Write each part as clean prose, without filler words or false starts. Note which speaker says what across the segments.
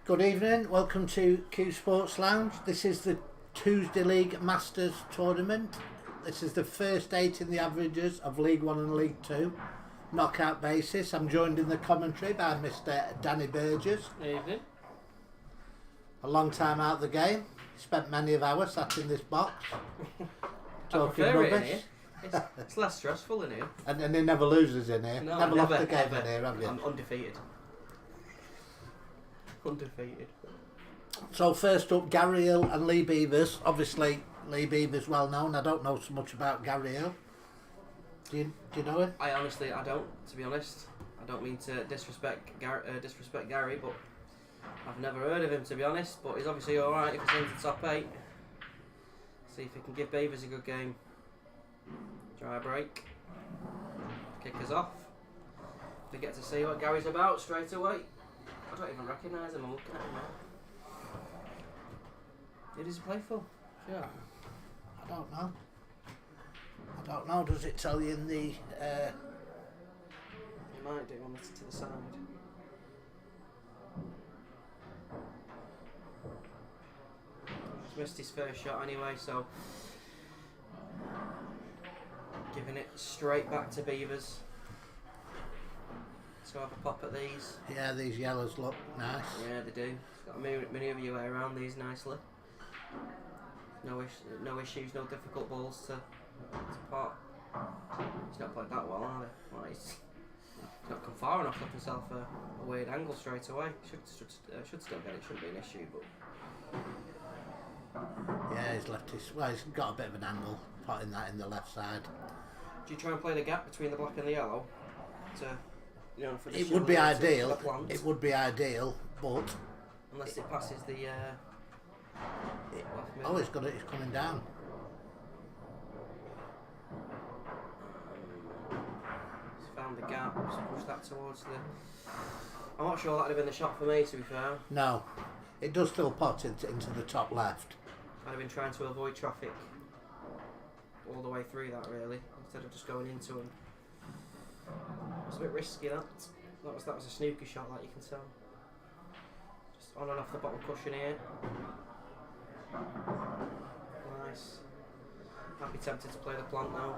Speaker 1: Good evening, welcome to Q Sports Lounge. This is the Tuesday League Masters Tournament. This is the first 8 in the averages of League 1 and League 2. Knockout basis. I'm joined in the commentary by Mr. Danny Burgess.
Speaker 2: Evening.
Speaker 1: A long time out of the game. Spent many of hours sat in this box. Talking
Speaker 2: I prefer it in
Speaker 1: rubbish.
Speaker 2: here. It's less stressful in here.
Speaker 1: And he never loses in here.
Speaker 2: No,
Speaker 1: never lost a game
Speaker 2: ever.
Speaker 1: in here, have you?
Speaker 2: I'm undefeated. Undefeated.
Speaker 1: So first up, Gary Hill and Lee Beavers. Obviously, Lee Beavers well known. I don't know so much about Gary Hill. Do you know him?
Speaker 2: I don't, to be honest. I don't mean to disrespect Gary, but I've never heard of him, to be honest. But he's obviously alright if he's in the top 8. See if he can give Beavers a good game. Dry break. Kick us off. We get to see what Gary's about straight away. I don't even recognise him, I'm looking at him now. Who does he play for? Sure.
Speaker 1: I don't know. Does it tell you in the...
Speaker 2: He might do on to the side. He's missed his first shot anyway, so giving it straight back to Beavers. So have a pop at these.
Speaker 1: Yeah, these yellows look nice.
Speaker 2: Yeah, they do. It's got a manoeuvre your way around these nicely. No issues, no difficult balls to pot. He's not played that well, either. Well, he's not come far enough, left himself a weird angle straight away. Should still get it, shouldn't be an issue, but
Speaker 1: Yeah, he's got a bit of an angle, potting that in the left side.
Speaker 2: do you try and play the gap between the black and the yellow? For
Speaker 1: It would be ideal. It would be ideal, but
Speaker 2: unless it passes the left mid.
Speaker 1: it's coming down.
Speaker 2: He's found the gap, so push that towards the... I'm not sure that would have been the shot for me, to be fair.
Speaker 1: No, it does still pot into the top left.
Speaker 2: I'd have been trying to avoid traffic all the way through that, really, instead of just going into him. It's a bit risky, that. That was a snooker shot, like you can tell. Just on and off the bottom cushion here. Nice. Might be tempted to play the plant now.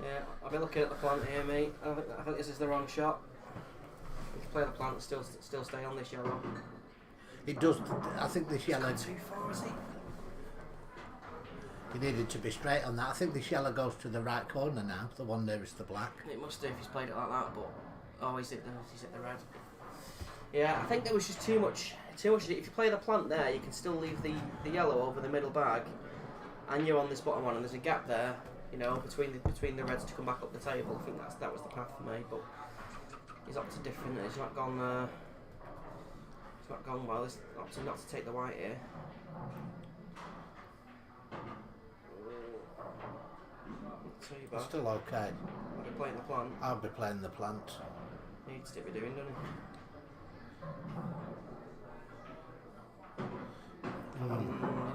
Speaker 2: Yeah, I'll be looking at the plant here, mate. I think this is the wrong shot. If you play the plant, still stay on this yellow.
Speaker 1: It does. I think this yellow.
Speaker 2: Not too far, is he?
Speaker 1: You needed to be straight on that. I think this yellow goes to the right corner now, the one nearest the black.
Speaker 2: It must do if he's played it like that, but he's hit the red. Yeah, I think there was just too much. If you play the plant there, you can still leave the yellow over the middle bag, and you're on this bottom one, and there's a gap there. Between the reds to come back up the table. I think that was the path for me, but he's opted different. He's not gone. He's not gone well. He's opted not to take the white here. Not too bad.
Speaker 1: It's still okay.
Speaker 2: I'll be playing the plant.
Speaker 1: I'll be playing the plant.
Speaker 2: Needs to be doing, doesn't he?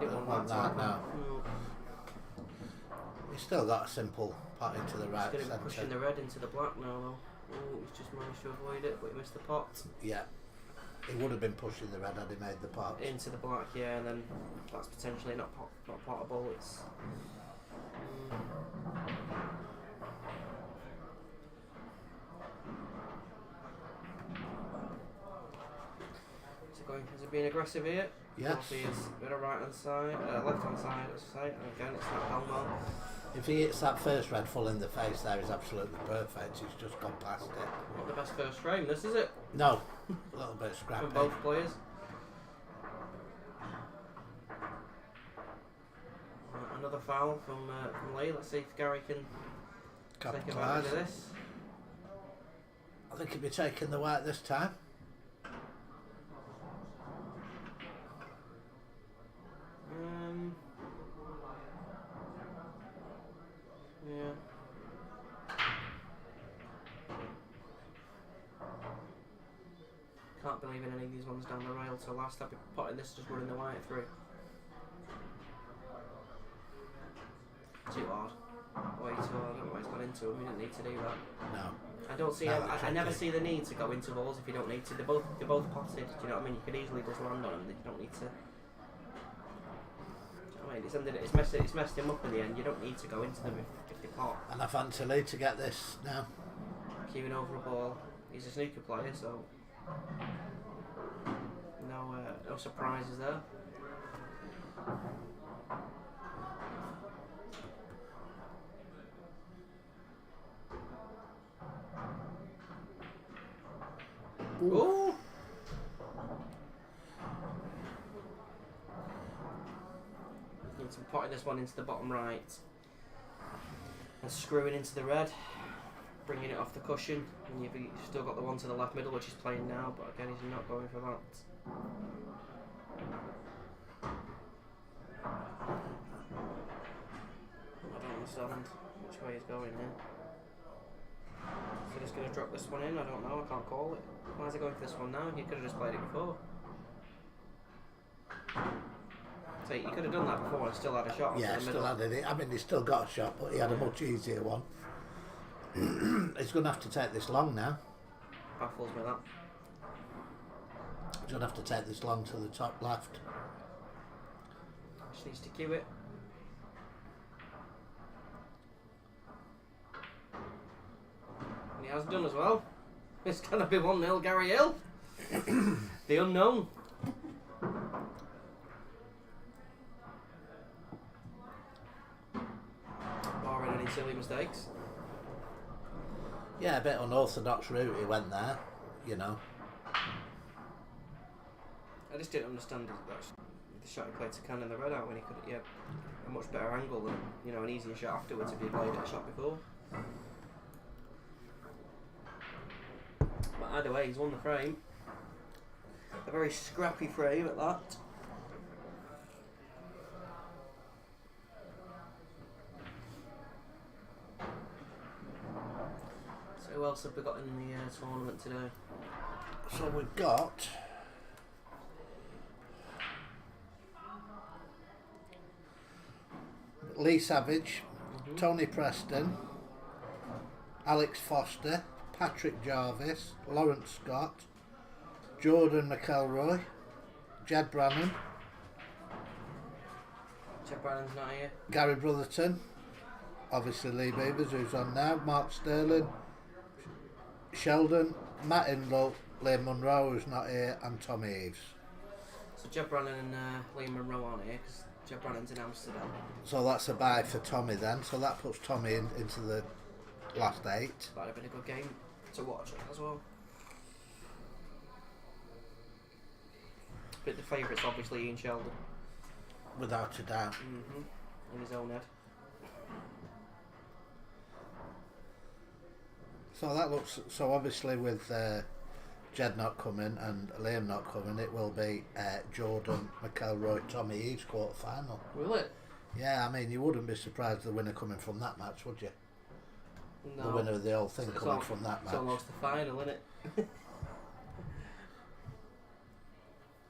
Speaker 2: He didn't want that
Speaker 1: now.
Speaker 2: No.
Speaker 1: He's still got a simple pot into the right
Speaker 2: He's going to be pushing
Speaker 1: centre.
Speaker 2: the red into the black now, though. Oh, he's just managed to avoid it, but he missed the pot.
Speaker 1: Yeah, he would have been pushing the red had he made the pot.
Speaker 2: Into the black, yeah, and then that's potentially not potable. It's is it being aggressive here?
Speaker 1: Yes.
Speaker 2: He is a bit of right hand side, left hand side, let's say, and again it's not Elmo.
Speaker 1: If he hits that first red full in the face, there is absolutely perfect. He's just gone past it.
Speaker 2: Not the best first frame, this is it?
Speaker 1: No, a little bit scrappy.
Speaker 2: From both players. Another foul from Lee. Let's see if Gary can take advantage of this.
Speaker 1: I think he'll be taking the white this time.
Speaker 2: be leaving any of these ones down the rail till last. I'll be potting this, just running the white through. Too hard. Way too hard. I don't know why it's gone into them. You didn't need to do that.
Speaker 1: No.
Speaker 2: I don't see. I never see the need to go into balls if you don't need to. They're both potted. Do you know what I mean? You could easily just land on them. You don't need to. Do you know what I mean? It's messed him up in the end. You don't need to go into them if they pot.
Speaker 1: And I fancy Lee to get this now.
Speaker 2: Queuing over a ball. He's a snooker player, so no surprises there. Ooh. Need to be potting this one into the bottom right and screwing into the red, bringing it off the cushion, and you've still got the one to the left middle which he's playing now, but again he's not going for that. I don't understand which way he's going here. Is he just going to drop this one in? I don't know, I can't call it. Why is he going for this one now? He could have just played it before. So he could have done that before and still had a shot.
Speaker 1: Yeah, still had it. I mean, he still got a shot, but he had a much easier one. He's going to have to take this long now.
Speaker 2: Baffles me that.
Speaker 1: He's going to have to take this long to the top left.
Speaker 2: Just needs to cue it. And he has done as well. It's going to be 1-0 Gary Hill. The unknown. Barring any silly mistakes.
Speaker 1: Yeah, a bit unorthodox route he went there, you know.
Speaker 2: I just didn't understand the shot he played to cannon the red out when he could have a much better angle and an easier shot afterwards if he played it a shot before. But either way, he's won the frame. A very scrappy frame at that. So who else have we got in the tournament today?
Speaker 1: So we've got Lee Savage, Tony Preston, Alex Foster, Patrick Jarvis, Lawrence Scott, Jordan McElroy, Jed Brannan,
Speaker 2: Jed Brannan's not here.
Speaker 1: Gary Brotherton, obviously Lee Beavers who's on now, Mark Sterling, Sheldon, Matt Inlow, Liam Munro who's not here, and Tommy Eves.
Speaker 2: So Jed Brannan and Liam Munro aren't here because Jed Brannan's in Amsterdam.
Speaker 1: So that's a bye for Tommy then, so that puts Tommy into the last 8.
Speaker 2: That'd have been a good game to watch as well. But the favourite's obviously Ian Sheldon.
Speaker 1: Without a doubt.
Speaker 2: In his own head.
Speaker 1: So that looks, so obviously with Jed not coming and Liam not coming, it will be Jordan, McElroy, Tommy Eves quarter final.
Speaker 2: Will it?
Speaker 1: Yeah, I mean you wouldn't be surprised the winner coming from that match, would you?
Speaker 2: No.
Speaker 1: The winner of the whole thing coming from that match.
Speaker 2: It's almost the final, isn't it?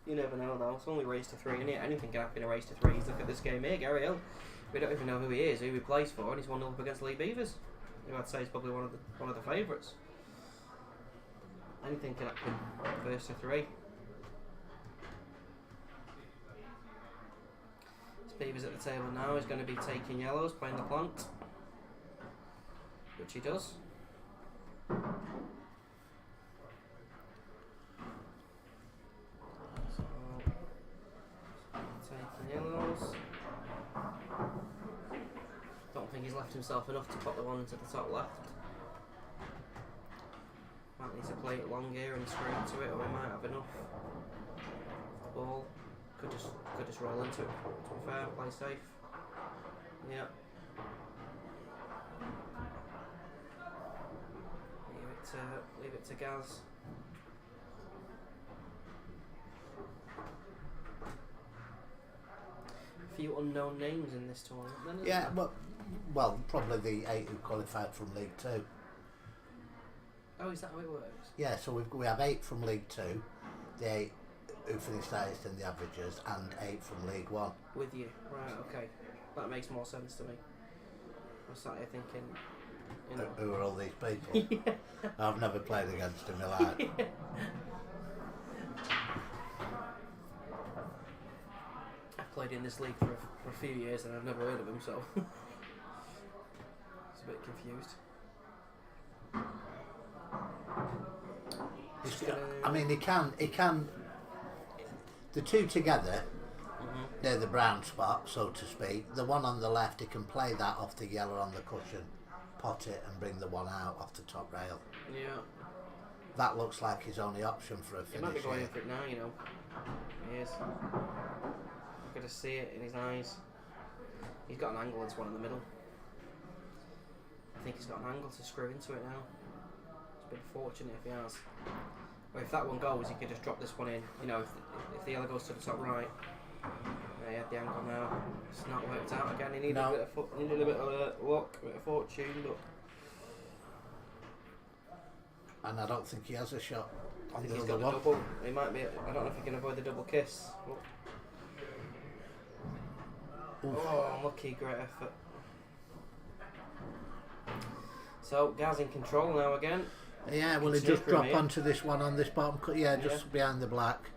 Speaker 2: You never know though, it's only race to 3, isn't it? Anything can happen in a race to 3. Look at this game here, Gary Hill. We don't even know who he is, who he plays for, and he's 1-0 up against Lee Beavers, who I'd say is probably one of the favourites. Anything can happen first to 3. Beavers at the table now. He's going to be taking yellows, playing the plant, which he does. So, taking yellows. Don't think he's left himself enough to put the one to the top left. Might need to play it long here and screw into it, or we might have enough. The ball could just roll into it. To be fair, play safe. Yep. Leave it to Gaz. A few unknown names in this tournament then, isn't
Speaker 1: Yeah,
Speaker 2: there?
Speaker 1: well, probably the 8 who qualified from League 2.
Speaker 2: Oh, is that how it works?
Speaker 1: Yeah, so we have 8 from League 2, the 8 who finished highest in the averages, and 8 from League One.
Speaker 2: With you, right? Okay, that makes more sense to me. I was sat here thinking, you know,
Speaker 1: Who are all these people?
Speaker 2: yeah.
Speaker 1: I've never played against him in my life.
Speaker 2: I've played in this league for a few years and I've never heard of him, so it's a bit confused.
Speaker 1: I mean, he can. The two together, near the brown spot, so to speak. The one on the left, he can play that off the yellow on the cushion, pot it, and bring the one out off the top rail.
Speaker 2: Yeah.
Speaker 1: That looks like his only option for a finish.
Speaker 2: He might be going in
Speaker 1: here.
Speaker 2: for it now, you know. He is. I've got to see it in his eyes. He's got an angle into one in the middle. I think he's got an angle to screw into it now. It's been fortunate if he has. Well, if that one goes, he could just drop this one in. You know, if the yellow goes to the top right. He had the angle now. It's not worked out again. He needed a bit of luck, a bit of fortune, but.
Speaker 1: And I don't think he has a shot
Speaker 2: I
Speaker 1: on
Speaker 2: think
Speaker 1: the
Speaker 2: he's
Speaker 1: other
Speaker 2: got the
Speaker 1: one.
Speaker 2: double. He might be. I don't know if he can avoid the double kiss. Oh, unlucky, great effort. So Gaz in control now again.
Speaker 1: Yeah, well, he just drop onto this one on this bottom cut. Yeah, just behind the black.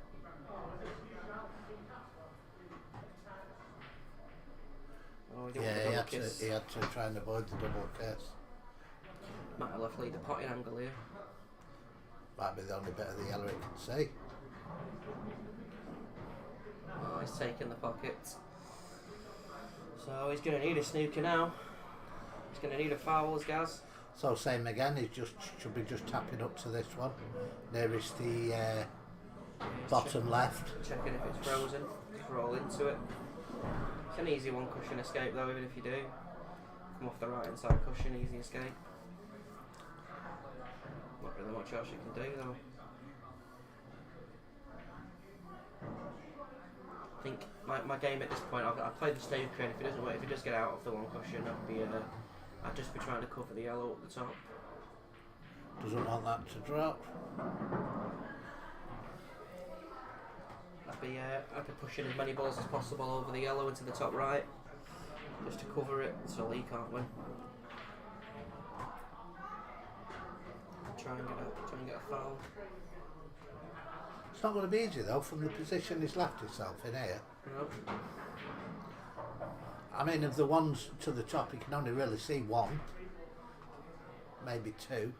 Speaker 2: Oh,
Speaker 1: Yeah, he had to try and avoid the double kiss.
Speaker 2: Might have left lead the potting angle here.
Speaker 1: Might be the only bit of the yellow he can see.
Speaker 2: Oh, he's taking the pocket. So he's going to need a snooker now. He's going to need a foul, as Gaz.
Speaker 1: So same again. He should be just tapping up to this one. Nearest the bottom left.
Speaker 2: Checking if it's frozen. Just roll into it. It's an easy one cushion escape though, even if you do. Come off the right hand side cushion, easy escape. Not really much else you can do though. I think my game at this point, I've played the snooker, and if it doesn't work, if it does get out of the one cushion, I'd just be trying to cover the yellow at the top.
Speaker 1: Doesn't want that to drop.
Speaker 2: I'd be pushing as many balls as possible over the yellow into the top right, just to cover it so Lee can't win. Try and get a foul.
Speaker 1: It's not going to be easy though, from the position he's left himself in here.
Speaker 2: No.
Speaker 1: I mean, of the ones to the top, you can only really see one, maybe two.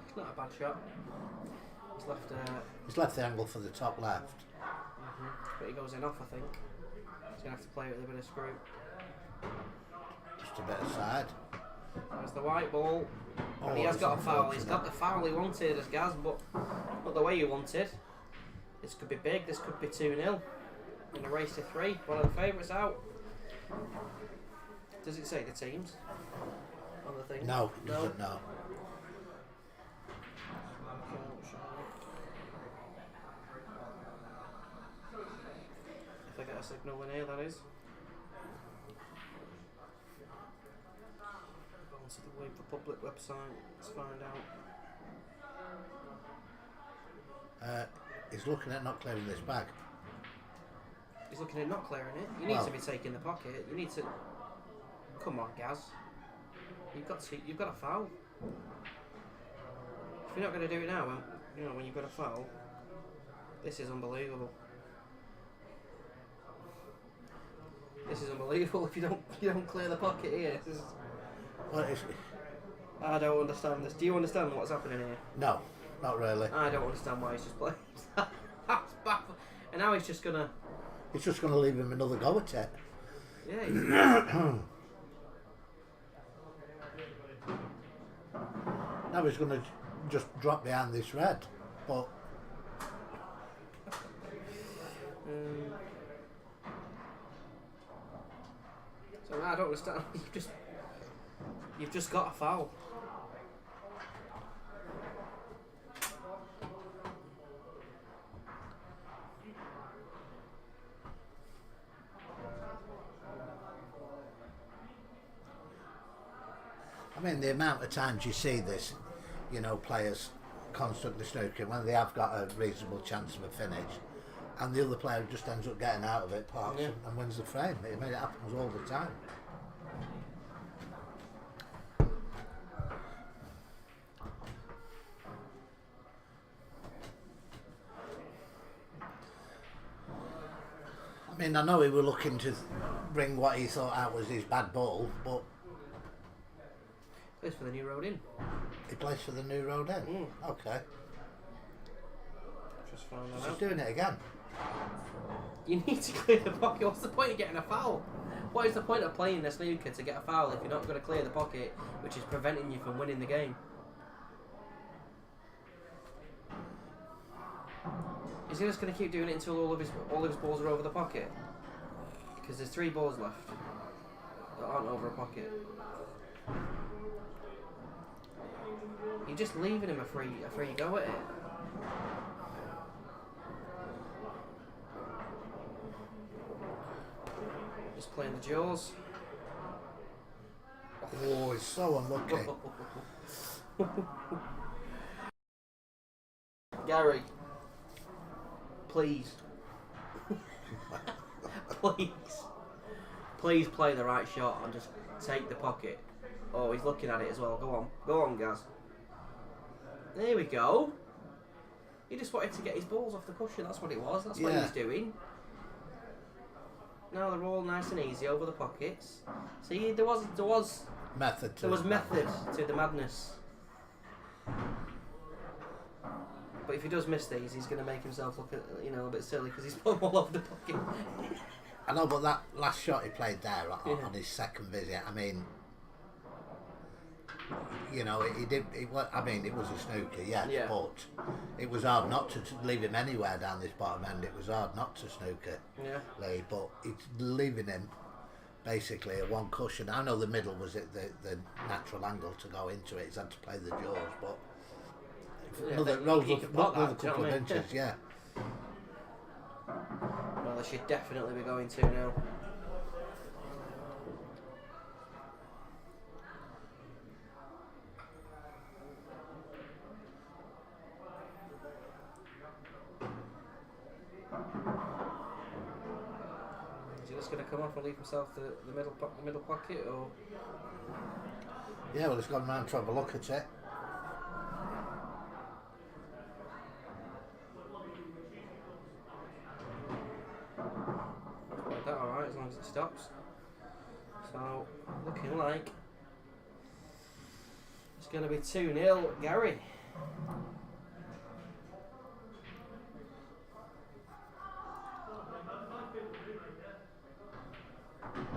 Speaker 2: It's not a bad shot.
Speaker 1: He's left the angle for the top left.
Speaker 2: But he goes in off, I think. He's going to have to play it with a bit of screw.
Speaker 1: Just a bit aside.
Speaker 2: There's the white ball.
Speaker 1: Oh,
Speaker 2: And he has got a foul. He's
Speaker 1: unfortunate.
Speaker 2: got the foul he wanted as Gaz, but not the way he wanted. This could be big. This could be 2-0 in a race to 3. One of the favourites out. Does it say the teams on the thing?
Speaker 1: No, it doesn't, no.
Speaker 2: If I get a signal in here, that is. Go on to the Wave Republic website. Let's find out.
Speaker 1: He's looking at not clearing this bag.
Speaker 2: He's looking at not clearing it. You need to be taking the pocket. You need to. Come on, Gaz. You've got a foul. If you're not going to do it now, when you've got a foul, this is unbelievable. This is unbelievable. If you don't clear the pocket here, this is,
Speaker 1: Well,
Speaker 2: I don't understand this. Do you understand what's happening here?
Speaker 1: no, not really.
Speaker 2: I don't understand why he's just playing. That's baffling. And now he's just gonna.
Speaker 1: He's just going to leave him another go at it.
Speaker 2: Yeah.
Speaker 1: Now he's going to just drop behind this red. But
Speaker 2: So I don't understand. You've just got a foul.
Speaker 1: I mean, the amount of times you see this, you know, players constantly snooking when they have got a reasonable chance of a finish, and the other player just ends up getting out of it, parks and wins the frame. I mean, it happens all the time. I mean, I know he was looking to bring what he thought out was his bad ball, but
Speaker 2: Plays for the New Road Inn.
Speaker 1: he plays for the New Road Inn. Okay.
Speaker 2: Just found that
Speaker 1: He's
Speaker 2: out.
Speaker 1: doing it again.
Speaker 2: You need to clear the pocket. What's the point of getting a foul? What is the point of playing the snooker to get a foul if you're not going to clear the pocket, which is preventing you from winning the game? Is he just going to keep doing it until all of his balls are over the pocket? Because there's 3 balls left that aren't over a pocket. You're just leaving him a free go at it. Just playing the jaws.
Speaker 1: Oh, he's so unlucky.
Speaker 2: Gary, please. Please play the right shot and just take the pocket. Oh, he's looking at it as well. Go on, Gaz. There we go. He just wanted to get his balls off the cushion. That's what it was. That's what he was doing. Now they're all nice and easy over the pockets. See, there was
Speaker 1: Method.
Speaker 2: there was method to the madness. But if he does miss these, he's going to make himself look, a bit silly because he's put them all over the pocket.
Speaker 1: I know, but that last shot he played there on his second visit, I mean, you know, he did. It was a snooker, yes, but it was hard not to leave him anywhere down this bottom end. It was hard not to snooker, Lee, but it's leaving him basically a one cushion. I know the middle was the natural angle to go into it. He's had to play the jaws, but another couple of inches, yeah.
Speaker 2: Well, they should definitely be going to now. Is he just going to come off and leave himself the middle pocket, or?
Speaker 1: Yeah, well, he's gone round to have a look at it.
Speaker 2: That alright, as long as it stops. So, looking like it's going to be 2-0 Gary.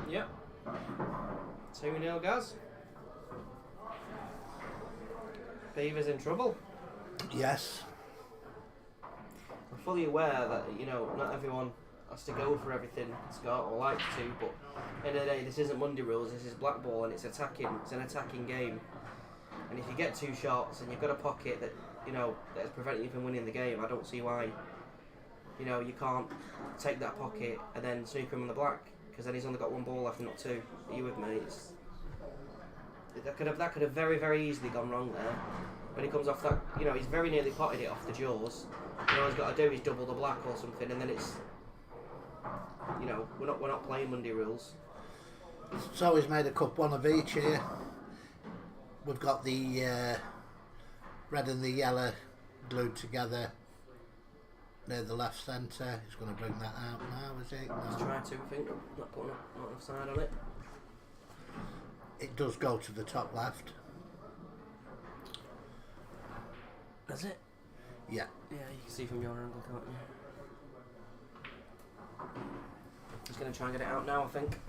Speaker 2: Yep. 2-0 Gaz. Beaver's in trouble.
Speaker 1: Yes.
Speaker 2: I'm fully aware that, not everyone has to go for everything, Scott, or likes to, but at the end of the day, this isn't Monday rules, this is black ball, and it's an attacking game. And if you get 2 shots and you've got a pocket that, that's preventing you from winning the game, I don't see why, you can't take that pocket and then snooker him on the black, because then he's only got 1 ball left and not 2. Are you with me? That could have very, very easily gone wrong there. When he comes off that, he's very nearly potted it off the jaws. All he's got to do is double the black or something, and then it's, we're not playing Monday rules.
Speaker 1: So he's made a cup, one of each here. We've got the red and the yellow glued together near the left centre. He's going to bring that out now, is he? No.
Speaker 2: He's trying to, I think, not putting enough side on it.
Speaker 1: It does go to the top left.
Speaker 2: Does it?
Speaker 1: Yeah.
Speaker 2: Yeah, you can see from your angle, can't you? He's going to try and get it out now, I think.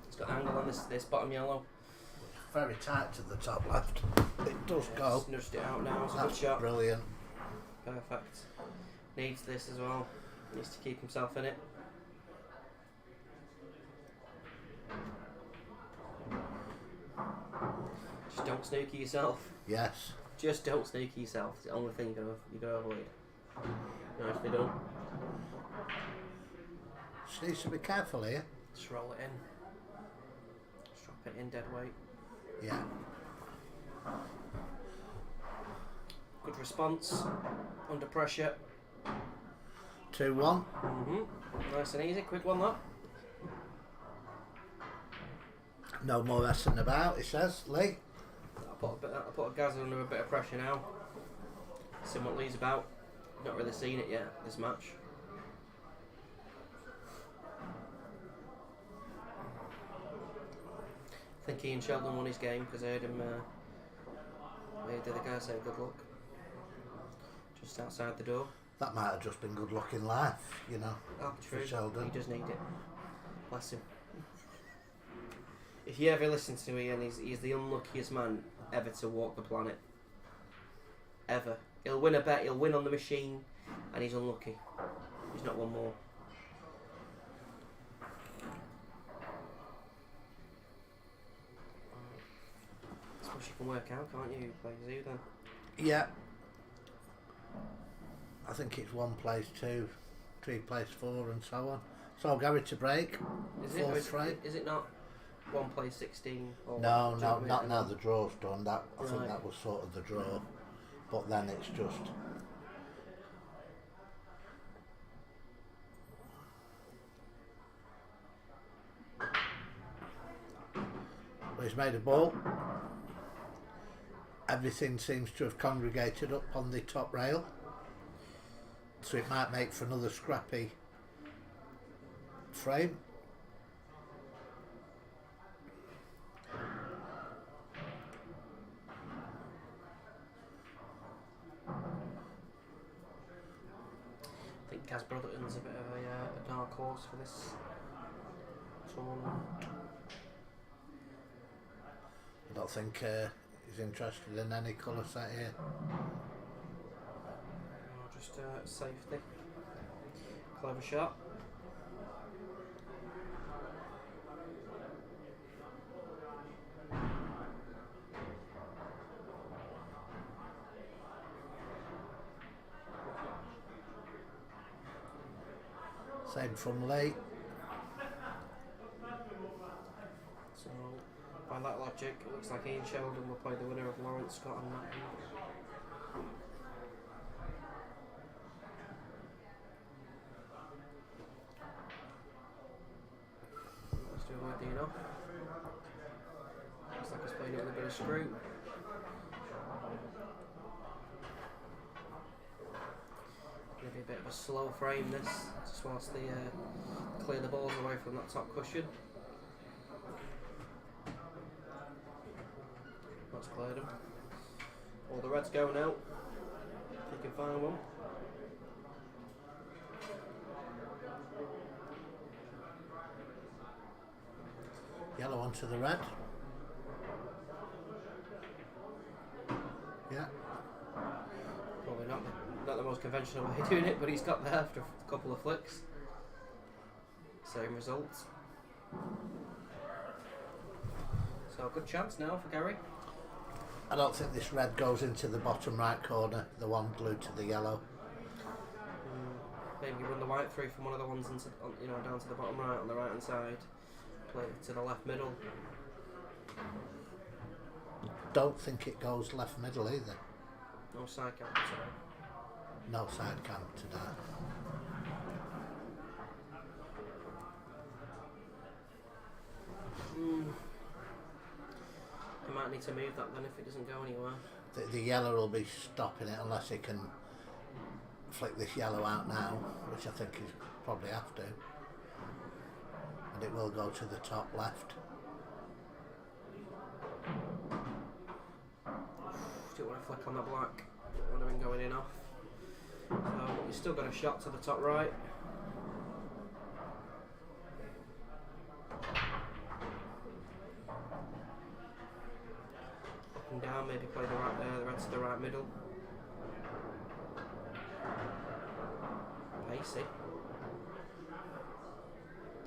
Speaker 2: It's got an angle on this bottom yellow.
Speaker 1: Very tight to the top left. It does go.
Speaker 2: Just nudged it out now. It's a
Speaker 1: That's
Speaker 2: good shot.
Speaker 1: Brilliant.
Speaker 2: Perfect. Needs this as well. Needs to keep himself in it. Just don't snooker yourself.
Speaker 1: Yes.
Speaker 2: Just don't snooker yourself. It's the only thing you're gonna avoid. Nicely done.
Speaker 1: Just needs to be careful here.
Speaker 2: Just roll it in. Just drop it in dead weight.
Speaker 1: Yeah.
Speaker 2: Good response under pressure.
Speaker 1: 2-1.
Speaker 2: Nice and easy, quick one that.
Speaker 1: No more messing about, he says, Lee.
Speaker 2: I'll put a Gazza under a bit of pressure now. See what Lee's about. Not really seen it yet, this match. I think Ian Sheldon won his game because I heard him. I heard the other guy say good luck. Just outside the door.
Speaker 1: That might have just been good luck in life, you know.
Speaker 2: Oh, true.
Speaker 1: For Sheldon.
Speaker 2: He does need it. Bless him. If you ever listen to Ian, he's the unluckiest man ever to walk the planet. Ever. He'll win a bet, he'll win on the machine, and he's unlucky. He's not one more. I suppose you can work out, can't you? Play Zoo then.
Speaker 1: Yeah. I think it's 1 plays 2, 3 plays 4, and so on. So Gary to break.
Speaker 2: Is it not 1 plays 16? Or
Speaker 1: No, not now the draw's done. That I think that was sort of the draw. But then it's just... Well, he's made a ball. Everything seems to have congregated up on the top rail. So it might make for another scrappy frame.
Speaker 2: I think Gaz Brotherton's a bit of a dark horse for this tournament.
Speaker 1: I don't think he's interested in any colour set here.
Speaker 2: Just safety. Clever shot.
Speaker 1: Same from Lee.
Speaker 2: So, by that logic, it looks like Ian Sheldon will play the winner of Lawrence Scott and Matt. Let's do a ID enough. Looks like he's playing it with a bit of screw. Maybe a bit of a slow frame this, just whilst they clear the balls away from that top cushion. That's cleared them. All the reds go now. If you can find one.
Speaker 1: Yellow onto the red. Yeah.
Speaker 2: Probably not the most conventional way of doing it, but he's got there after a couple of flicks. Same results. So a good chance now for Gary.
Speaker 1: I don't think this red goes into the bottom right corner, the one glued to the yellow.
Speaker 2: Maybe run the white through from one of the ones into, down to the bottom right on the right hand side. Play it to the left middle.
Speaker 1: Don't think it goes left middle either.
Speaker 2: No side count today.
Speaker 1: No side cam today.
Speaker 2: He might need to move that then if it doesn't go anywhere.
Speaker 1: The yellow will be stopping it unless he can flick this yellow out now, which I think he's probably have to. And it will go to the top left.
Speaker 2: Don't want to flick on the black. Would have been going in off. So he's still got a shot to the top right. Up and down, maybe play the red to the right middle. Pacey.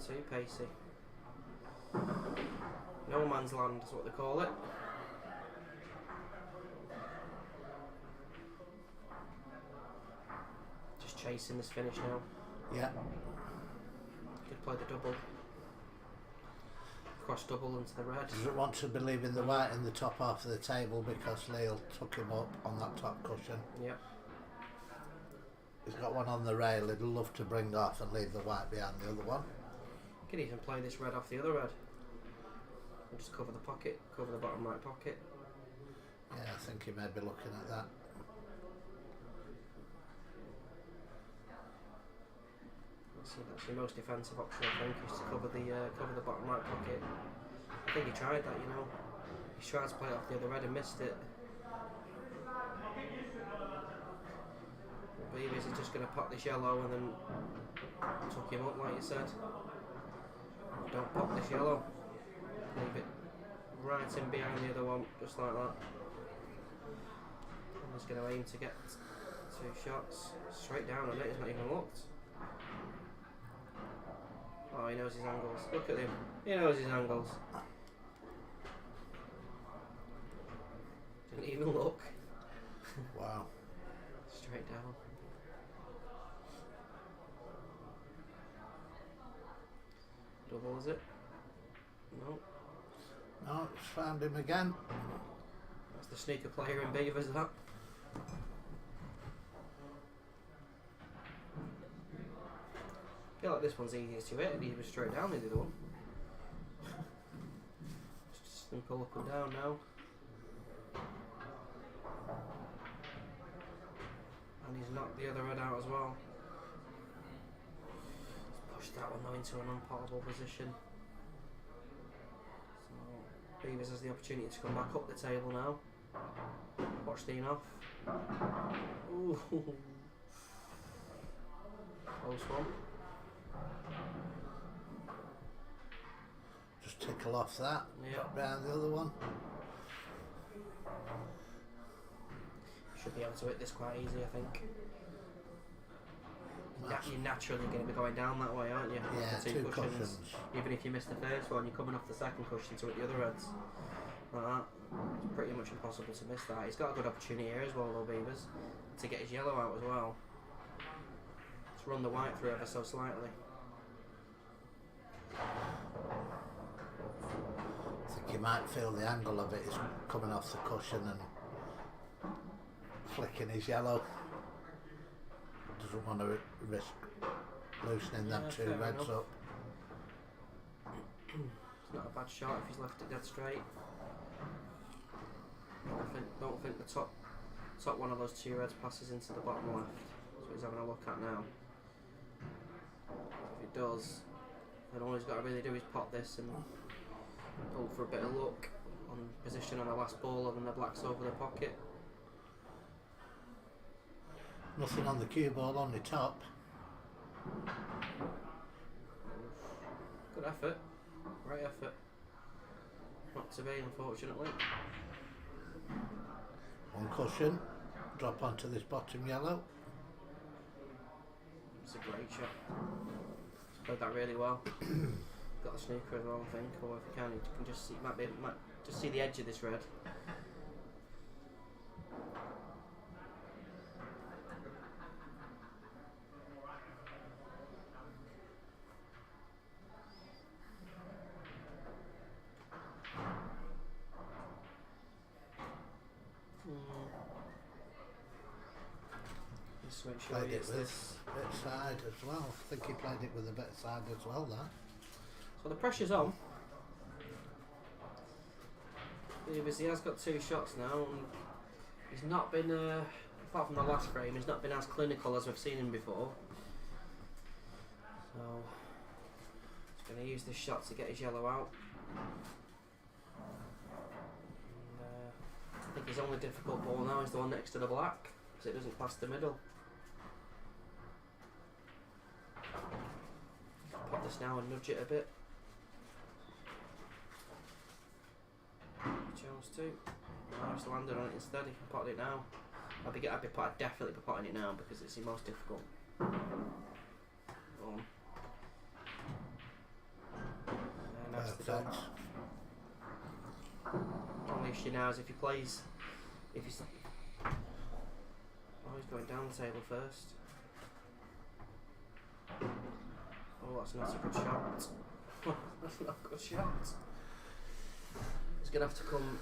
Speaker 2: Too pacey. No man's land is what they call it. Just chasing this finish now.
Speaker 1: Yeah.
Speaker 2: Could play the double. cross double into the red.
Speaker 1: Doesn't want to be leaving the white in the top half of the table because Lee'll tuck him up on that top cushion.
Speaker 2: Yep.
Speaker 1: He's got one on the rail he'd love to bring off and leave the white behind the other one.
Speaker 2: You can even play this red off the other red. And just cover the pocket, cover the bottom right pocket.
Speaker 1: Yeah, I think he may be looking at that.
Speaker 2: That's your most defensive option, I think, is to cover the bottom right pocket. I think he tried that, you know. He tried to play it off the other red and missed it. Beavers is just going to pop this yellow and then tuck him up, like you said. Don't pop this yellow. Leave it right in behind the other one, just like that. I'm just going to aim to get 2 shots straight down on it. He's not even looked. Oh, he knows his angles. Look at him. He knows his angles. Didn't even look.
Speaker 1: Wow.
Speaker 2: Straight down. Double, is it? No.
Speaker 1: No, it's found him again.
Speaker 2: That's the sneaker player in Beavers, that. I feel like this one's easiest to hit, and he was straight down in the other one. Just simple up and down now. And he's knocked the other red out as well. He's pushed that one though into an unpotable position. So Beavers has the opportunity to come back up the table now. Watch Dean off. Ooh. Close one.
Speaker 1: Just tickle off that.
Speaker 2: Yep.
Speaker 1: Round the other one.
Speaker 2: Should be able to hit this quite easy, I think.
Speaker 1: That's-
Speaker 2: You're naturally going to be going down that way, aren't you?
Speaker 1: Yeah,
Speaker 2: The
Speaker 1: 2 cushions.
Speaker 2: Even if you miss the first one, you're coming off the second cushion to hit the other reds. Like that. It's pretty much impossible to miss that. He's got a good opportunity here as well, though, Beavers, to get his yellow out as well. Just run the white through ever so slightly.
Speaker 1: I think you might feel the angle of it is coming off the cushion and flicking his yellow. Doesn't want to risk loosening them 2
Speaker 2: fair
Speaker 1: reds
Speaker 2: enough.
Speaker 1: up.
Speaker 2: It's not a bad shot if he's left it dead straight. Don't think the top one of those 2 reds passes into the bottom left. That's what he's having a look at now. If it does, then all he's got to really do is pop this and go for a bit of luck on position on the last ball, and then the black's over the pocket.
Speaker 1: Nothing on the cue ball on the top.
Speaker 2: Good effort. Great effort. Not to be, unfortunately.
Speaker 1: One cushion. Drop onto this bottom yellow.
Speaker 2: It's a great shot. He's played that really well. Got the snooker as well, I think, or if you can just see, might just see the edge of this red. Just make sure
Speaker 1: Played
Speaker 2: he
Speaker 1: it
Speaker 2: hits
Speaker 1: with
Speaker 2: this.
Speaker 1: a bit side as well. I think he played it with a bit of side as well there.
Speaker 2: So the pressure's on. He has got 2 shots now, and he's not been, apart from the last frame, he's not been as clinical as we've seen him before. So he's going to use this shot to get his yellow out. And, I think his only difficult ball now is the one next to the black, because it doesn't pass the middle. Pop this now and nudge it a bit. Chose to. I just landed on it instead. He can pot it now. I'd definitely be potting it now because it's the most difficult. And that's the done.
Speaker 1: Perfect.
Speaker 2: Only issue now is if he's going down the table first. Oh, that's not a good shot. That's not a good shot. he's going to have to come.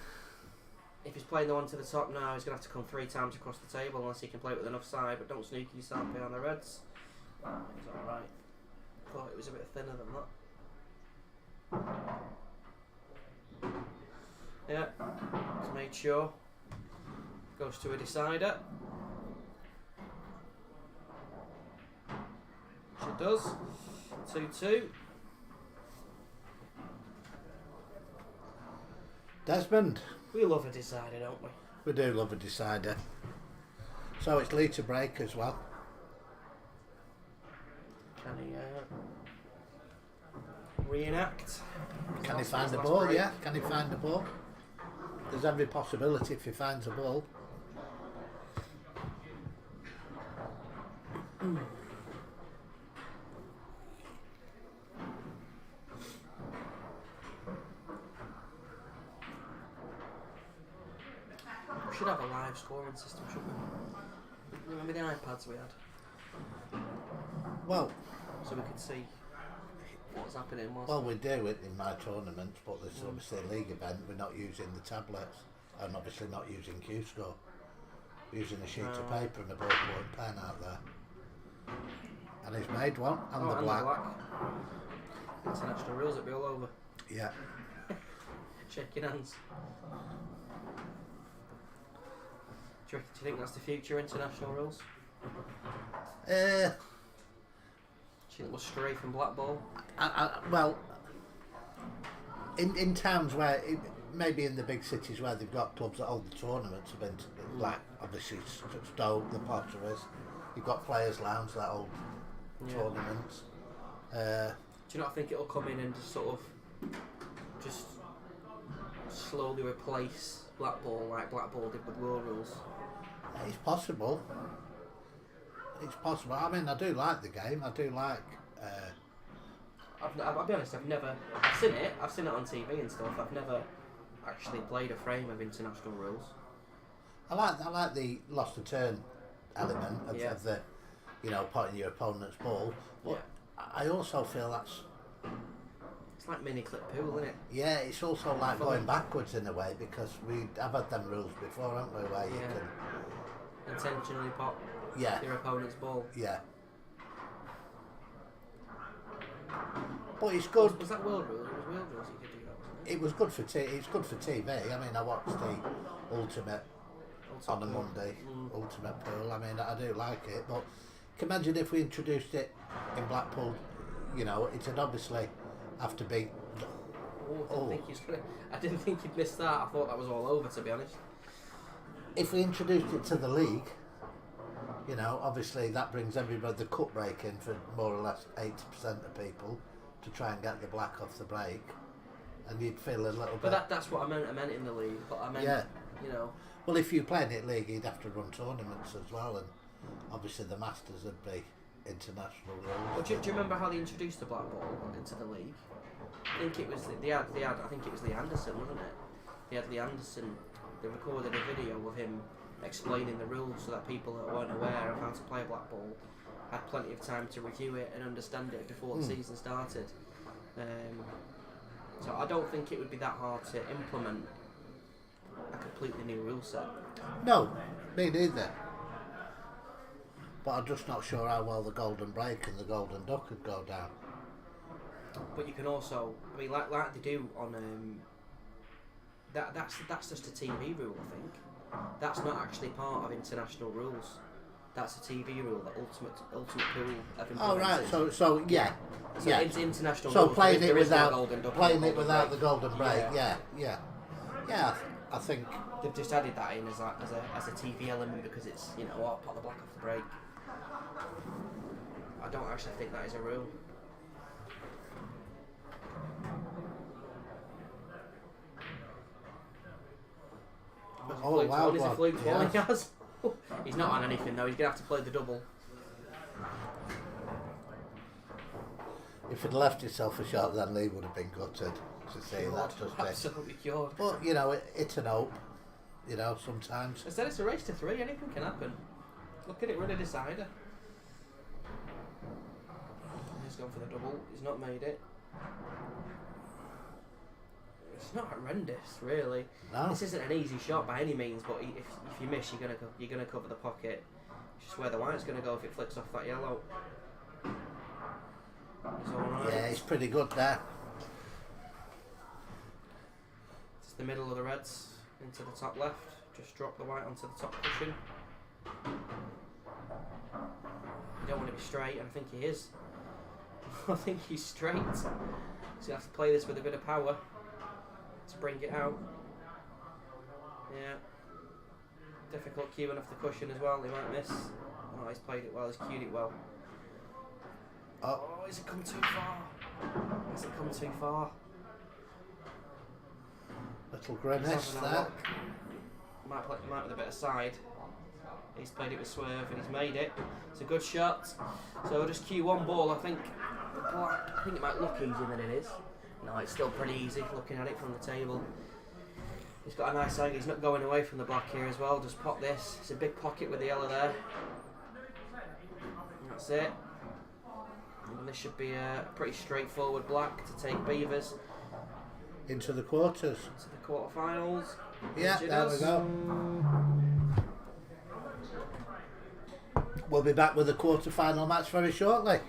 Speaker 2: If he's playing the one to the top now, he's going to have to come 3 times across the table unless he can play it with enough side. But don't sneak yourself behind the Reds. He's alright. Thought it was a bit thinner than that. Yeah, he's made sure. Goes to a decider. Which it does. 2-2.
Speaker 1: Desmond.
Speaker 2: We love a decider, don't we?
Speaker 1: We do love a decider. So it's Lee to break as well.
Speaker 2: Can he reenact?
Speaker 1: Can he find the ball? Yeah, can he find the ball? There's every possibility if he finds the ball.
Speaker 2: We should have a live scoring system, shouldn't we? Remember the iPads we had?
Speaker 1: Well,
Speaker 2: So we could see what's happening.
Speaker 1: well, we do it in my tournaments, but there's obviously a league event. We're not using the tablets, and obviously not using Q-Score. We're using a sheet of paper and a ballpoint pen out there. And he's made one, and the black.
Speaker 2: International rules, it'll be all over.
Speaker 1: Yeah.
Speaker 2: Shaking hands. Do you think that's the future, international rules? Do you think we'll stray from black ball?
Speaker 1: Well, in towns where, maybe in the big cities where they've got clubs that hold the tournaments, have been like obviously Stoke, the Potterers. You've got Players' Lounge that hold tournaments.
Speaker 2: Do you not think it'll come in and just sort of just slowly replace black ball like black ball did with world rules?
Speaker 1: It's possible. It's possible. I mean, I do like the game. I do like.
Speaker 2: I'll be honest. I've seen it on TV and stuff. I've never actually played a frame of international rules.
Speaker 1: I like the lost to turn element of the, pointing your opponent's ball. But I also feel that's.
Speaker 2: It's like mini clip pool, isn't it?
Speaker 1: Yeah, it's also like going backwards in a way because I've had them rules before, haven't we? Where you can
Speaker 2: intentionally pop your opponent's ball.
Speaker 1: Yeah. But it's good.
Speaker 2: Was that world rule? It was world rules you could do that, wasn't it?
Speaker 1: It was good for it's good for TV. I mean, I watched the Ultimate on a Monday, Ultimate Pool. I mean, I do like it, but can you imagine if we introduced it in Blackpool? It'd obviously have to be.
Speaker 2: I didn't think you'd miss that. I thought that was all over, to be honest.
Speaker 1: If we introduced it to the league, obviously that brings everybody the cut break in for more or less 80% of people to try and get the black off the break, and you'd feel a little bit.
Speaker 2: But that's what I meant in the league. But I meant,
Speaker 1: Well, if you played it league, you'd have to run tournaments as well, and obviously the Masters would be international rules.
Speaker 2: Well, do you remember how they introduced the black ball into the league? I think it was I think it was Lee Anderson, wasn't it? They had Lee Anderson. They recorded a video of him explaining the rules so that people that weren't aware of how to play a black ball had plenty of time to review it and understand it before the season started. So I don't think it would be that hard to implement a completely new rule set.
Speaker 1: No, me neither. But I'm just not sure how well the Golden Break and the Golden Duck could go down.
Speaker 2: But you can also, I mean, like they do on that's just a TV rule, I think. That's not actually part of international rules. That's a TV rule that Ultimate Pool have implemented.
Speaker 1: Oh right, so yeah.
Speaker 2: So it's international
Speaker 1: so
Speaker 2: rules.
Speaker 1: playing
Speaker 2: There
Speaker 1: it
Speaker 2: is no
Speaker 1: without
Speaker 2: Golden Duck
Speaker 1: the Golden Break, yeah. I think
Speaker 2: they've just added that in as a TV element because it's pop the black off the break. I don't actually think that is a rule.
Speaker 1: wow!
Speaker 2: What is a fluke falling as? He's not on anything though. He's gonna have to play the double.
Speaker 1: If he'd left himself a shot, then Lee would have been gutted to see that.
Speaker 2: Absolutely cured.
Speaker 1: But it's an hope. Sometimes.
Speaker 2: Instead, it's a race to 3. Anything can happen. Look at it, run a decider. He's gone for the double. He's not made it. It's not horrendous, really.
Speaker 1: No.
Speaker 2: This isn't an easy shot by any means, but if you miss, you're gonna cover the pocket. It's just where the white's gonna go if it flicks off that yellow. It's all right.
Speaker 1: Yeah, it's pretty good there.
Speaker 2: It's the middle of the reds into the top left. Just drop the white onto the top cushion. You don't want to be straight, and I think he is. I think he's straight. So you have to play this with a bit of power to bring it out. Yeah. Difficult cueing off the cushion as well, he might miss. Oh, he's played it well, he's cued it well. Oh, has it come too far? Has it come too far?
Speaker 1: Little grimace
Speaker 2: Having a
Speaker 1: there.
Speaker 2: look. Might with a bit of side. He's played it with swerve and he's made it. It's a good shot. So just cue one ball, I think. I think it might look easier than it is. No, it's still pretty easy looking at it from the table. He's got a nice angle. He's not going away from the black here as well. Just pop this. It's a big pocket with the yellow there. And that's it. And this should be a pretty straightforward black to take beavers
Speaker 1: Into the quarters.
Speaker 2: to the quarterfinals.
Speaker 1: Yeah,
Speaker 2: Which it
Speaker 1: there we
Speaker 2: does.
Speaker 1: go. We'll be back with the quarter-final match very shortly.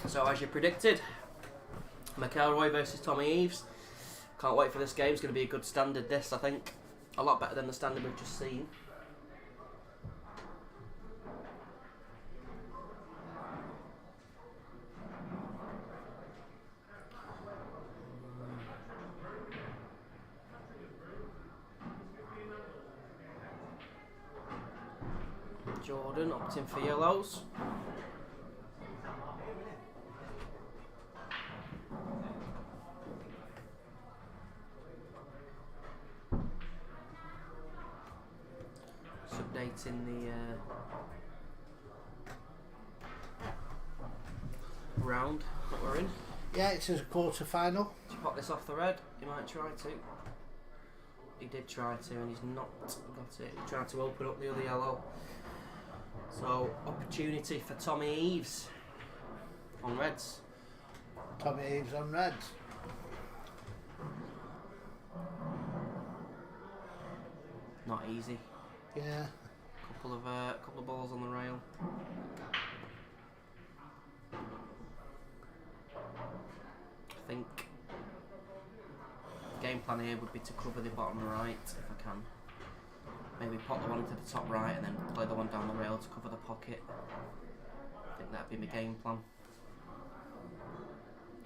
Speaker 2: So as you predicted, McElroy versus Tommy Eaves. Can't wait for this game. It's going to be a good standard, this, I think. A lot better than the standard we've just seen. Jordan opting for yellows. indicating the round that we're in.
Speaker 1: Yeah, it's a quarter final.
Speaker 2: To pop this off the red, he might try to. He did try to, and he's not got it. He tried to open up the other yellow. So, opportunity for Tommy Eves on reds.
Speaker 1: Tommy Eves on reds.
Speaker 2: Not easy.
Speaker 1: Yeah.
Speaker 2: Couple of balls on the rail. I think the game plan here would be to cover the bottom right if I can. Maybe pop the one into the top right and then play the one down the rail to cover the pocket. I think that'd be my game plan.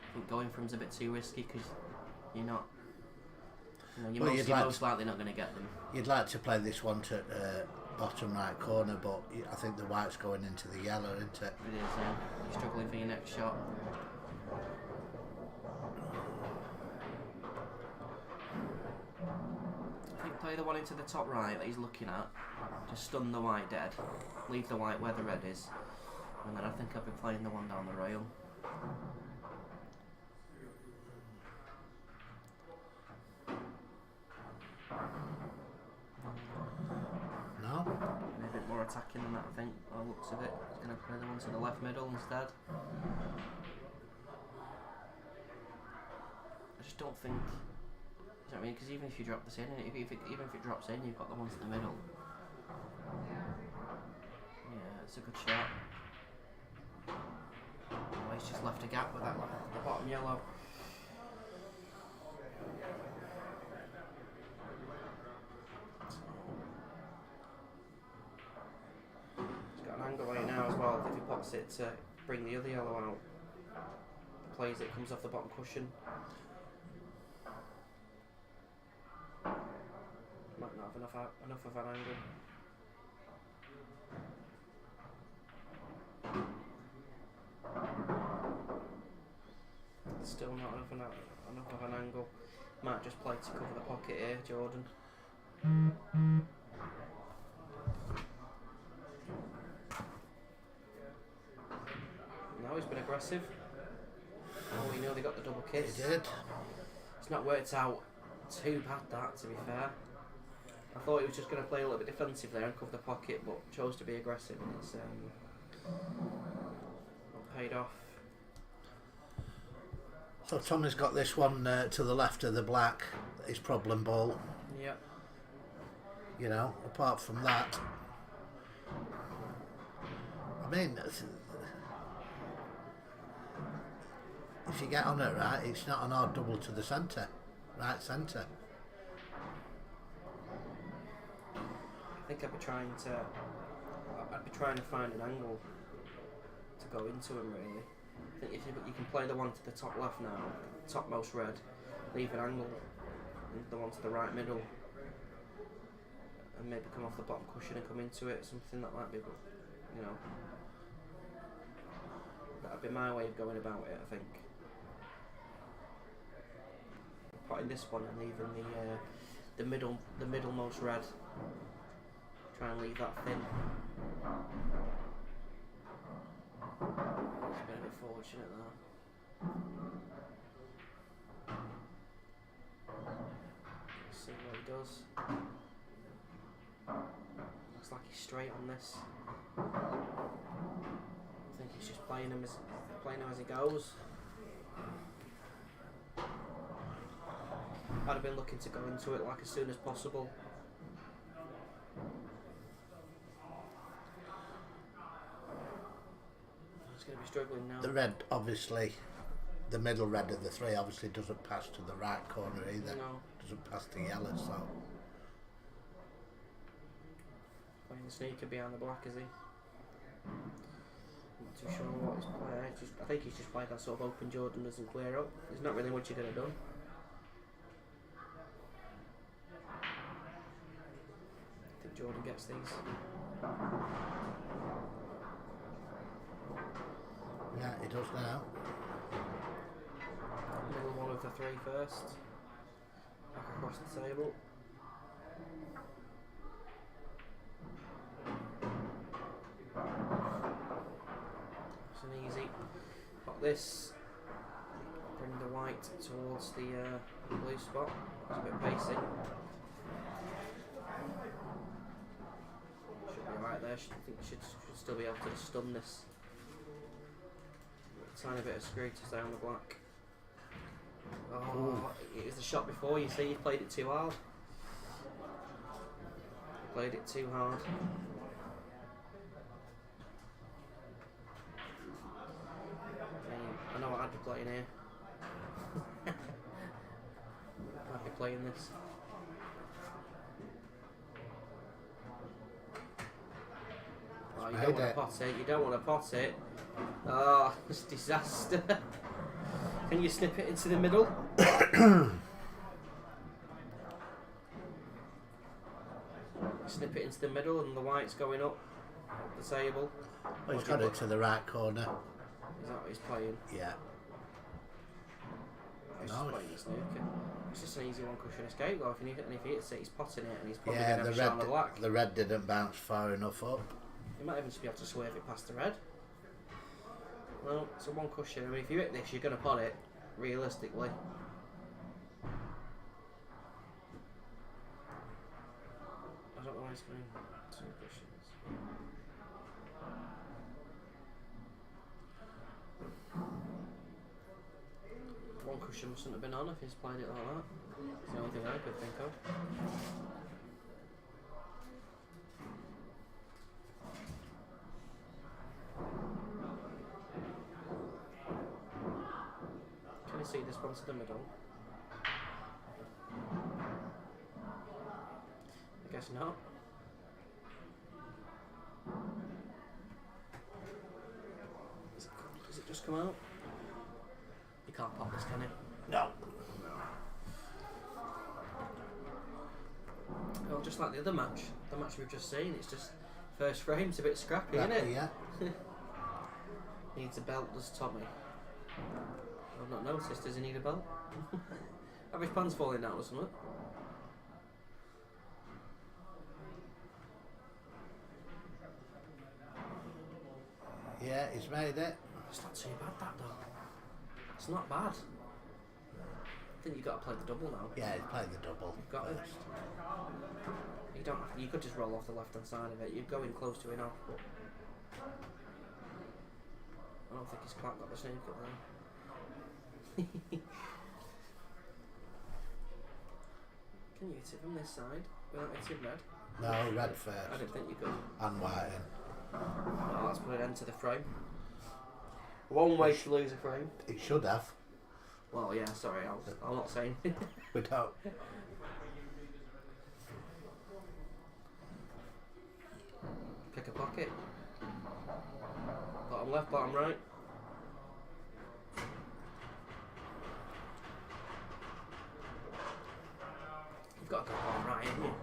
Speaker 2: I think going for him's a bit too risky because you're not. You're most likely not going to get them.
Speaker 1: You'd like to play this one to bottom right corner, but I think the white's going into the yellow, isn't it?
Speaker 2: It is, yeah. You're struggling for your next shot. I think play the one into the top right that he's looking at. Just stun the white dead. Leave the white where the red is. And then I think I'll be playing the one down the rail.
Speaker 1: No?
Speaker 2: Maybe a bit more attacking than that, I think, by the looks of it. He's going to play the one to the left middle instead. I just don't think... You know what I mean? Because even if you drop this in, even if it drops in, you've got the one to the middle. Yeah, it's a good shot. Oh, he's just left a gap with that the bottom yellow. He's got an angle right now as well. If he pops it to bring the other yellow out, plays it, comes off the bottom cushion. Might not have enough of an angle. Still not enough of an angle. Might just play to cover the pocket here, Jordan. No, he's been aggressive. Oh, he nearly got the double kiss.
Speaker 1: He did.
Speaker 2: It's not worked out too bad, that, to be fair. I thought he was just going to play a little bit defensive there and cover the pocket, but chose to be aggressive, and it's not paid off.
Speaker 1: So Tommy's got this one to the left of the black, his problem ball.
Speaker 2: Yep.
Speaker 1: You know, apart from that, I mean, if you get on it right, it's not an odd double to the centre, right centre.
Speaker 2: I think I'd be trying to find an angle to go into him, really. I think if you can play the one to the top left now, topmost red, leave an angle, and the one to the right middle, and maybe come off the bottom cushion and come into it, something that might be, you know, that'd be my way of going about it, I think. Potting this one and leaving the middlemost red. Try and leave that thin. It's been a bit fortunate there. Let's see what he does. Looks like he's straight on this. I think he's just playing him as he goes. I'd have been looking to go into it like as soon as possible. He's going to be struggling now.
Speaker 1: The red, obviously, the middle red of the three obviously doesn't pass to the right corner either.
Speaker 2: No.
Speaker 1: Doesn't pass to yellow, so.
Speaker 2: Playing the sneaker behind the black, is he? Not too sure what he's playing. I think he's just playing that sort of open Jordan doesn't clear up. There's not really much he could have done. I think Jordan gets these.
Speaker 1: Yeah, he does now.
Speaker 2: Middle one of the three first. Back across the table. Nice and easy. Got this. Bring the white towards the blue spot. It's a bit pacey. Should be right there. I think should still be able to stun this. A tiny bit of screw to stay on the black. Oh, it was the shot before. You see, you played it too hard. Played it too hard. I know what I'd be playing here. I'd be playing this. Oh, you don't want to pot it. You don't want to pot it. Oh, it's disaster. Can you snip it into the middle? Snip it into the middle and the white's going up the table.
Speaker 1: Well, he's got it to the right corner.
Speaker 2: Is that what he's playing?
Speaker 1: Yeah.
Speaker 2: He's just playing the snooker. It's just an easy one cushion escape though. If he hits it, he's potting it and he's probably going to have a shot on the black.
Speaker 1: The red didn't bounce far enough up.
Speaker 2: He might even just be able to swerve it past the red. Well, it's a one cushion. I mean, if you hit this, you're going to pot it, realistically. I don't know why he's going two cushions. One cushion mustn't have been on if he's played it like that. That's the only thing I could think of. Can you see this one to the middle? I guess not. Does it just come out? You can't pop this, can you?
Speaker 1: No.
Speaker 2: Well, just like the other match, the match we've just seen, it's just first frame's a bit scrappy, isn't it?
Speaker 1: Yeah.
Speaker 2: Needs a belt, does Tommy? I've not noticed. Does he need a belt? Have his pants falling down or something?
Speaker 1: Yeah, he's made it.
Speaker 2: It's not too bad, that though. It's not bad. I think you've got to play the double now.
Speaker 1: Yeah, he's played the double.
Speaker 2: You've got it. You don't. You could just roll off the left hand side of it. You're going close to enough, but I don't think he's quite got the snooker there. Can you hit it from this side without hitting red?
Speaker 1: No, red first.
Speaker 2: I didn't think you could.
Speaker 1: And white in.
Speaker 2: Well, let's put an end to the frame. One way to lose a frame.
Speaker 1: It should have.
Speaker 2: Well, yeah, sorry, I'm not saying.
Speaker 1: We don't.
Speaker 2: Pick a pocket. Bottom left, bottom right. You've got to go bottom right, haven't you?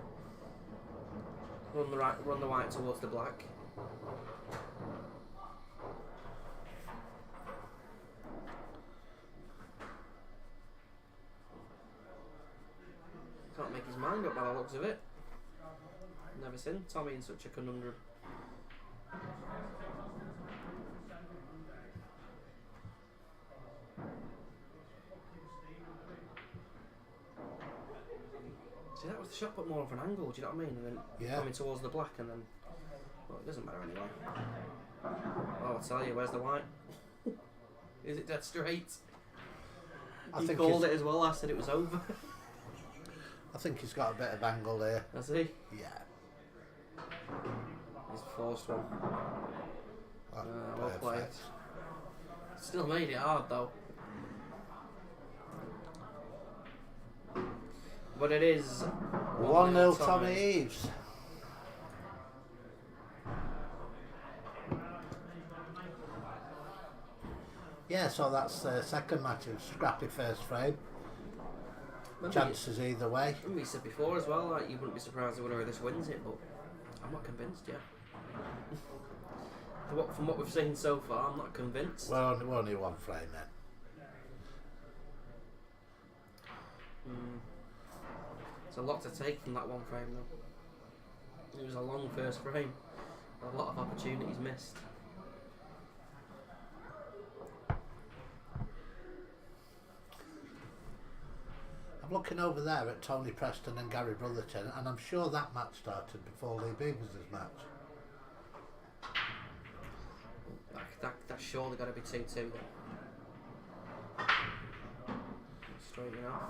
Speaker 2: Run the white towards the black. Can't make his mind up by the looks of it. Never seen Tommy in such a conundrum. See, that was the shot, but more of an angle, do you know what I mean? And then coming towards the black and then... Well, it doesn't matter anyway. Oh, I'll tell you, where's the white? Is it dead straight? He called it as well, I said it was over.
Speaker 1: I think he's got a bit of angle there.
Speaker 2: Has he?
Speaker 1: Yeah.
Speaker 2: He's forced one. Well
Speaker 1: Perfect.
Speaker 2: played. Still made it hard though. But it is
Speaker 1: 1-0 Tommy Eves. Yeah, so that's the second match. It was scrappy first frame. Chances either way.
Speaker 2: We said before as well, like, you wouldn't be surprised if one of this wins it, but I'm not convinced yet. From what we've seen so far, I'm not convinced.
Speaker 1: Well, only one frame then.
Speaker 2: It's a lot to take from that one frame though. It was a long first frame. A lot of opportunities missed.
Speaker 1: I'm looking over there at Tony Preston and Gary Brotherton, and I'm sure that match started before Lee Beavers' match.
Speaker 2: That's surely got to be 2-2 then. Straight enough.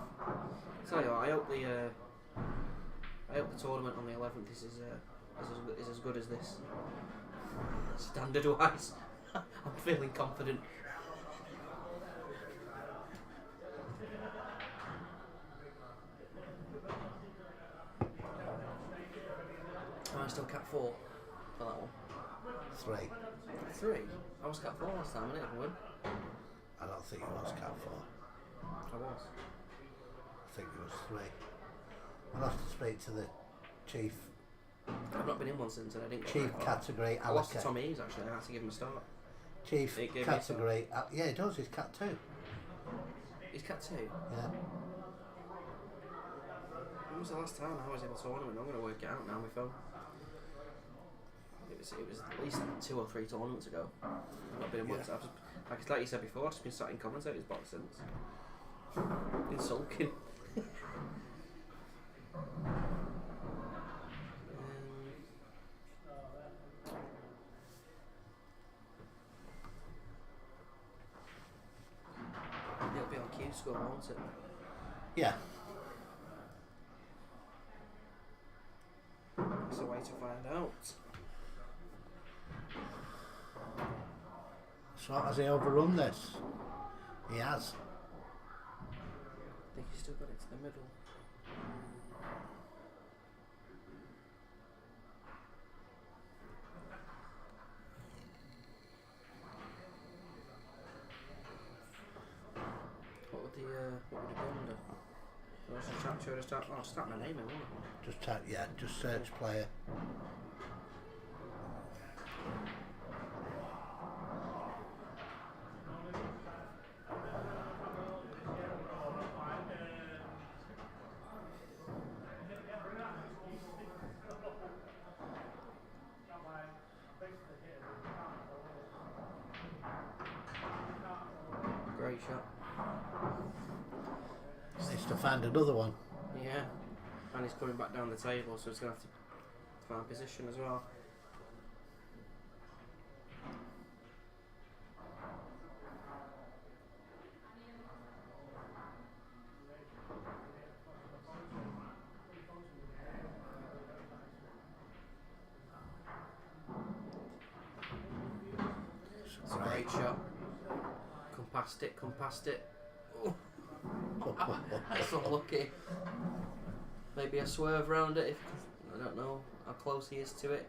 Speaker 2: Tell you what, I hope the tournament on the 11th is as good as this. Standard wise, I'm feeling confident. Am I still cat 4 for that one?
Speaker 1: 3.
Speaker 2: 3? I was cat 4 last time, I didn't have a win.
Speaker 1: I don't think it was cat 4.
Speaker 2: I was.
Speaker 1: I think it was 3. I'll have to speak to the chief.
Speaker 2: I've not been in one since and I didn't get
Speaker 1: Chief
Speaker 2: very far.
Speaker 1: category
Speaker 2: I lost to
Speaker 1: allocate.
Speaker 2: Tom Eaves actually, I had to give him a start.
Speaker 1: Chief
Speaker 2: It gave me a
Speaker 1: category. Yeah, he does. He's cat 2.
Speaker 2: He's cat 2?
Speaker 1: Yeah.
Speaker 2: When was the last time I was in a tournament? I'm going to work it out now on my phone. It was at least 2 or 3 tournaments ago. I've not been in one.
Speaker 1: Yeah.
Speaker 2: I've just, like you said before, I've just been sat in commentators box since. Been sulking. It'll be on Q score, won't it?
Speaker 1: Yeah.
Speaker 2: That's a way to find out.
Speaker 1: So has he overrun this? He has.
Speaker 2: I think he's still got it to the middle. What would it go under? I'll just type my name in, won't I?
Speaker 1: Just type, yeah, just search player.
Speaker 2: Great shot.
Speaker 1: Needs to find another one.
Speaker 2: Yeah. And he's coming back down the table, so he's going to have to find position as well. It's a great shot. Come past it. Oh. That's unlucky. Maybe a swerve round it. I don't know how close he is to it.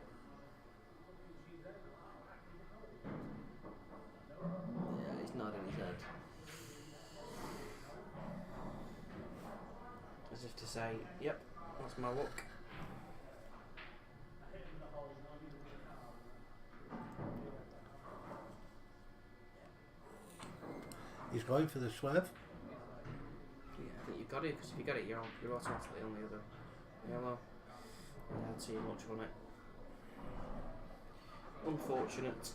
Speaker 2: Yeah, he's nodding his head. As if to say, yep, that's my look.
Speaker 1: He's going for the swerve.
Speaker 2: Yeah, I think you've got it, because if you get it, you're automatically on the other yellow. I don't see much on it. Unfortunate.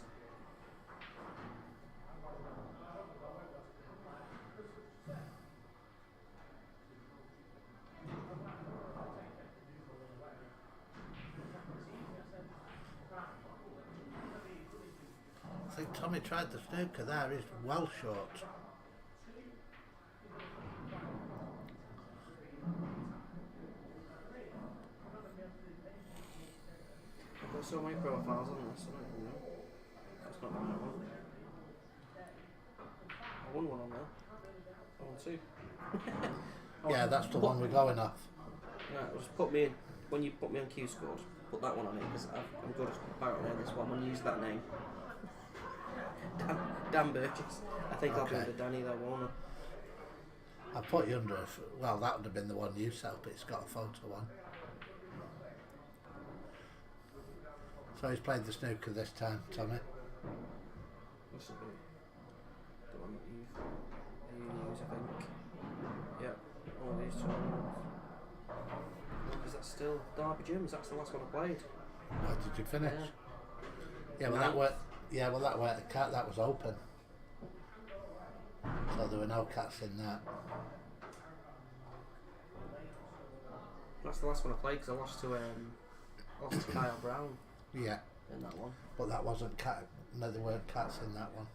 Speaker 1: I think Tommy tried the snooker there. He's well short.
Speaker 2: I've got so many profiles on this, I don't even know. That's not the right one. I won one on there. I won 2.
Speaker 1: Yeah, that's the one we're going off.
Speaker 2: Right, just put me in. When you put me on Q scores, put that one on it, because I'm good apparently on this one. When you use that name. Dan Burgess. I think I'll be under Danny there, won't I?
Speaker 1: I put you under. Well, that would have been the one you set up. It's got a photo one. So he's played the snooker this time, Tommy.
Speaker 2: This will be the one that you use, I think. Yep, all these two. Is that still Derby Gyms? That's the last one I played.
Speaker 1: Where did you finish? Yeah, well,
Speaker 2: Ninth.
Speaker 1: that were. Yeah, well, that were the cat. That was open. So there were no cats in that.
Speaker 2: That's the last one I played because I lost to Kyle Brown
Speaker 1: Yeah,
Speaker 2: in that one.
Speaker 1: but that wasn't cat. No, there weren't cats in that one.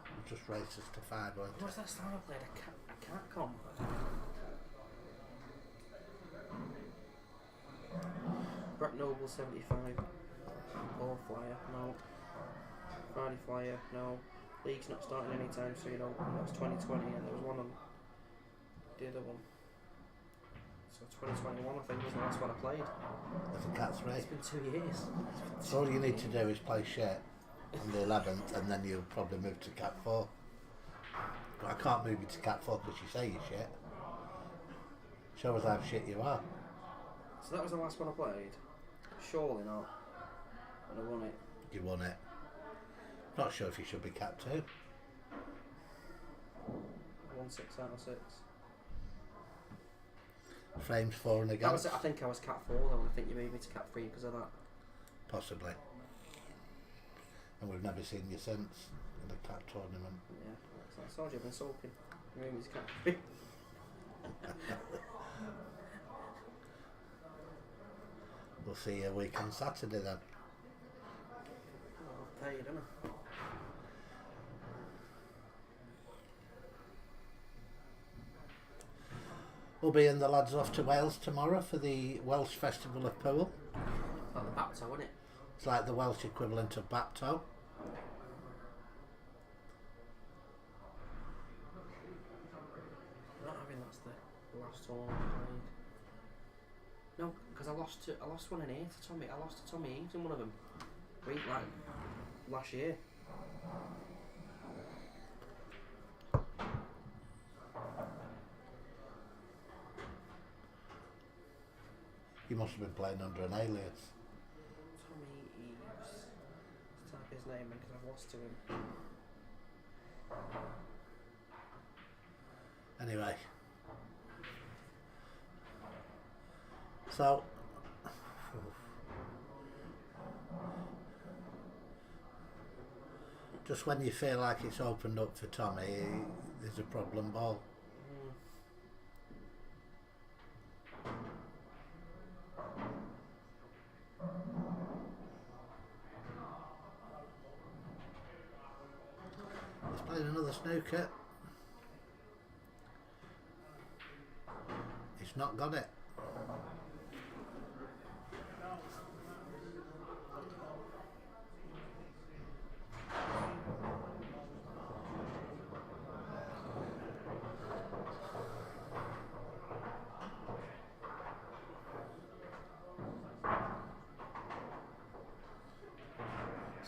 Speaker 1: It was just races to 5, weren't
Speaker 2: What was that time I played? A cat comp. Brett Noble 75. Ball flyer, no. Friday flyer, no. League's not starting anytime soon. That was 2020, and there was one on the other one. So 2021, I think, was the last one I played.
Speaker 1: There's a cat's race.
Speaker 2: It's been 2 years.
Speaker 1: So all you need to do is play shit on the 11th, and then you'll probably move to Cat 4. But I can't move you to Cat 4 because you say you're shit. Show us how shit you are.
Speaker 2: So that was the last one I played? Surely not. And I won it.
Speaker 1: You won it. Not sure if you should be Cat 2.
Speaker 2: I won 6 out of 6.
Speaker 1: Frames 4 and
Speaker 2: That
Speaker 1: against.
Speaker 2: was it. I think I was Cat 4 though, and I think you moved me to Cat 3 because of that.
Speaker 1: Possibly. And we've never seen you since in the Cat tournament.
Speaker 2: Yeah, I told you I've been sulking. You moved me to Cat 3.
Speaker 1: We'll see you a week on Saturday then.
Speaker 2: I've paid, haven't I?
Speaker 1: We'll be in the lads off to Wales tomorrow for the Welsh Festival of Pool.
Speaker 2: Like the Bapto, wasn't it?
Speaker 1: It's like the Welsh equivalent of Bapto.
Speaker 2: Not having that's the last one I played. No, because I lost one in here to Tommy. I lost to Tommy Eves in one of them. Like last year.
Speaker 1: You must have been playing under an alias.
Speaker 2: Tommy Eves. Let's type his name in because I've lost to him.
Speaker 1: Anyway. So, just when you feel like it's opened up for Tommy, there's a problem ball. He's playing another snooker. He's not got it.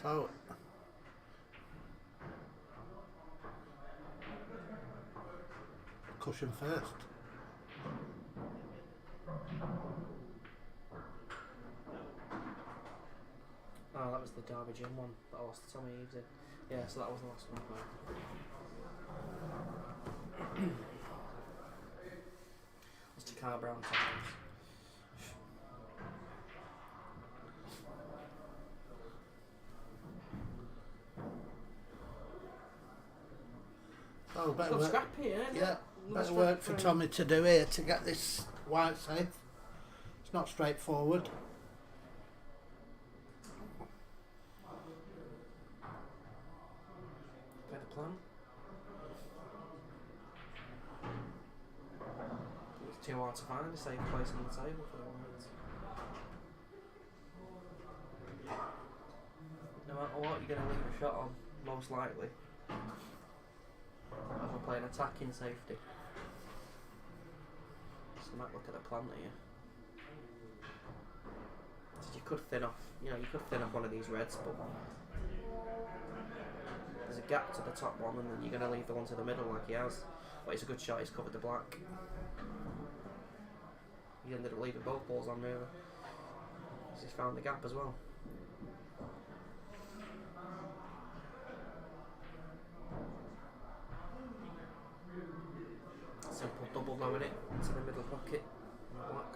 Speaker 1: So, cushion first.
Speaker 2: Oh, that was the Derby Gym one that I lost to Tommy Eves in. Yeah, so that was the last one I played. Lost to Kyle Brown times.
Speaker 1: Oh, better
Speaker 2: Still
Speaker 1: work.
Speaker 2: scrappy, yeah?
Speaker 1: Yeah,
Speaker 2: Not
Speaker 1: better
Speaker 2: scrappy
Speaker 1: work for
Speaker 2: him.
Speaker 1: Tommy to do here to get this white safe. It's not straightforward.
Speaker 2: Better plan. It's too hard to find a safe place on the table for the whites. No matter what, you're going to leave a shot on, most likely. As we're playing attacking safety. So you might look at the plan here. So you could thin off, you could thin off one of these reds, but there's a gap to the top one, and then you're going to leave the one to the middle like he has. But it's a good shot, he's covered the black. He ended up leaving both balls on really. Because he's found the gap as well. Simple double blowing it into the middle pocket on the black.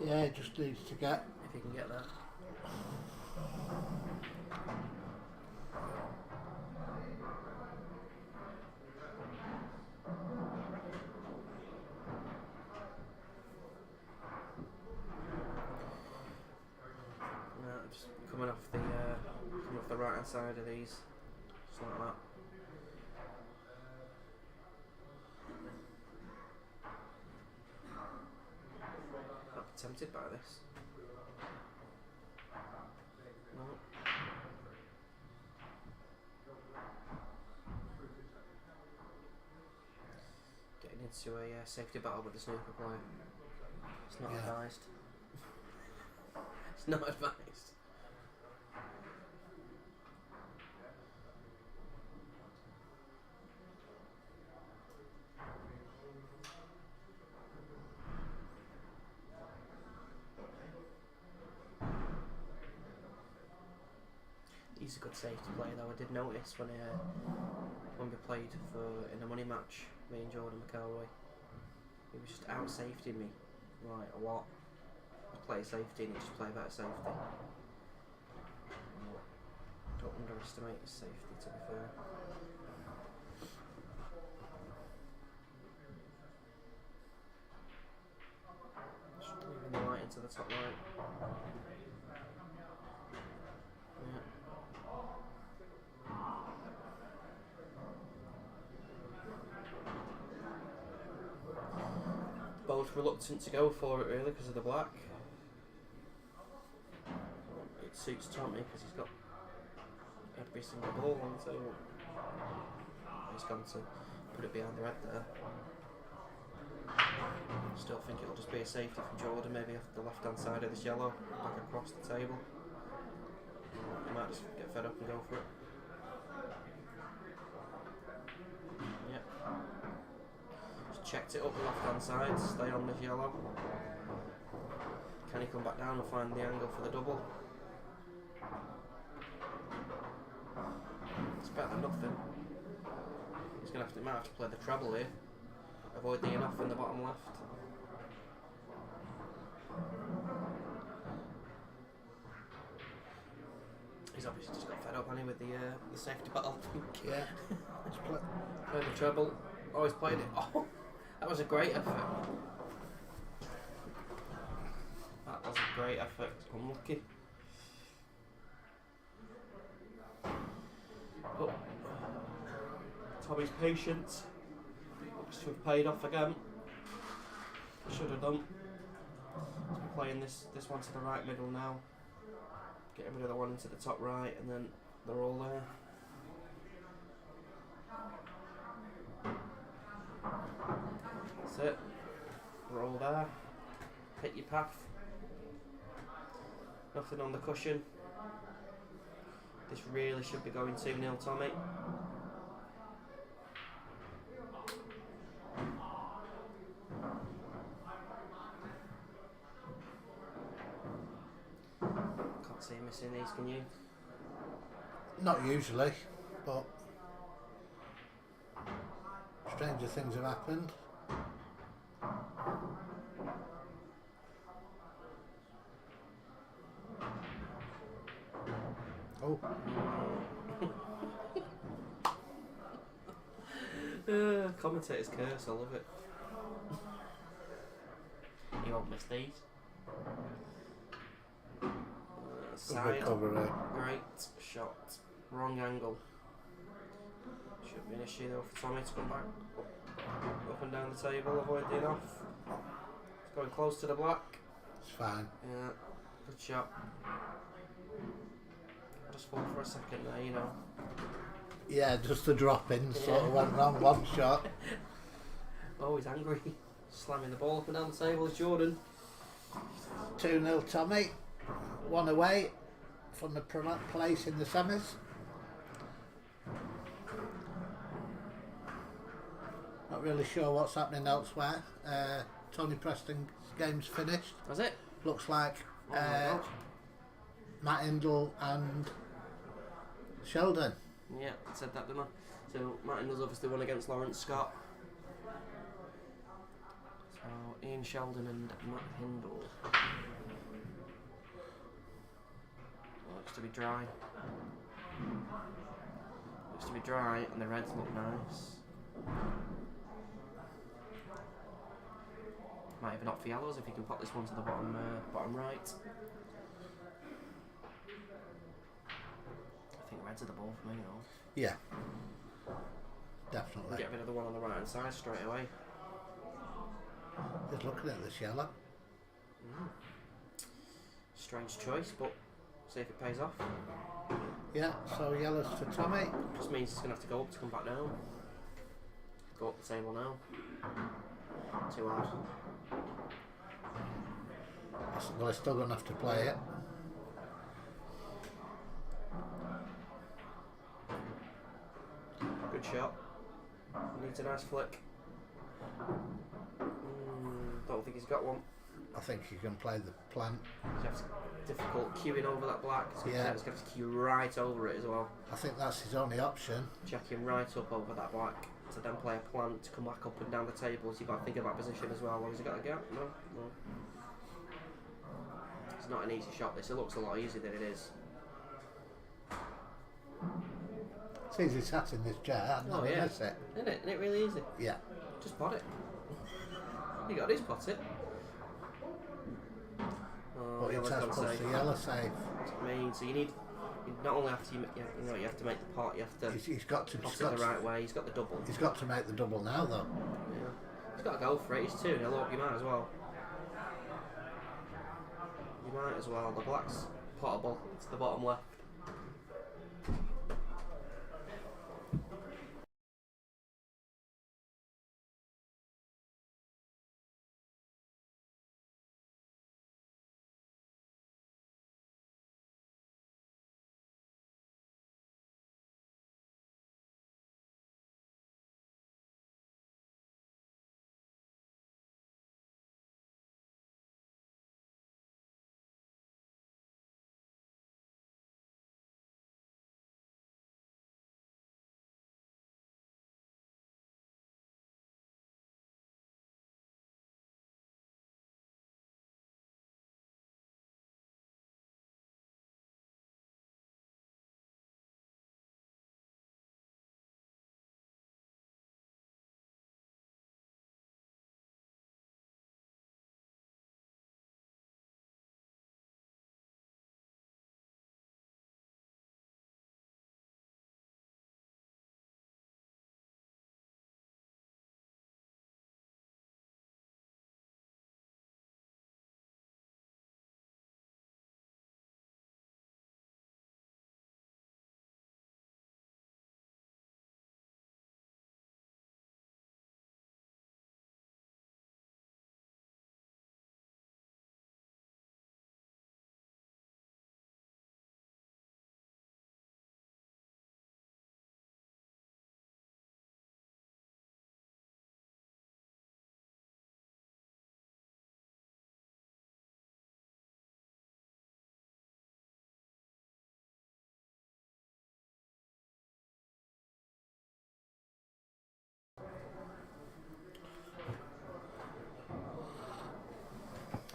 Speaker 1: Yeah, it just needs to get.
Speaker 2: If you can get there. coming off the right hand side of these, just like that. I'd be tempted by this. No. Getting into a safety battle with the snooker player. It's not advised. It's not advised. He's a good safety player though. I did notice when we played in a money match, me and Jordan McElroy, he was just out safetying me like a lot. I play safety and he just play better safety. Don't underestimate his safety, to be fair. Just moving the light into the top right. Yeah. Both reluctant to go for it really because of the black. It suits Tommy because he's got every single ball on the table. He's gone to put it behind the red there. Still think it'll just be a safety from Jordan, maybe off the left hand side of this yellow, back across the table. He might just get fed up and go for it. Yep. Just checked it up the left hand side, stay on this yellow. Can he come back down and find the angle for the double? It's better than nothing. He's gonna might have to play the treble here. Avoid the enough in the bottom left. He's obviously just got fed up, hasn't he, with the safety battle.
Speaker 1: Yeah.
Speaker 2: Played the treble. Oh, he's played it. Oh, that was a great effort. That was a great effort. Unlucky. But Tommy's patience looks to have paid off again. Should have done. So we're playing this one to the right middle now. Getting rid of the one into the top right, and then they're all there. That's it. We're all there. Hit your path. Nothing on the cushion. This really should be going 2-0 Tommy. Can't see him missing these, can you?
Speaker 1: Not usually, but stranger things have happened. Oh.
Speaker 2: Commentator's curse, I love it. You won't miss these. Side.
Speaker 1: Recovery.
Speaker 2: Great shot. Wrong angle. Should be an issue though for Tommy to come back. Up and down the table, avoid the enough. It's going close to the black.
Speaker 1: It's fine.
Speaker 2: Yeah, good shot. I just thought for a second there, you know.
Speaker 1: Yeah, just the drop in sort of went wrong one shot.
Speaker 2: Oh, he's angry. Slamming the ball up and down the table is Jordan.
Speaker 1: 2-0 Tommy. One away from the place in the semis. Not really sure what's happening elsewhere. Tony Preston's game's finished.
Speaker 2: Was it?
Speaker 1: Looks like Matt Hindle and Sheldon.
Speaker 2: Yeah, I said that, didn't I? So Matt Hindle's obviously won against Lawrence Scott. So Ian Sheldon and Matt Hindle. Looks to be dry. Looks to be dry, and the reds look nice. Might even opt for yellows if you can pop this one to the bottom right. Reds are the ball for me, though.
Speaker 1: Yeah,
Speaker 2: And
Speaker 1: definitely.
Speaker 2: get rid of the one on the right hand side straight away.
Speaker 1: Just looking at this yellow.
Speaker 2: Strange choice, but see if it pays off.
Speaker 1: Yeah, so yellows to Tommy.
Speaker 2: Just means he's going to have to go up to come back down. Go up the table now. Too hard.
Speaker 1: Well, he's still going to have to play it.
Speaker 2: Good shot. Needs a nice flick. Don't think he's got one.
Speaker 1: I think he can play the plant.
Speaker 2: It's difficult queuing over that black.
Speaker 1: Yeah.
Speaker 2: He's going to have to queue right over it as well.
Speaker 1: I think that's his only option.
Speaker 2: Checking right up over that black to then play a plant to come back up and down the table. So you've got to think about position as well. Has he got a gap? No. It's not an easy shot. This. It looks a lot easier than it is.
Speaker 1: It's easy sat in this chair. I'd never miss it.
Speaker 2: Isn't it? Isn't it really easy?
Speaker 1: Yeah.
Speaker 2: Just pot it. You got this pot it.
Speaker 1: But it has puts the yellow safe.
Speaker 2: That's what I mean. So you not only have to you have to make the pot. You have to.
Speaker 1: He's got to.
Speaker 2: Pot it the right way. He's got the double.
Speaker 1: He's got to make the double now, though.
Speaker 2: Yeah. He's got to go for it. He's 2-0 up. You might as well. You might as well. The black's potable. It's the bottom left.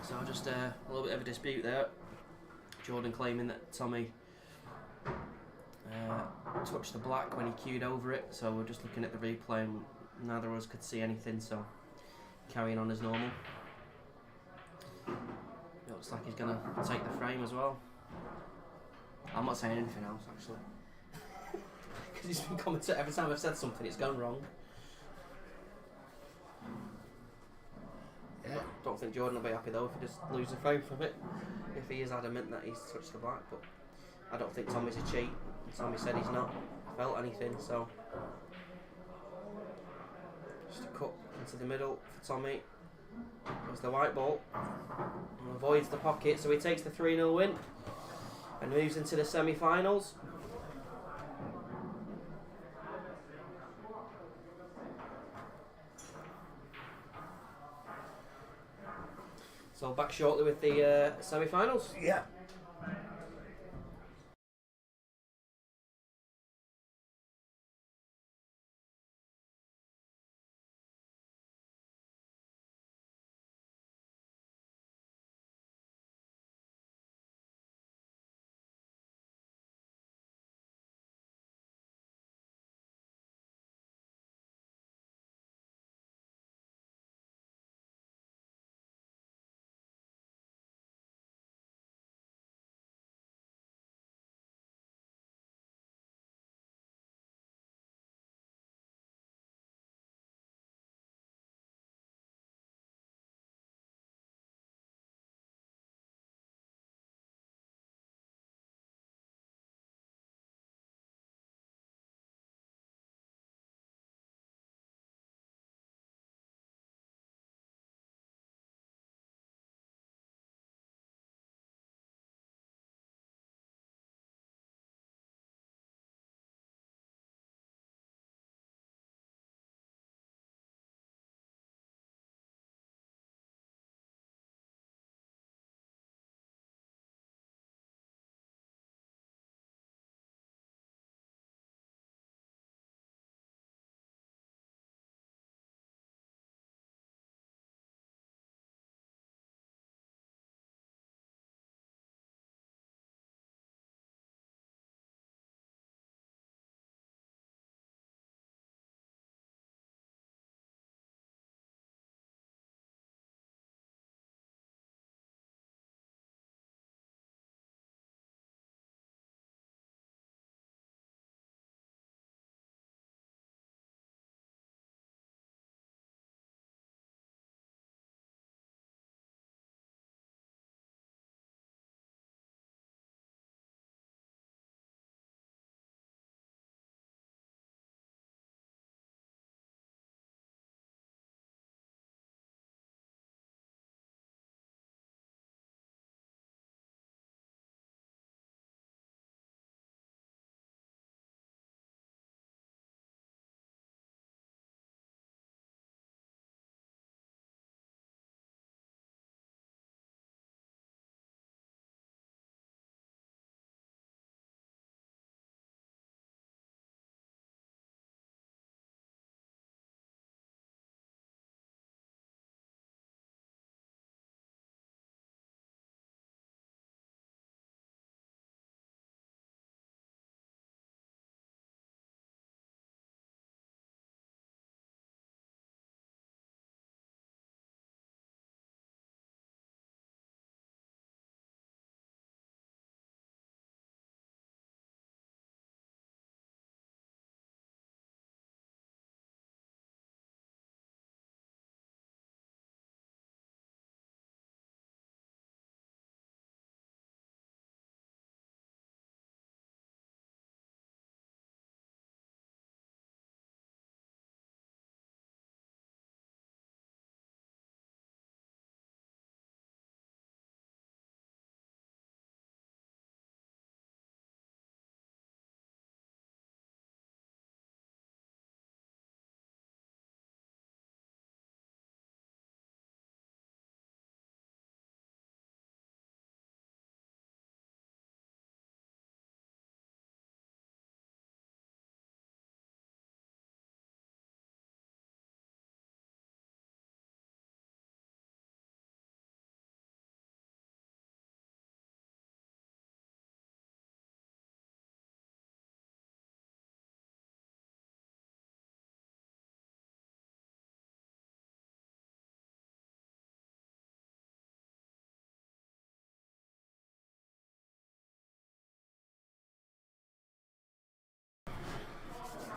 Speaker 2: So just a little bit of a dispute there. Jordan claiming that Tommy touched the black when he queued over it. So we're just looking at the replay and neither of us could see anything. So carrying on as normal. It looks like he's going to take the frame as well. I'm not saying anything else actually. Because he's been commenting every time I've said something it's gone wrong.
Speaker 1: Yeah.
Speaker 2: Don't think Jordan will be happy though if he just loses the frame from it. If he is adamant that he's touched the black, but I don't think Tommy's a cheat. Tommy said he's not felt anything, so just a cut into the middle for Tommy. There's the white ball. And avoids the pocket, so he takes the 3-0 win and moves into the semi-finals. So back shortly with the semi-finals.
Speaker 1: Yeah.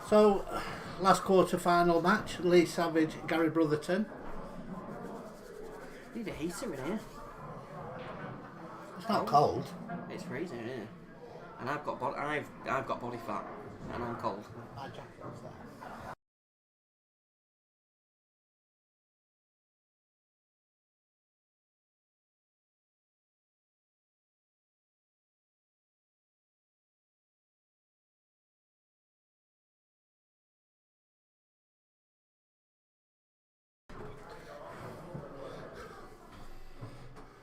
Speaker 1: So, last quarter-final match, Lee Savage, Gary Brotherton.
Speaker 2: Need a heater in here.
Speaker 1: It's not cold.
Speaker 2: It's freezing in here. And I've got body fat, and I'm cold.
Speaker 1: My jacket's there.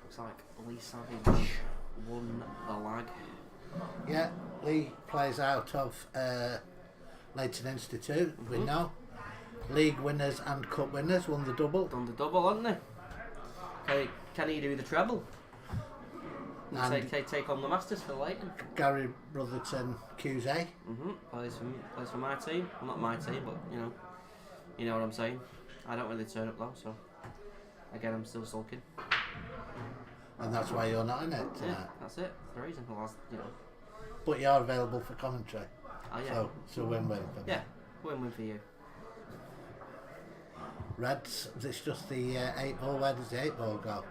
Speaker 2: Looks like Lee Savage won the lag.
Speaker 1: Yeah, Lee plays out of Leighton Institute, we know. League winners and cup winners, won the double.
Speaker 2: Done the double, haven't they? Okay, can he do the treble? And take on the Masters for Leighton.
Speaker 1: Gary Brotherton, QZ.
Speaker 2: Plays for my team. Well, not my team, but you know what I'm saying. I don't really turn up though, so again I'm still sulking.
Speaker 1: And that's why you're not in it tonight.
Speaker 2: Yeah, that's it. That's the reason.
Speaker 1: But you're available for commentary.
Speaker 2: Oh yeah.
Speaker 1: So it's a win-win for me.
Speaker 2: Yeah, win-win for you.
Speaker 1: Reds, it's just the 8 ball. Where does the 8 ball go?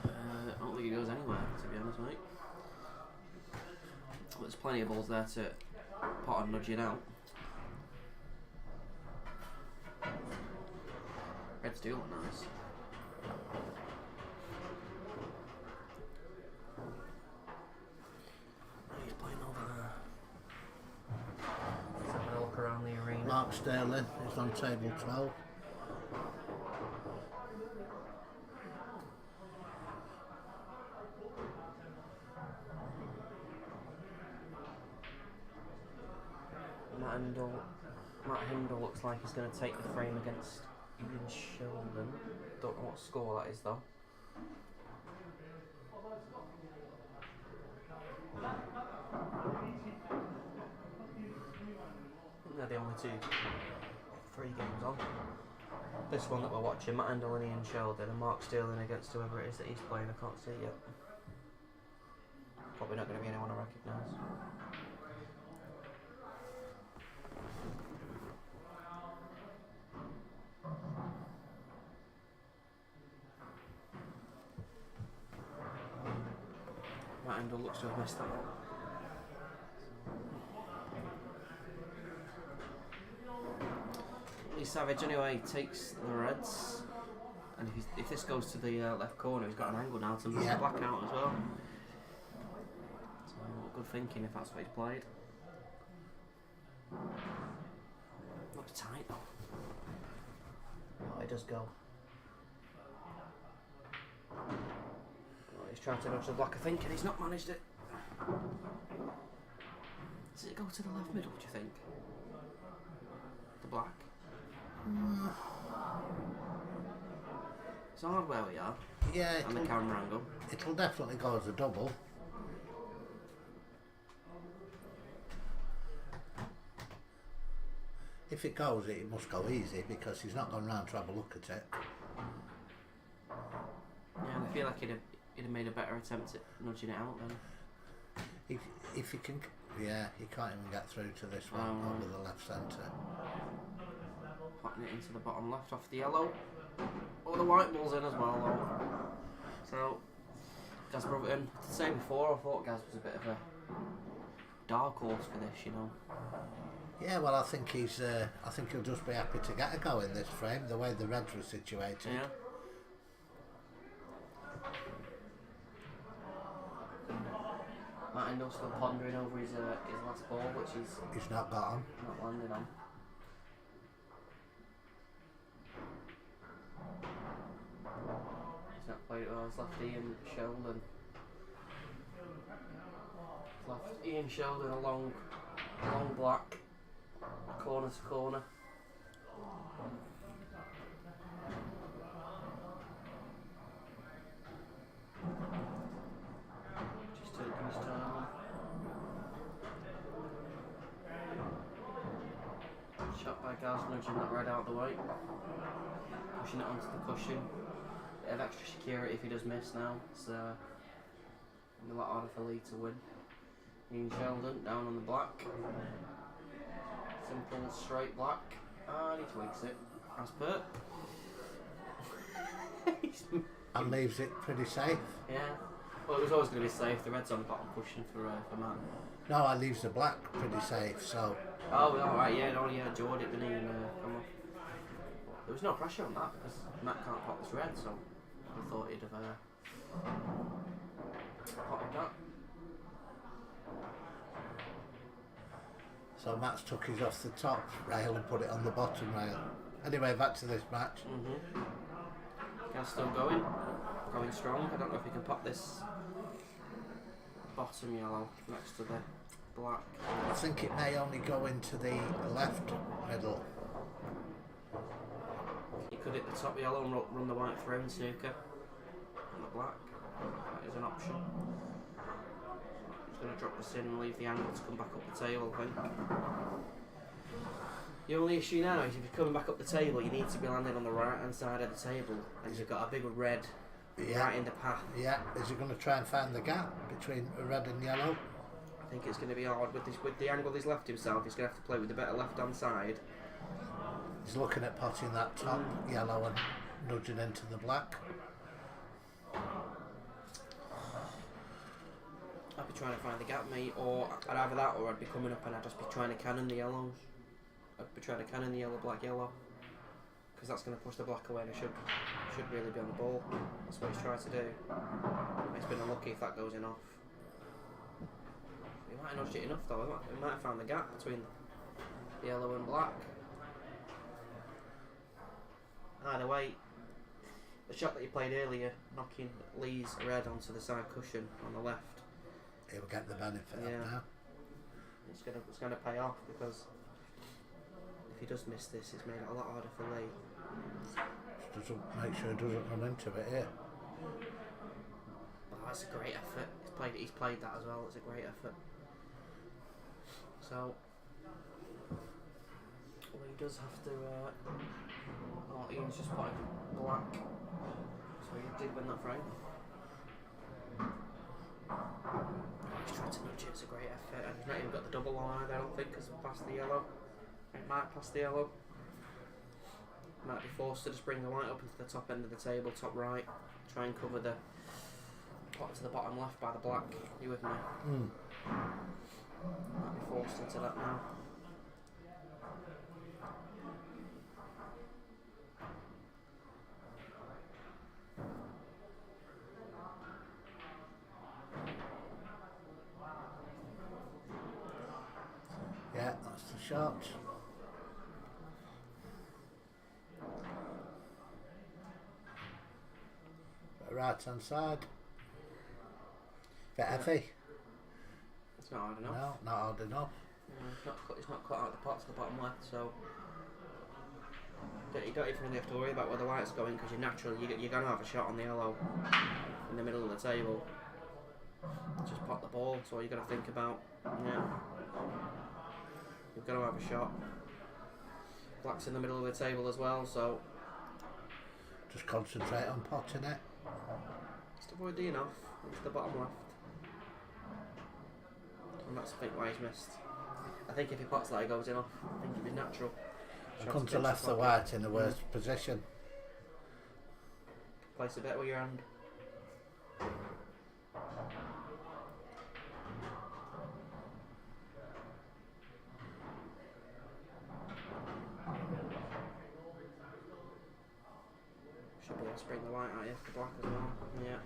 Speaker 2: I don't think it goes anywhere, to be honest, mate. There's plenty of balls there to pot and nudge it out. Reds do look nice. He's playing over there. Let's have a look around the arena.
Speaker 1: Mark Sterling is on table 12.
Speaker 2: Matt Hindle looks like he's going to take the frame against Ian Sheldon. Don't know what score that is though. They're the only 3 games on. This one that we're watching, Matt Hindle and Ian Sheldon, and Mark Sterling against whoever it is that he's playing. I can't see it yet. Probably not going to be anyone I recognise. Matt Hindle looks to have missed that one. Lee Savage anyway takes the Reds, and if this goes to the left corner, he's got an angle now to move the black out as well. So good thinking if that's what he's played. Looks tight though. Oh, it does go. He's trying to nudge the black, I think, and he's not managed it. Does it go to the left middle, do you think? The black? It's hard where we are.
Speaker 1: Yeah,
Speaker 2: and the camera angle.
Speaker 1: It'll definitely go as a double. If it goes, it must go easy because he's not gone round to have a look at it.
Speaker 2: Yeah, and I feel like he'd have made a better attempt at nudging it out then.
Speaker 1: If he can, yeah, he can't even get through to this one over the left centre.
Speaker 2: Potting it into the bottom left off the yellow. Oh, the white ball's in as well though. So, Gaz Brotherton, to say before, I thought Gaz was a bit of a dark horse for this, you know.
Speaker 1: Yeah, well, I think he's. I think he'll just be happy to get a go in this frame, the way the Reds were situated.
Speaker 2: Yeah. Matt Hindle still pondering over his last ball, which
Speaker 1: he's not got on.
Speaker 2: Not landing on. He's not played it well. He's left Ian Sheldon. Left Ian Sheldon along black, corner to corner. Just taking his time. Shot by Gaz, nudging that red out of the way. Pushing it onto the cushion. Bit of extra security if he does miss now. It's a lot harder for Lee to win. Ian Sheldon down on the black. simple straight black, and he twigs it as per.
Speaker 1: And leaves it pretty safe.
Speaker 2: Yeah. Well, it was always going to be safe. The red's on the bottom cushion for Matt.
Speaker 1: No, I leaves the black pretty safe, so...
Speaker 2: Oh, alright, yeah, no, yeah, Jord it, didn't he? And, come on. There was no pressure on that because Matt can't pot this red, so I thought he'd have potted that.
Speaker 1: So Matt's took his off the top rail and put it on the bottom rail. Anyway, back to this match.
Speaker 2: Guy's still going strong. I don't know if he can pop this bottom yellow next to the black.
Speaker 1: I think it may only go into the left middle.
Speaker 2: You could hit the top yellow and run the white through and snooker on the black. That is an option. He's going to drop this in and leave the angle to come back up the table, I think. The only issue now is if you're coming back up the table, you need to be landing on the right hand side of the table, and you've got a big red right in the path.
Speaker 1: Yeah, is he going to try and find the gap between red and yellow?
Speaker 2: I think it's going to be hard with the angle he's left himself. He's going to have to play with the better left hand side.
Speaker 1: He's looking at potting that top yellow and nudging into the black.
Speaker 2: I'd be trying to find the gap, mate, or I'd either that or I'd be coming up and I'd just be trying to cannon the yellows. I'd be trying to cannon the yellow, black, yellow, because that's going to push the black away and it should really be on the ball. That's what he's trying to do. He's been unlucky if that goes in off. He might have nudged it enough though. He might have found the gap between the yellow and black. Either way, the shot that he played earlier, knocking Lee's red onto the side cushion on the left,
Speaker 1: He'll get the benefit of now.
Speaker 2: It's gonna pay off, because if he does miss this, it's made it a lot harder for Lee.
Speaker 1: Just doesn't make sure he doesn't run into it here.
Speaker 2: But that's a great effort. He's played that as well. It's a great effort. So Lee does have to. Ian's just putting black, so he did win that frame. He's trying to nudge it. It's a great effort, and he's not even got the double on either, I don't think, because past the yellow. It might pass the yellow. Might be forced to just bring the white up into the top end of the table, top right. Try and cover the pot to the bottom left by the black. You with me? Might be forced into that now.
Speaker 1: Yeah, that's the shot. Right hand side. Bit heavy.
Speaker 2: It's not hard enough.
Speaker 1: No, not hard enough.
Speaker 2: It's not cut out the pot to the bottom left, so you don't even really have to worry about where the white's going, because you're going to have a shot on the yellow in the middle of the table. Just pot the ball, that's all you've got to think about. Yeah. You've got to have a shot. Black's in the middle of the table as well, so
Speaker 1: just concentrate on potting it.
Speaker 2: Just avoid the enough, into the bottom left. And that's, I think, why he's missed. I think if he pots that, he goes in off. I think it'd be natural.
Speaker 1: And come to left the white in the worst position.
Speaker 2: Place a bet with your hand. Should be able to bring the white out after black as well. Yeah.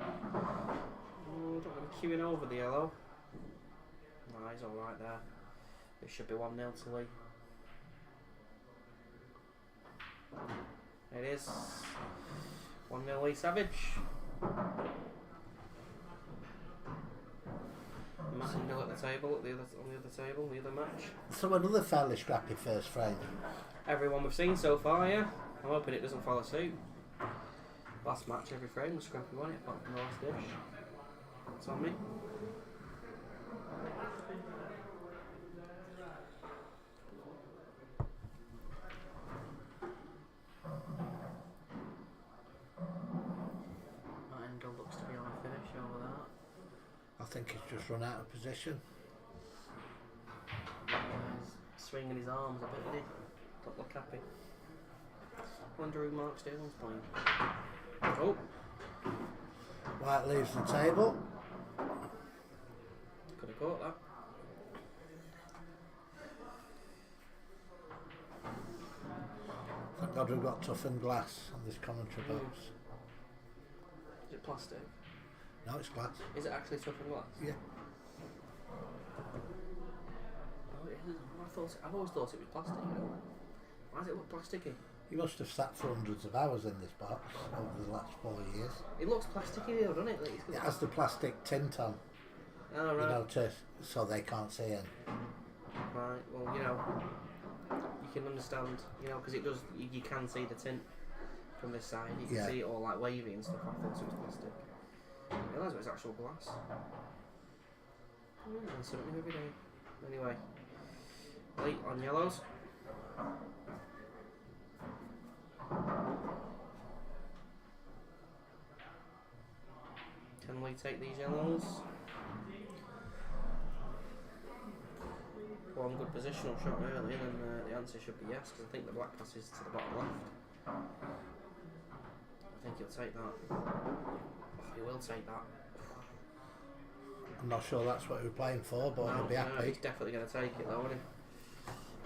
Speaker 2: Oh, don't want to be queuing over the yellow. No, he's alright there. It should be 1-0 to Lee. It is 1-0 Lee Savage. Matt and Bill at the table, on the other table, the other match.
Speaker 1: So another fairly scrappy first frame.
Speaker 2: Everyone we've seen so far, yeah. I'm hoping it doesn't follow suit. Last match, every frame was scrappy, wasn't it? Apart from the last dish. That's on me. Martin looks to be on a finish over that.
Speaker 1: I think he's just run out of position.
Speaker 2: He's swinging his arms a bit, did he? Don't look happy. Wonder who Mark Sterling's playing. Oh,
Speaker 1: White leaves the table.
Speaker 2: could have caught that.
Speaker 1: Thank God we've got toughened glass on this commentary box.
Speaker 2: Is it plastic?
Speaker 1: No, it's glass.
Speaker 2: Is it actually toughened glass?
Speaker 1: Yeah.
Speaker 2: Oh, it is. I've always thought it was plastic, you know. Why does it look plasticky?
Speaker 1: You must have sat for hundreds of hours in this box over the last 4 years.
Speaker 2: It looks plasticky though, doesn't it? Like
Speaker 1: It has the plastic tint on,
Speaker 2: oh, right.
Speaker 1: you know, so they can't see it.
Speaker 2: Right, well, you know, you can understand, you know, because it does, you can see the tint from this side. You can see it all like wavy and stuff. I thought it was plastic. I realise it was actual glass. Learn something every day. Anyway, late on yellows. Can we take these yellows? One good positional shot early, then the answer should be yes, because I think the black passes to the bottom left. I think he'll take that. Oh, he will take that.
Speaker 1: I'm not sure that's what we're playing for, but I'll be
Speaker 2: No,
Speaker 1: happy.
Speaker 2: he's definitely going to take it though, isn't he?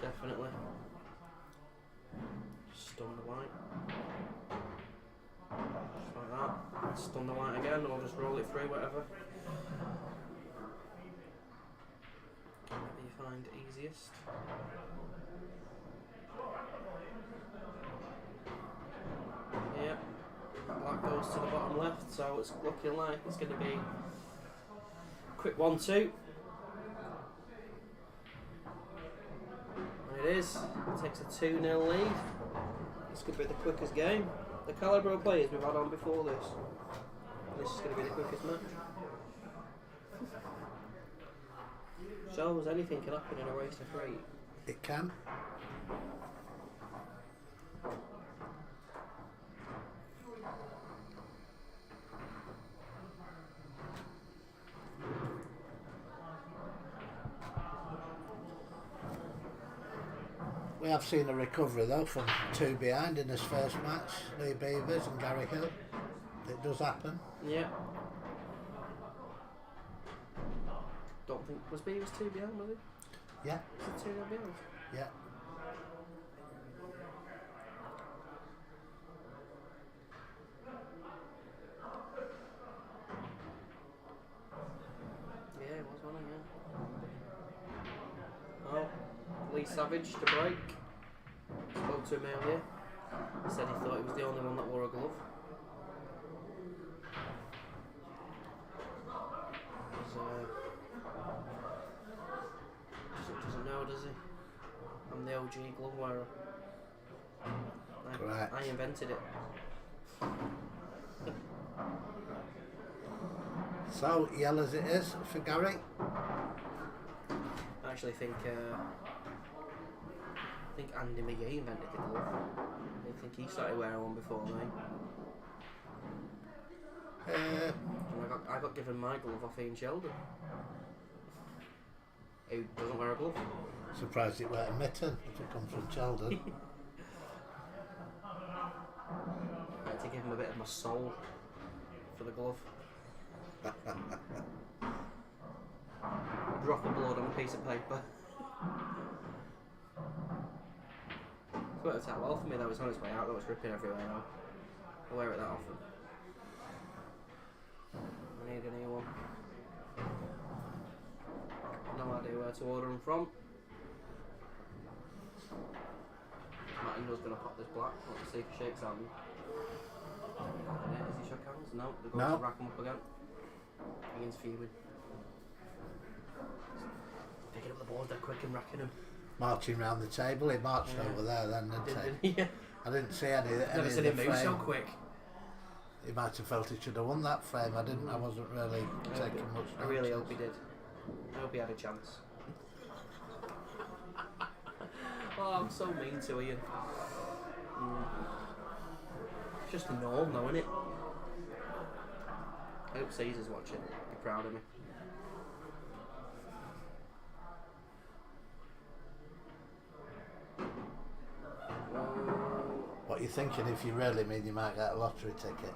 Speaker 2: Definitely. Stun the white. Just like that. Stun the white again, or just roll it through, whatever. Whatever you find easiest. Yep. Black goes to the bottom left, so it's looking like it's going to be quick 1-2. And it is. It takes a 2-0 lead. This could be the quickest game. The calibre of players we've had on before this. This is going to be the quickest match. Shows anything can happen in a race to 3.
Speaker 1: It can. We have seen a recovery though from 2 behind in this first match, Lee Beavers and Gary Hill. It does happen.
Speaker 2: Yeah. Don't think was Beavers 2 behind, was he?
Speaker 1: Yeah,
Speaker 2: Was it 2-0 behind?
Speaker 1: yeah.
Speaker 2: Yeah, it was, wasn't it? Yeah. Oh, Lee Savage to break. Spoke to him earlier. He said he thought he was the only one that wore a glove. Doesn't know, does he? I'm the OG glove wearer.
Speaker 1: Correct.
Speaker 2: I invented it.
Speaker 1: So, yellow as it is for Gary.
Speaker 2: I actually think Andy McGee invented the glove. I think he started wearing one before me. And I got given my glove off Ian Sheldon, who doesn't wear a glove.
Speaker 1: Surprised it weren't a mitten if it comes from Sheldon.
Speaker 2: I had to give him a bit of my soul for the glove. Drop of blood on a piece of paper. It's worked out well for me though. It's on its way out though. It's ripping everywhere now. I wear it that often. I need a new one. No idea where to order them from. Martin's going to pop this black. Let's see if he shakes hands. Has he shook hands? No. They're going to rack him up again. Ian's fuming. Picking up the balls dead quick and racking them.
Speaker 1: Marching round the table, he marched over there then, didn't he?
Speaker 2: Yeah.
Speaker 1: I didn't see any
Speaker 2: Never
Speaker 1: of
Speaker 2: seen
Speaker 1: the
Speaker 2: him move
Speaker 1: frame.
Speaker 2: so quick.
Speaker 1: He might have felt he should have won that frame. I wasn't really taking much notice.
Speaker 2: I really hope he did. I hope he had a chance. Oh, I'm so mean to Ian. It's just a norm though, isn't it? I hope Caesar's watching. Be proud of me.
Speaker 1: you're thinking if you really mean you might get a lottery ticket.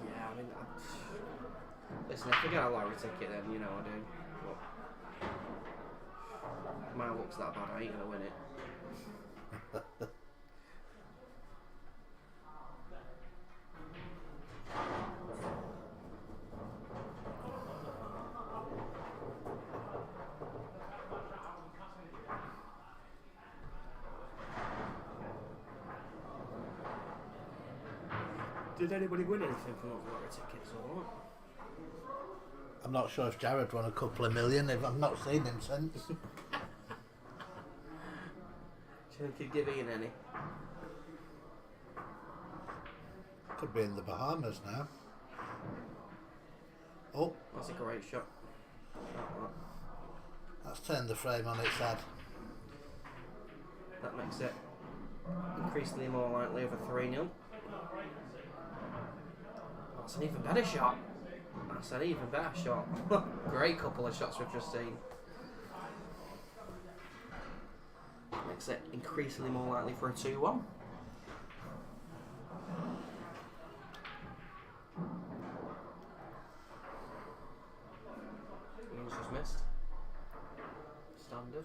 Speaker 2: Yeah, I mean, listen, if I get a lottery ticket, then you know I do. But my luck's that bad, I ain't gonna win it. Did anybody win anything from those lottery tickets or what?
Speaker 1: I'm not sure if Jared won a couple of million. I've not seen him since.
Speaker 2: Do you think he'd give Ian any?
Speaker 1: Could be in the Bahamas now. Oh,
Speaker 2: That's a great shot.
Speaker 1: that's turned the frame on its head.
Speaker 2: That makes it increasingly more likely of a 3-0. That's an even better shot. That's an even better shot. Great couple of shots we've just seen. Makes it increasingly more likely for a 2-1. He's just missed. Standard.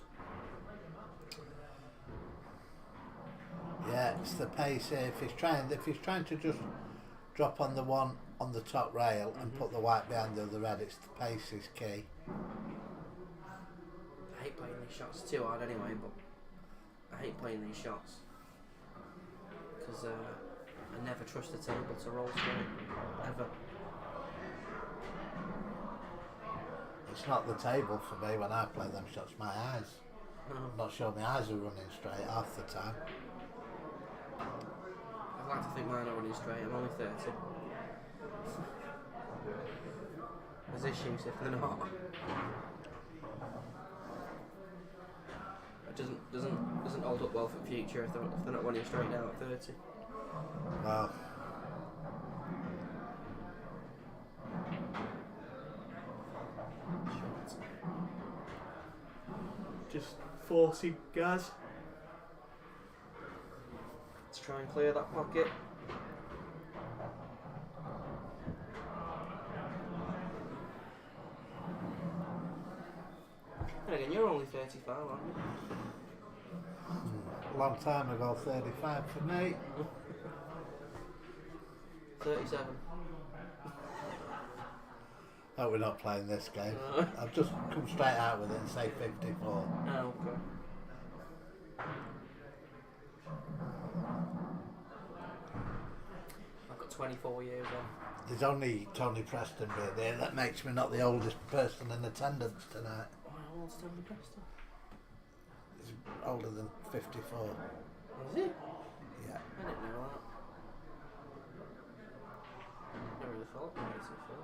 Speaker 1: Yeah, it's the pace here. If he's trying to just drop on the one on the top rail and put the white behind the other red, it's the pace is key.
Speaker 2: I hate playing these shots too hard anyway, but I hate playing these shots because I never trust the table to roll straight, ever.
Speaker 1: It's not the table for me when I play them shots, my eyes. I'm not sure my eyes are running straight half the time.
Speaker 2: I'd like to think mine are running straight, I'm only 30. There's issues if they're not. It doesn't hold up well for the future if they're not running straight now at 30.
Speaker 1: Well,
Speaker 2: Just 40 guys. Let's try and clear that pocket. And again, you're only 35, aren't you?
Speaker 1: a long time ago, 35 for me.
Speaker 2: 37.
Speaker 1: Oh, we're not playing this game. I've just come straight out with it and say 54.
Speaker 2: Oh, okay. I've got 24 years on.
Speaker 1: There's only Tony Preston being there. That makes me not the oldest person in attendance tonight.
Speaker 2: How old's Tony Preston?
Speaker 1: He's older than 54.
Speaker 2: Is he?
Speaker 1: Yeah.
Speaker 2: I didn't know that. Never really thought about it, to be fair.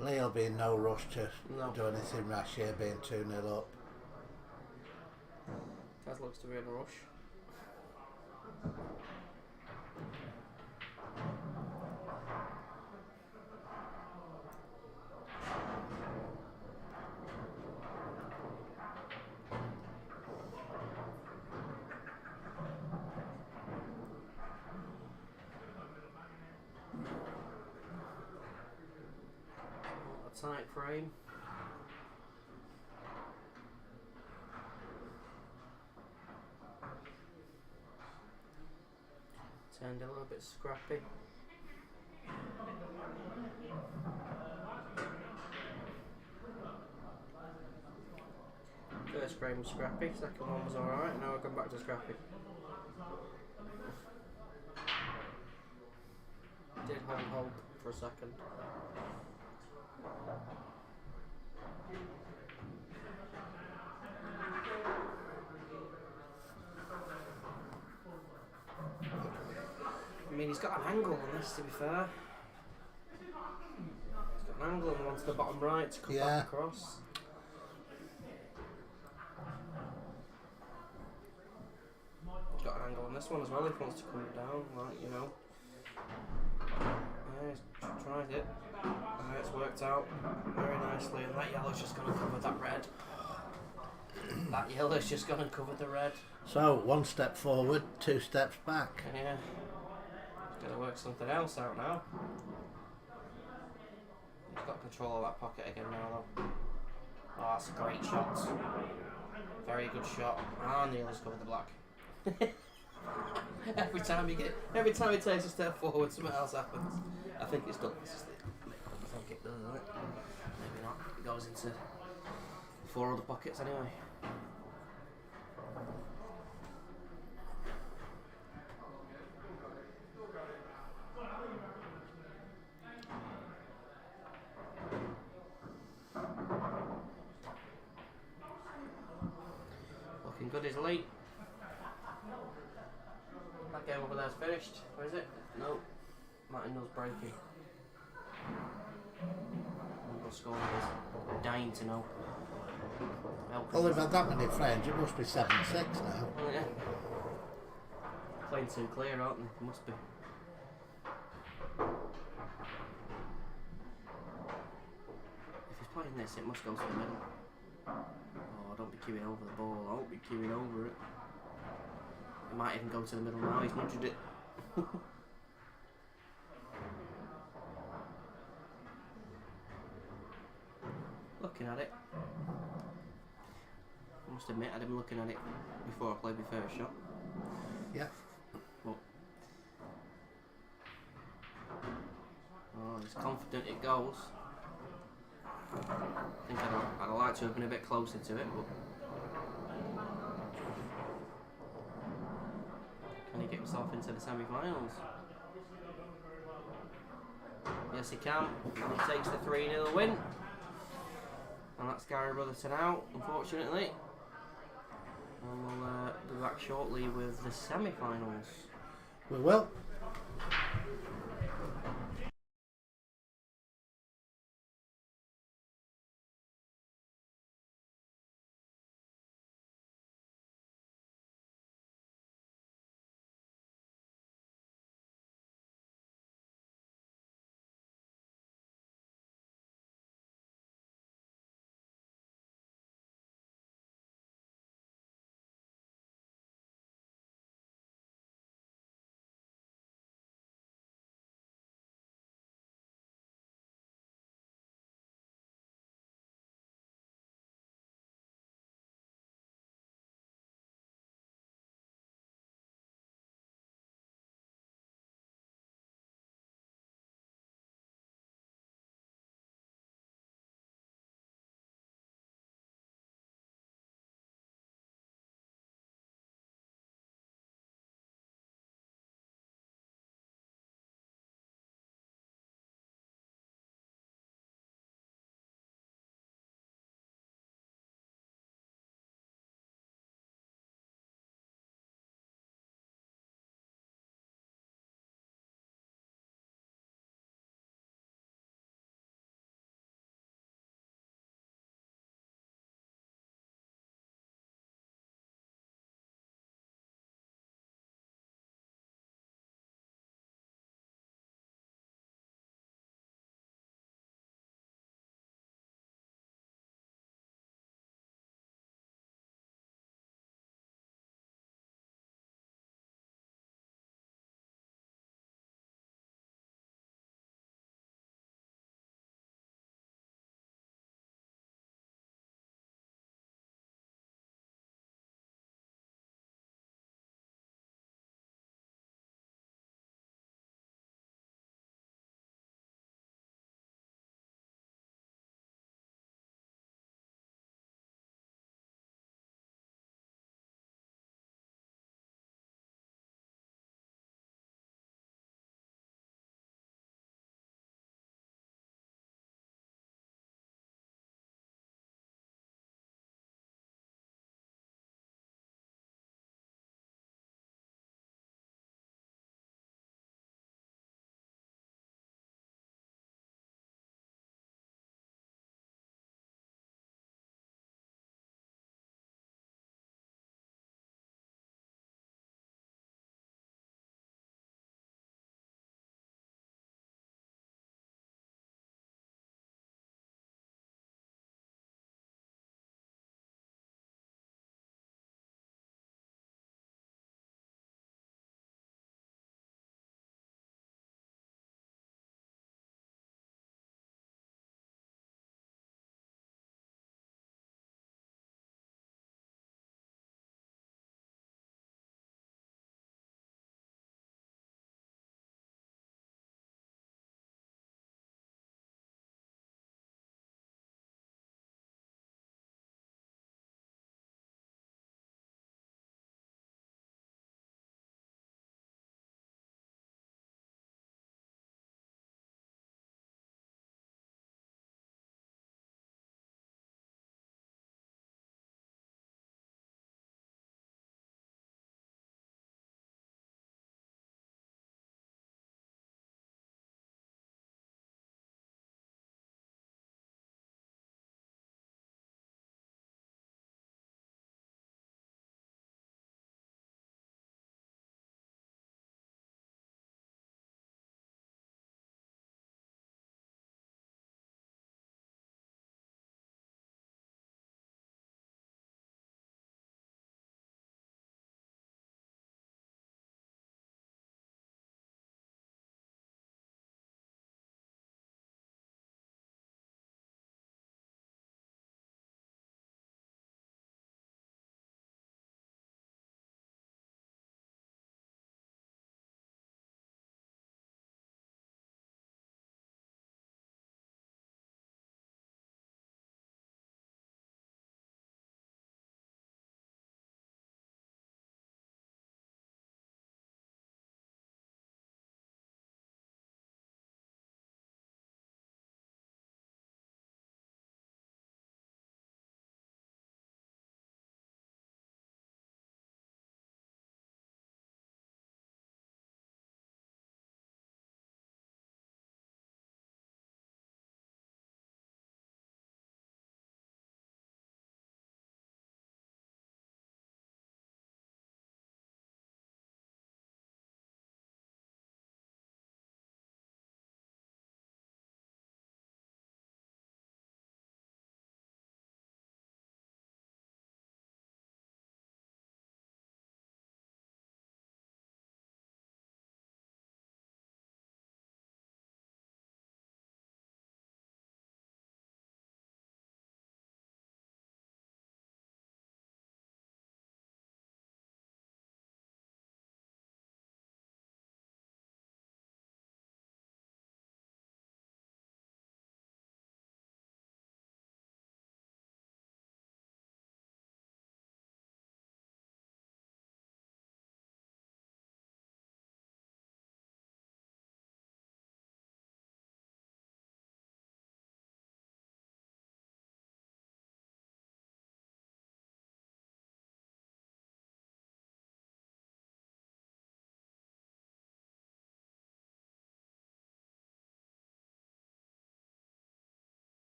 Speaker 1: Lee'll be in no rush to
Speaker 2: No.
Speaker 1: do anything rash here, being 2-0 up.
Speaker 2: Kaz looks to be in a rush. A tight frame. Turned a little bit scrappy. First frame was scrappy, second one was alright, and now I've gone back to scrappy. Did hold for a second. I mean, he's got an angle on this, to be fair. He's got an angle and one to the bottom right to cut back across. He's got an angle on this one as well if he wants to come down, like, you know. Yeah, he's tried it. It's worked out very nicely, and that yellow's just going to cover that red. That yellow's just going to cover the red.
Speaker 1: So, 1 step forward, 2 steps back.
Speaker 2: Yeah. He's got to work something else out now. He's got control of that pocket again now, though. Oh, that's a great shot. Very good shot. And the yellow's covered the black. every time he takes a step forward, something else happens. I think it's done. I think it does, doesn't it? Maybe not. It goes into 4 other pockets anyway. Looking good, is late. That game over there's finished. Where is it? No. Martin knows breaking. What score it is. I'm dying to know.
Speaker 1: Well, they've had that many frames, it must be 7-6 now.
Speaker 2: Oh, yeah. Playing too clear, aren't they? Must be. If he's playing this, it must go to the middle. Oh, don't be queuing over the ball. Don't be queuing over it. It might even go to the middle now. He's nudged it. Looking at it. I must admit, I'd been looking at it before I played my first shot.
Speaker 1: Yeah.
Speaker 2: But, oh, he's confident it goes. I think I'd like to have been a bit closer to it, but can he get himself into the semi-finals? Yes, he can. And he takes the 3-0 win. And that's Gary Brotherton out, unfortunately. And we'll be back shortly with the semi-finals.
Speaker 1: We will.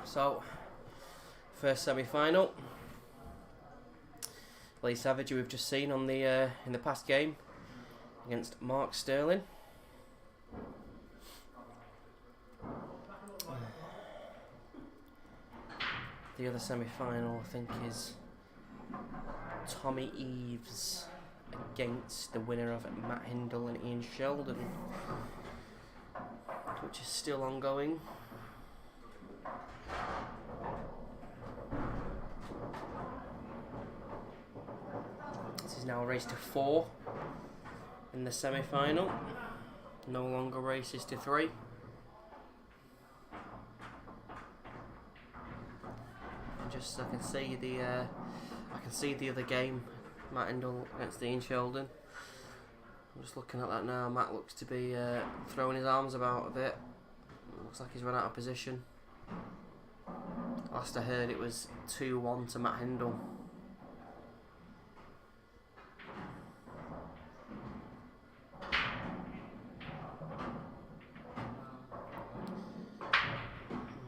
Speaker 2: So, first semi-final. Lee Savage, who we've just seen on the in the past game against Mark Sterling. The other semi-final, I think, is Tommy Eves against the winner of Matt Hindle and Ian Sheldon, which is still ongoing. This is now a race to 4 in the semi-final. No longer races to 3. Just I can see the other game, Matt Hindle against Ian Sheldon. I'm just looking at that now. Matt looks to be throwing his arms about a bit. Looks like he's run out of position. Last I heard, it was 2-1 to Matt Hindle.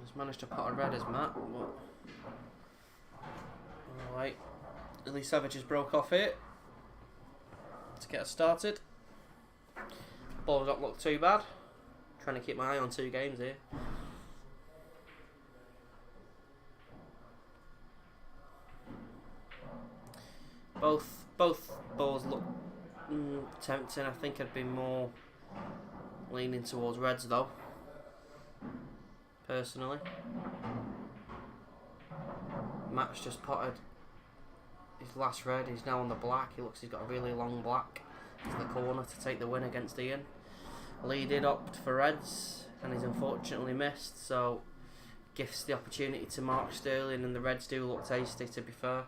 Speaker 2: He's managed to pot a red as Matt, but alright. Lee Savage has broke off it to get us started. Ball don't look too bad. Trying to keep my eye on 2 games here. Both balls look tempting. I think I'd be more leaning towards reds though, personally. Matt's just potted his last red. He's now on the black. He's got a really long black to the corner to take the win against Ian. Lee did opt for reds and he's unfortunately missed, so gifts the opportunity to Mark Sterling, and the reds do look tasty, to be fair.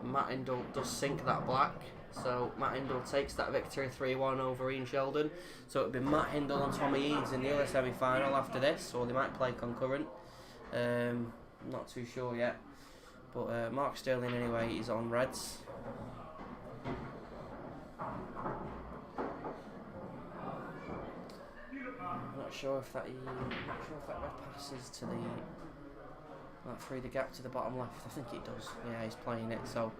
Speaker 2: Matt Hindle does sink that black, so Matt Hindle takes that victory 3-1 over Ian Sheldon. So it'll be Matt Hindle and Tommy Eves in the other semi-final after this, or they might play concurrent. Not too sure yet, but Mark Sterling anyway is on reds. I'm not sure if that red passes to through the gap to the bottom left. I think it does. Yeah, he's playing it, so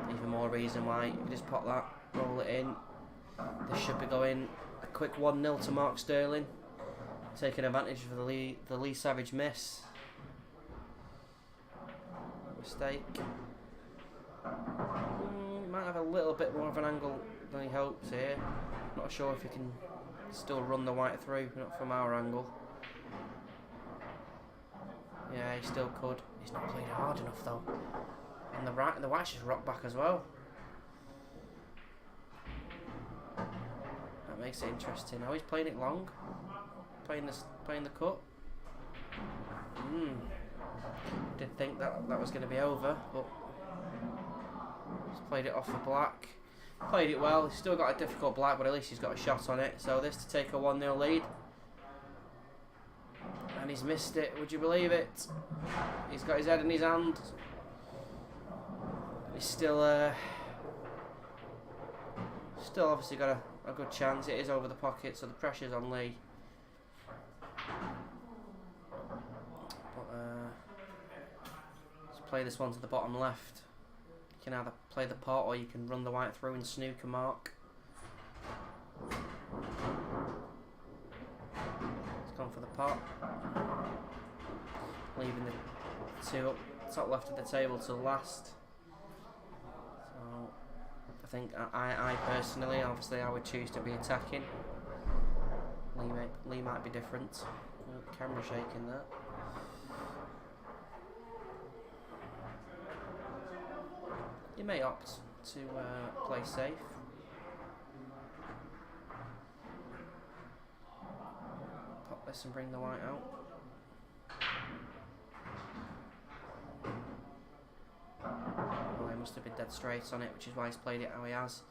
Speaker 2: even more reason why you just pop that, roll it in. This should be going a quick 1-0 to Mark Sterling, taking advantage of the Lee Savage miss. Mistake. Might have a little bit more of an angle than he hopes here. Not sure if he can still run the white through, not from our angle. Yeah, he still could. He's not played hard enough though. And the white's just rocked back as well. That makes it interesting. Now he's playing it long, playing the cut. Did think that was going to be over, but he's played it off for black. Played it well. He's still got a difficult black, but at least he's got a shot on it. So this to take a 1-0 lead. And he's missed it, would you believe it? He's got his head in his hand. He's still obviously got a good chance. It is over the pocket, so the pressure's on Lee. But let's play this one to the bottom left. You can either play the pot or you can run the white through and snooker Mark. Gone for the pot, leaving the 2 up top left of the table to last. So I think I personally, obviously I would choose to be attacking. Lee might be different. Camera shaking that. You may opt to play safe. This and bring the white out. Well, he must have been dead straight on it, which is why he's played it how he has.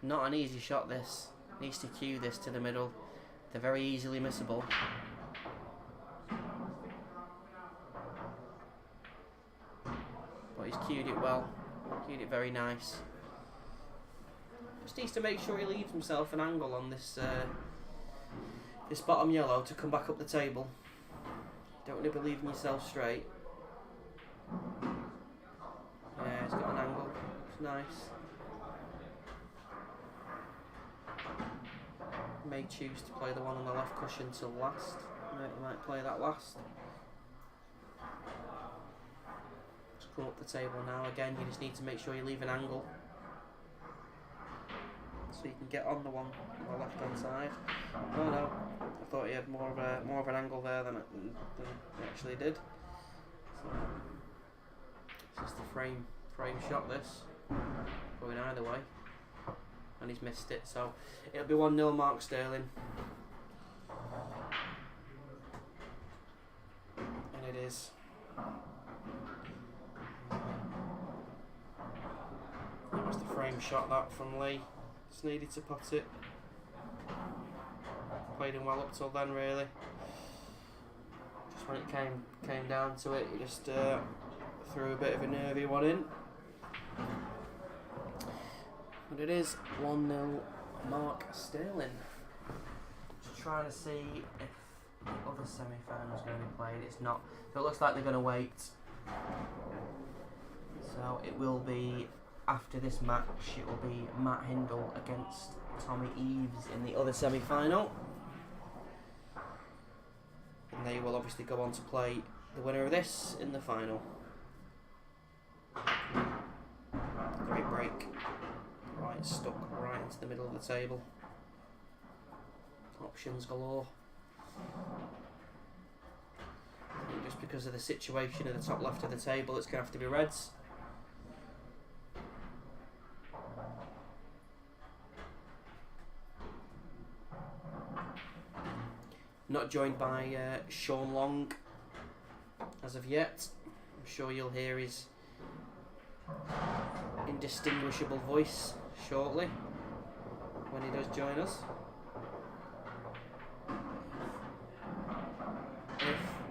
Speaker 2: Not an easy shot this. Needs to cue this to the middle. They're very easily missable. But he's cued it well. Cued it very nice. Just needs to make sure he leaves himself an angle on this this bottom yellow to come back up the table. Don't want to believe in yourself straight. Yeah, it's got an angle. It's nice. May choose to play the one on the left cushion till last. Might play that last. Just come up the table now. Again, you just need to make sure you leave an angle so you can get on the one on the left hand side. Oh no, I thought he had more of an angle there than he actually did. So, it's just a frame shot. This going either way. And he's missed it, so it'll be 1-0 Mark Sterling. And it is. That was the frame shot that from Lee. Just needed to pot it. Played him well up till then, really. Just when it came down to it, he just threw a bit of a nervy one in. But it is 1-0 Mark Sterling. Just trying to see if the other semi-final is going to be played. It's not. So it looks like they're going to wait. So it will be after this match. It will be Matt Hindle against Tommy Eves in the other semi-final. And they will obviously go on to play the winner of this in the final. Great break. Right, stuck right into the middle of the table. Options galore. I think just because of the situation at the top left of the table, it's going to have to be reds. Not joined by Sean Long as of yet. I'm sure you'll hear his indistinguishable voice shortly when he does join us.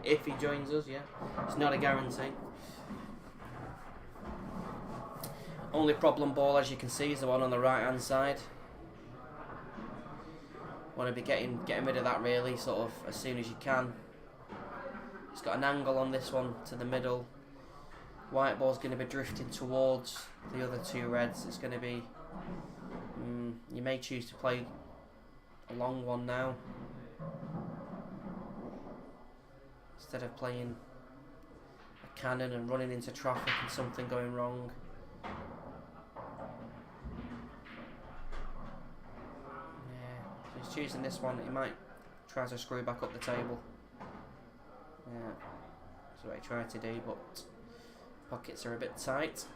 Speaker 2: If he joins us, yeah. It's not a guarantee. Only problem ball, as you can see, is the one on the right hand side. Want to be getting rid of that really, sort of as soon as you can. It's got an angle on this one to the middle. White ball's going to be drifting towards the other two reds. It's going to be. You may choose to play a long one now instead of playing a cannon and running into traffic and something going wrong. Yeah, so he's choosing this one. He might try to screw back up the table. Yeah, that's what he tried to do, but pockets are a bit tight.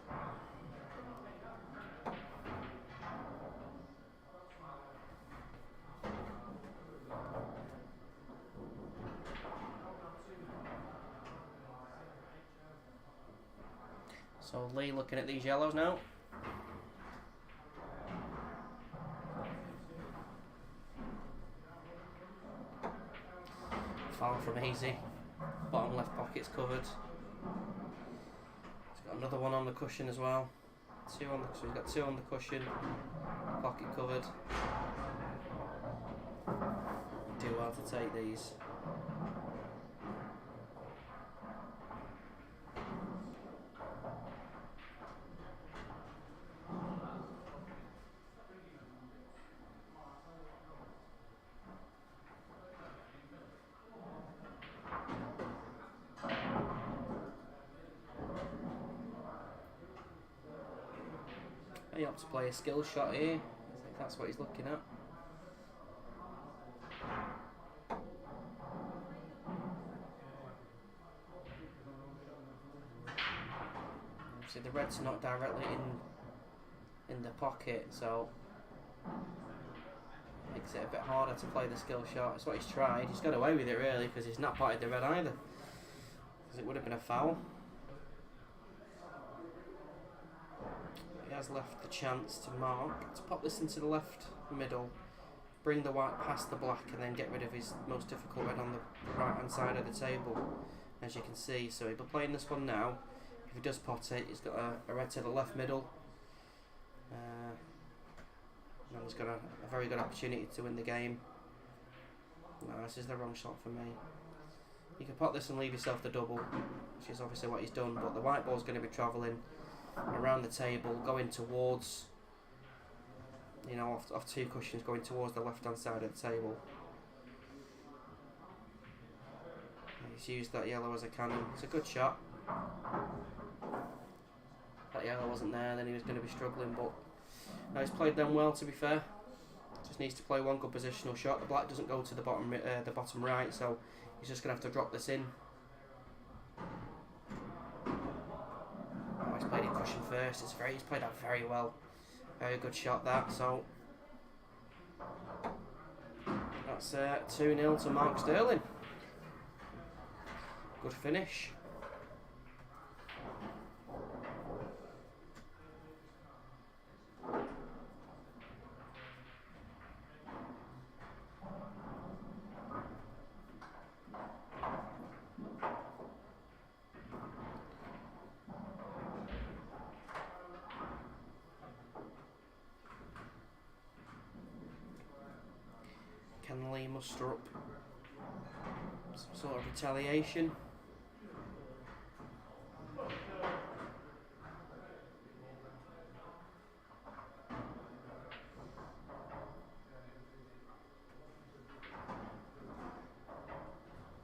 Speaker 2: So Lee looking at these yellows now. Far from easy. Bottom left pocket's covered. He's got another one on the cushion as well. So he's got two on the cushion. Pocket covered. Do well to take these. He opts to play a skill shot here. I think that's what he's looking at. Obviously the red's not directly in the pocket, so makes it a bit harder to play the skill shot. That's what he's tried. He's got away with it really because he's not potted the red either, because it would have been a foul. He has left the chance to mark, to pop this into the left middle, bring the white past the black and then get rid of his most difficult red on the right hand side of the table, as you can see. So he'll be playing this one now. If he does pot it, he's got a red to the left middle, and he's got a very good opportunity to win the game. No, this is the wrong shot for me. You can pot this and leave yourself the double, which is obviously what he's done, but the white ball's going to be travelling around the table, going towards, you know, off two cushions, going towards the left hand side of the table. He's used that yellow as a cannon. It's a good shot. That yellow wasn't there, then he was going to be struggling, but no, he's played them well, to be fair. Just needs to play one good positional shot. The black doesn't go to the bottom right, so he's just going to have to drop this in. Oh, he's played it cushion first. He's played that very well. Very good shot that. So that's 2-0 to Mark Sterling. Good finish. Can Lee muster up some sort of retaliation?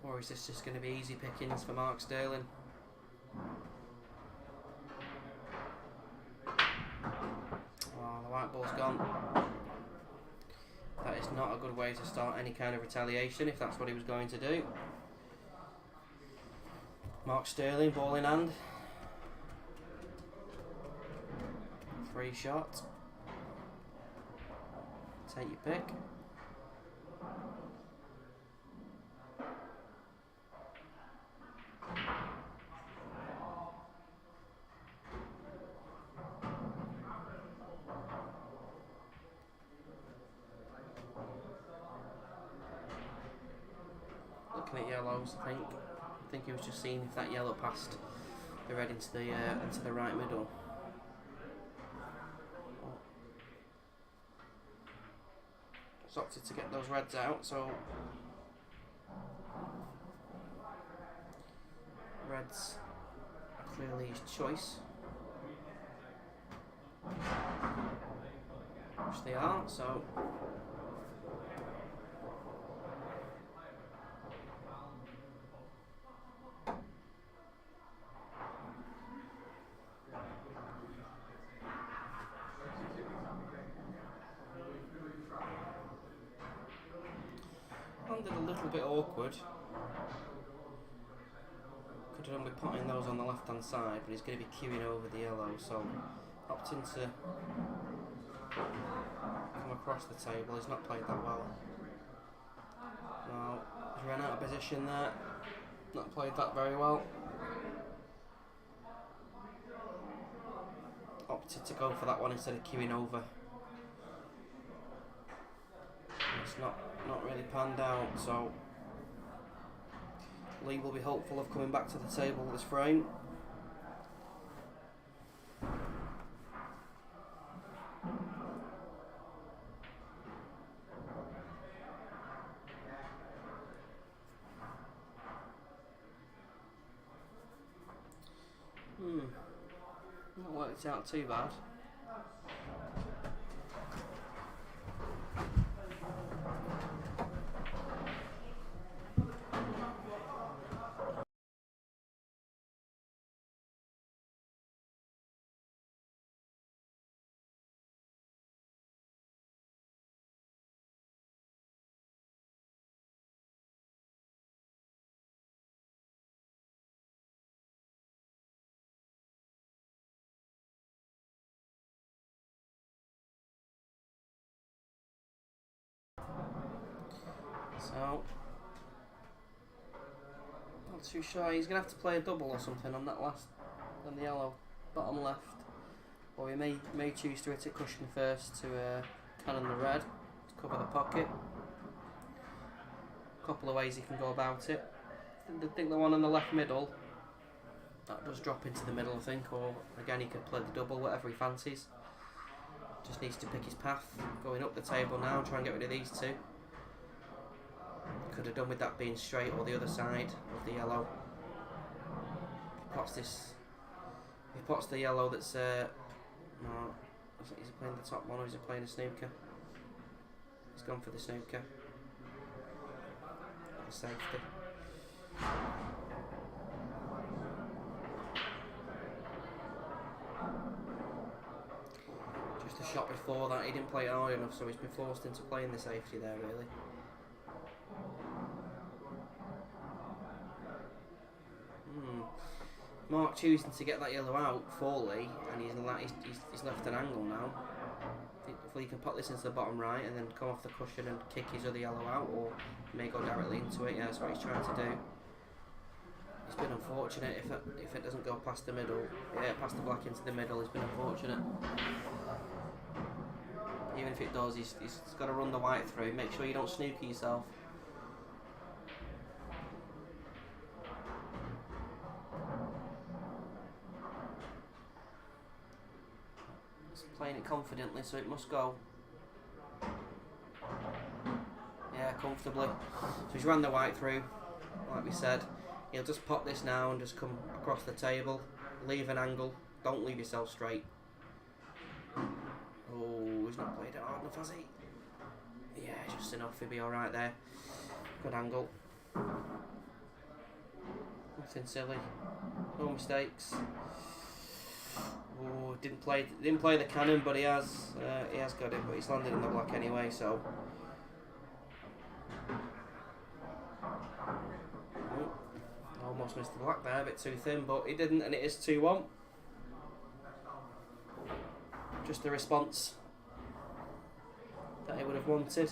Speaker 2: Or is this just going to be easy pickings for Mark Sterling? Oh, the white ball's gone. That is not a good way to start any kind of retaliation if that's what he was going to do. Mark Sterling, ball in hand. Free shot. Take your pick. Looking at yellows, I think he was just seeing if that yellow passed the red into the right middle. He's opted to get those reds out, so reds are clearly his choice, which they are. So landed a little bit awkward. Could have done with potting those on the left hand side, but he's going to be queuing over the yellow, so opting to come across the table. He's not played that well. No, he's run out of position there. Not played that very well. Opted to go for that one instead of queuing over. It's not really panned out, so Lee will be hopeful of coming back to the table this frame. Not worked out too bad. So, not too sure. He's going to have to play a double or something on that last, on the yellow bottom left. Or he may choose to hit it cushion first to cannon the red to cover the pocket. A couple of ways he can go about it. I think the one on the left middle, that does drop into the middle, I think. Or again, he could play the double, whatever he fancies. Just needs to pick his path. Going up the table now, try and get rid of these two. could have done with that being straight or the other side of the yellow. He pots this. He pots the yellow that's no. Is he playing the top one or is he playing a snooker? He's gone for the snooker. The safety. Just a shot before that, he didn't play it hard enough, so he's been forced into playing the safety there, really. Mark choosing to get that yellow out fully, and he's left an angle now. If he can put this into the bottom right and then come off the cushion and kick his other yellow out, or he may go directly into it. Yeah, that's what he's trying to do. It's been unfortunate if it doesn't go past the middle. Yeah, past the black into the middle. It's been unfortunate. Even if it does, he's got to run the white through. Make sure you don't snooker yourself. Playing it confidently, so it must go. Yeah, comfortably. So he's ran the white through, like we said. He'll just pop this now and just come across the table, leave an angle, don't leave yourself straight. Oh, he's not played it hard enough, has he? Yeah, just enough, he'll be alright there. Good angle. Nothing silly. No mistakes. Oh, didn't play the cannon, but he has got it. But he's landed in the black anyway, so. Oh, almost missed the black there, a bit too thin, but he didn't, and it is 2-1. Just the response that he would have wanted.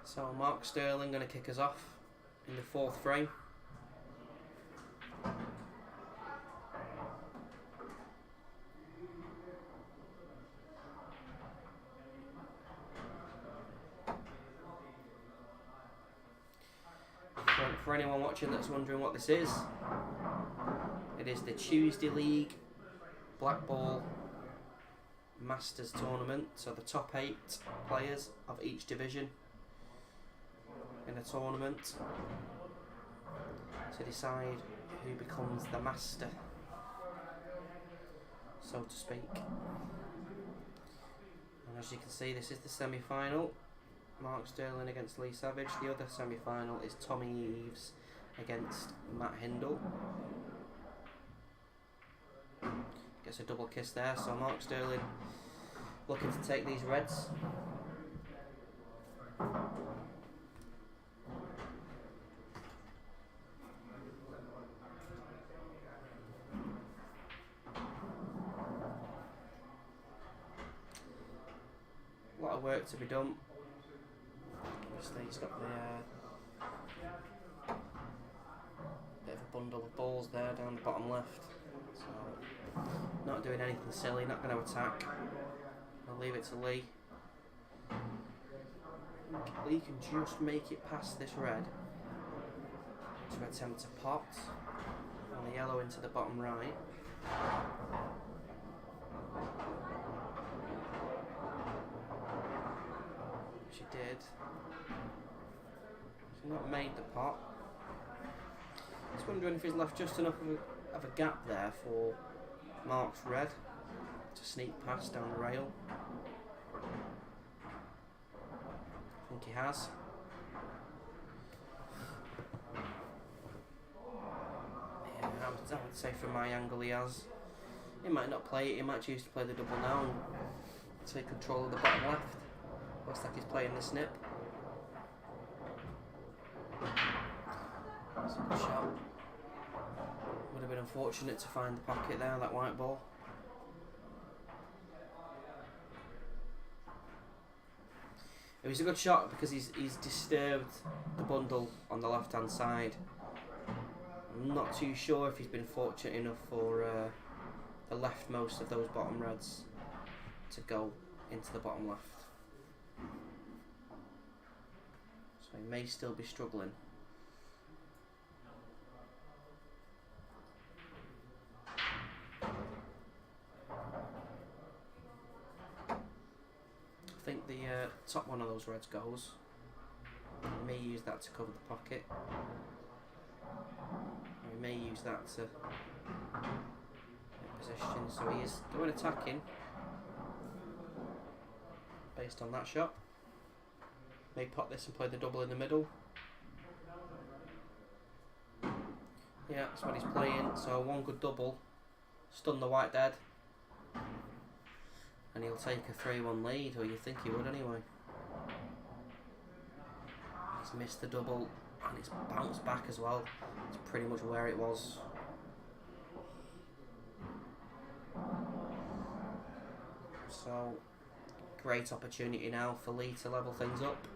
Speaker 2: So Mark Sterling going to kick us off in the 4th frame. For anyone watching that's wondering what this is, it is the Tuesday League Black Ball Masters Tournament. So the top 8 players of each division in a tournament to decide who becomes the master, so to speak. And as you can see, this is the semi-final. Mark Sterling against Lee Savage. The other semi-final is Tommy Eves against Matt Hindle. Gets a double kiss there, so Mark Sterling looking to take these reds. A lot of work to be done. Obviously he's got the bit of a bundle of balls there down the bottom left, so not doing anything silly, not going to attack. I'll leave it to Lee. Lee can just make it past this red to attempt to pot on the yellow into the bottom right. She did. She's not made the pot. Just wondering if he's left just enough of a gap there for Mark's red to sneak past down the rail. I think he has. Yeah, I would say from my angle he has. He might not play it, he might choose to play the double now and take control of the bottom left. Looks like he's playing the snip. That's a good shot. Would have been unfortunate to find the pocket there, that white ball. It was a good shot because he's disturbed the bundle on the left hand side. I'm not too sure if he's been fortunate enough for the leftmost of those bottom reds to go into the bottom left. So he may still be struggling. I think the top one of those reds goes. He may use that to cover the pocket. He may use that to position, so he is going attacking based on that shot. May pop this and play the double in the middle. Yeah, that's what he's playing, so one good double, stun the white dead, and he'll take a 3-1 lead, or you think he would anyway. He's missed the double, and it's bounced back as well. It's pretty much where it was. So, great opportunity now for Lee to level things up.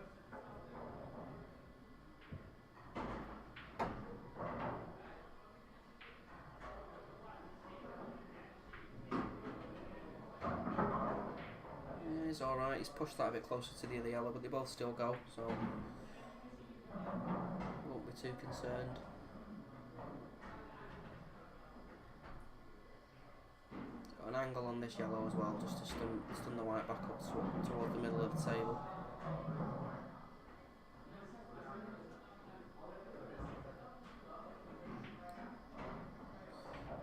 Speaker 2: Yeah, he's alright, he's pushed that a bit closer to the other yellow, but they both still go, so won't be too concerned. Got an angle on this yellow as well, just to stun the white back up toward the middle of the table.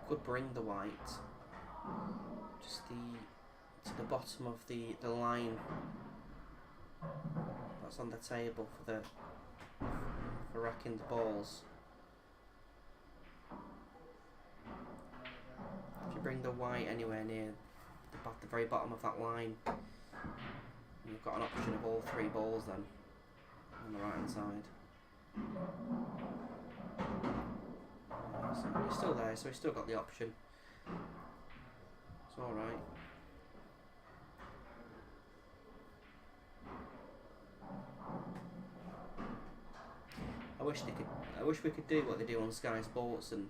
Speaker 2: Could bring the white just to the bottom of the line that's on the table for racking the balls. If you bring the white anywhere near the very bottom of that line, you've got an option of all 3 balls then on the right hand side. So he's still there, so he's still got the option. It's alright. I wish we could do what they do on Sky Sports and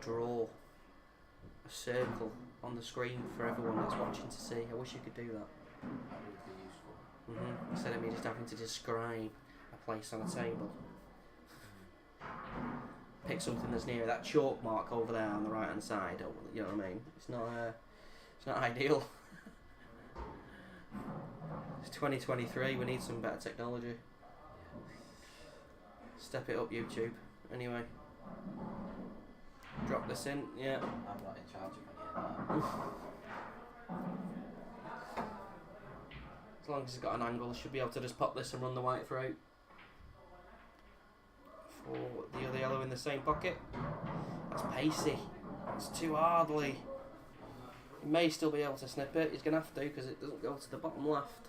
Speaker 2: draw a circle on the screen for everyone that's watching to see. I wish you could do that.
Speaker 3: That would be useful.
Speaker 2: Instead of me just having to describe a place on a table. Pick something that's near that chalk mark over there on the right hand side. Or, you know what I mean? It's not ideal. It's 2023. We need some better technology. Step it up, YouTube. Anyway, drop this in. Yeah.
Speaker 3: I'm not in charge of any of that.
Speaker 2: As long as he's got an angle, should be able to just pop this and run the white through. For the other yellow in the same pocket. That's pacey. That's too hardly. He may still be able to snip it. He's going to have to because it doesn't go to the bottom left.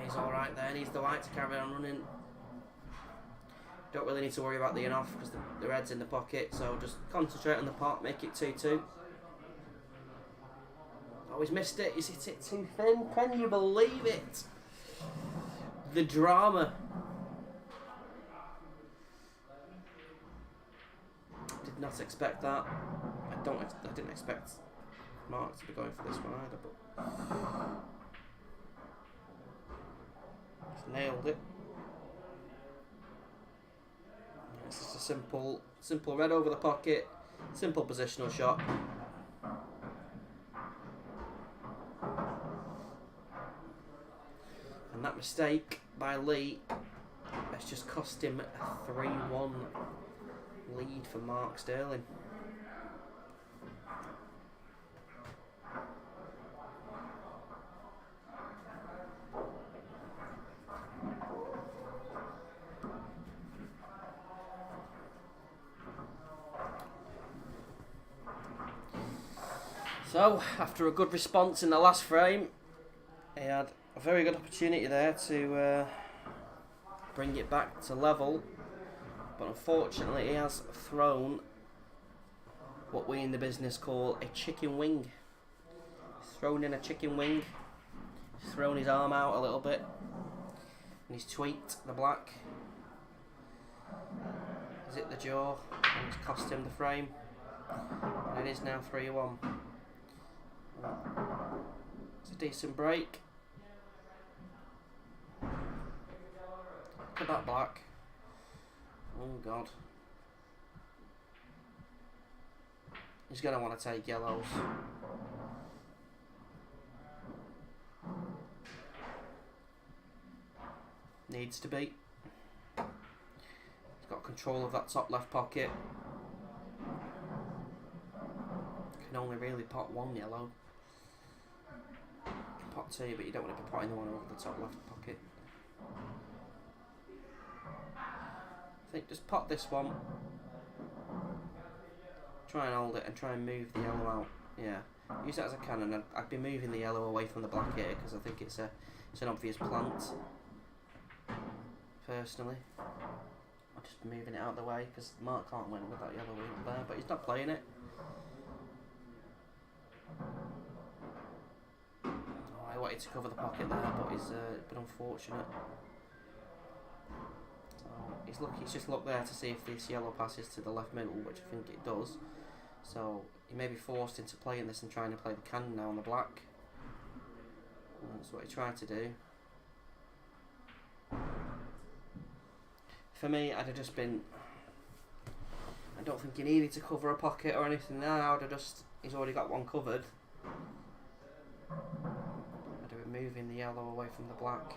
Speaker 2: He's alright there. Needs the white to carry on running. Don't really need to worry about the in-off because the red's in the pocket. So just concentrate on the pot. Make it 2-2. Oh, he's missed it. He's hit it too thin. Can you believe it? The drama. Did not expect that. I didn't expect Mark to be going for this one either, but he's nailed it. It's just a simple red over the pocket, simple positional shot. And that mistake by Lee has just cost him a 3-1 lead for Mark Sterling. So, after a good response in the last frame, he had a very good opportunity there to bring it back to level, but unfortunately he has thrown what we in the business call a chicken wing. He's thrown in a chicken wing, he's thrown his arm out a little bit, and he's tweaked the black. Is it the jaw? And it's cost him the frame. And it is now 3-1. It's a decent break. Look at that black. Oh god. He's going to want to take yellows. Needs to be. He's got control of that top left pocket. Can only really pot one yellow. You can pot two, but you don't want to be potting the one over the top left pocket. I think just pot this one. Try and hold it and try and move the yellow out. Yeah, use that as a cannon. I'd be moving the yellow away from the black here because I think it's an obvious plant. Personally, I'm just moving it out of the way because Mark can't win with that yellow up there, but he's not playing it. Oh, I wanted to cover the pocket there, but he's been unfortunate. He's just looked there to see if this yellow passes to the left middle, which I think it does. So he may be forced into playing this and trying to play the cannon now on the black. And that's what he tried to do. For me, I'd have just been... I don't think he needed to cover a pocket or anything there. I'd have just... He's already got one covered. I'd have been moving the yellow away from the black.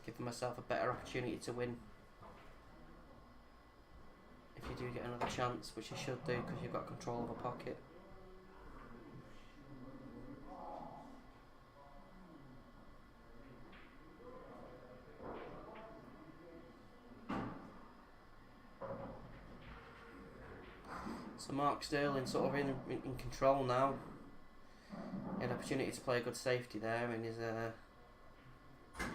Speaker 2: Giving myself a better opportunity to win. If you do get another chance, which you should do because you've got control of a pocket. So Mark Sterling sort of in control now. He had an opportunity to play a good safety there and he's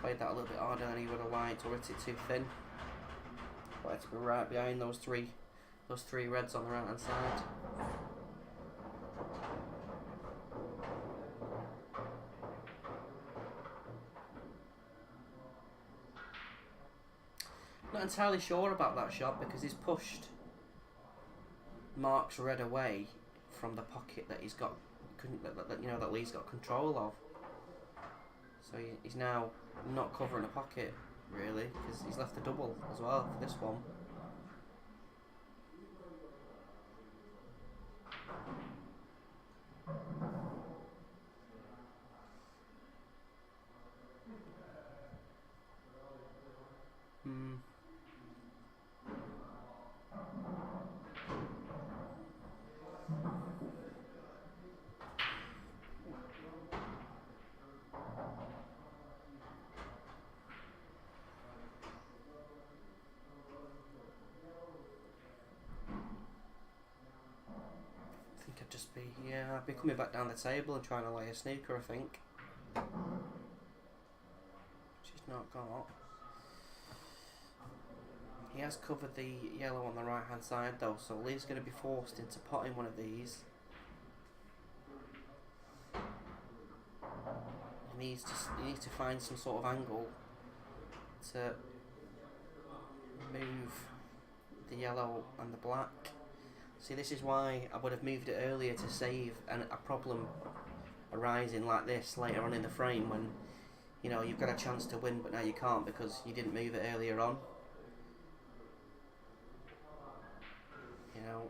Speaker 2: played that a little bit harder than he would have liked, or hit it too thin. Wanted to be right behind those three reds on the right hand side. Not entirely sure about that shot because he's pushed Mark's red away from the pocket that he's got, that Lee's got control of. So he's now not covering a pocket really because he's left the double as well for this one. I'd be coming back down the table and trying to lay a snooker, I think. She's not got. He has covered the yellow on the right hand side though, so Lee's going to be forced into potting one of these. He needs to find some sort of angle to move the yellow and the black. See, this is why I would have moved it earlier to save a problem arising like this later on in the frame when, you know, you've got a chance to win but now you can't because you didn't move it earlier on. You know,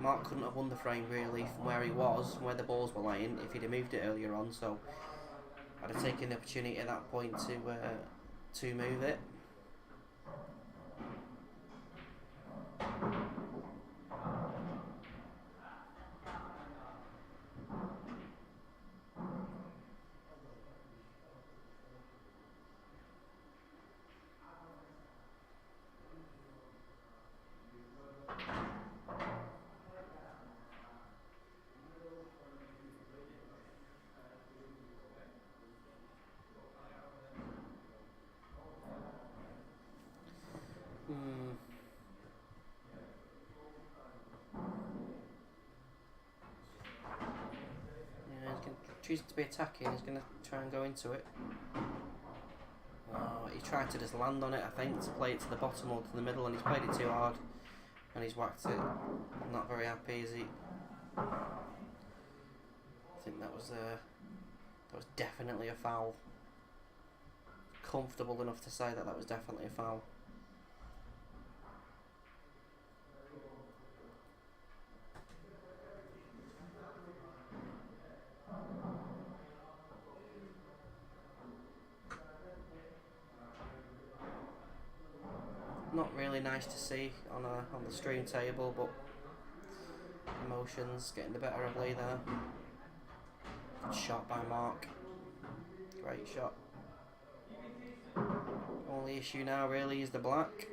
Speaker 2: Mark couldn't have won the frame really from where he was, from where the balls were lying, if he'd have moved it earlier on, so I'd have taken the opportunity at that point to move it. Yeah, he's going to choose to be attacking. He's going to try and go into it. Oh, he tried to just land on it, I think, to play it to the bottom or to the middle, and he's played it too hard, and he's whacked it. Not very happy, is he? I think that was definitely a foul. Comfortable enough to say that that was definitely a foul. Not really nice to see on the stream table, but emotions getting the better of Lee there. Good shot by Mark. Great shot. Only issue now really is the black.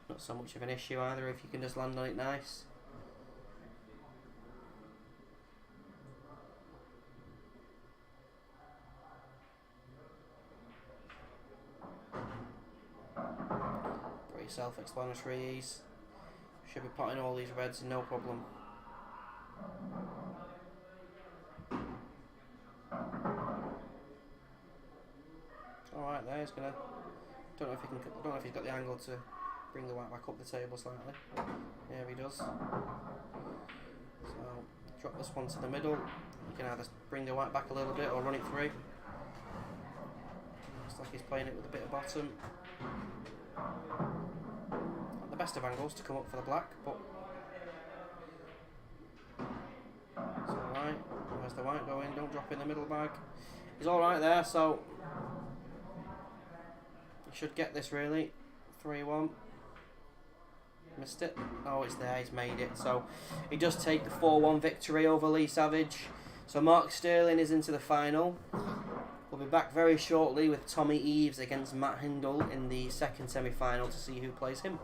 Speaker 2: Not so much of an issue either if you can just land on it nice. Pretty self-explanatory. He's should be potting all these reds, no problem. All right, there he's gonna. Don't know if he's got the angle to bring the white back up the table slightly. Yeah, he does. So drop this one to the middle. You can either bring the white back a little bit or run it through. Looks like he's playing it with a bit of bottom. Not the best of angles to come up for the black, but it's alright. Where's the white going? Don't drop in the middle bag. He's alright there, so he should get this really. 3-1. Missed it. Oh, it's there. He's made it. So he does take the 4-1 victory over Lee Savage. So Mark Sterling is into the final. We'll be back very shortly with Tommy Eves against Matt Hindle in the second semi-final to see who plays him.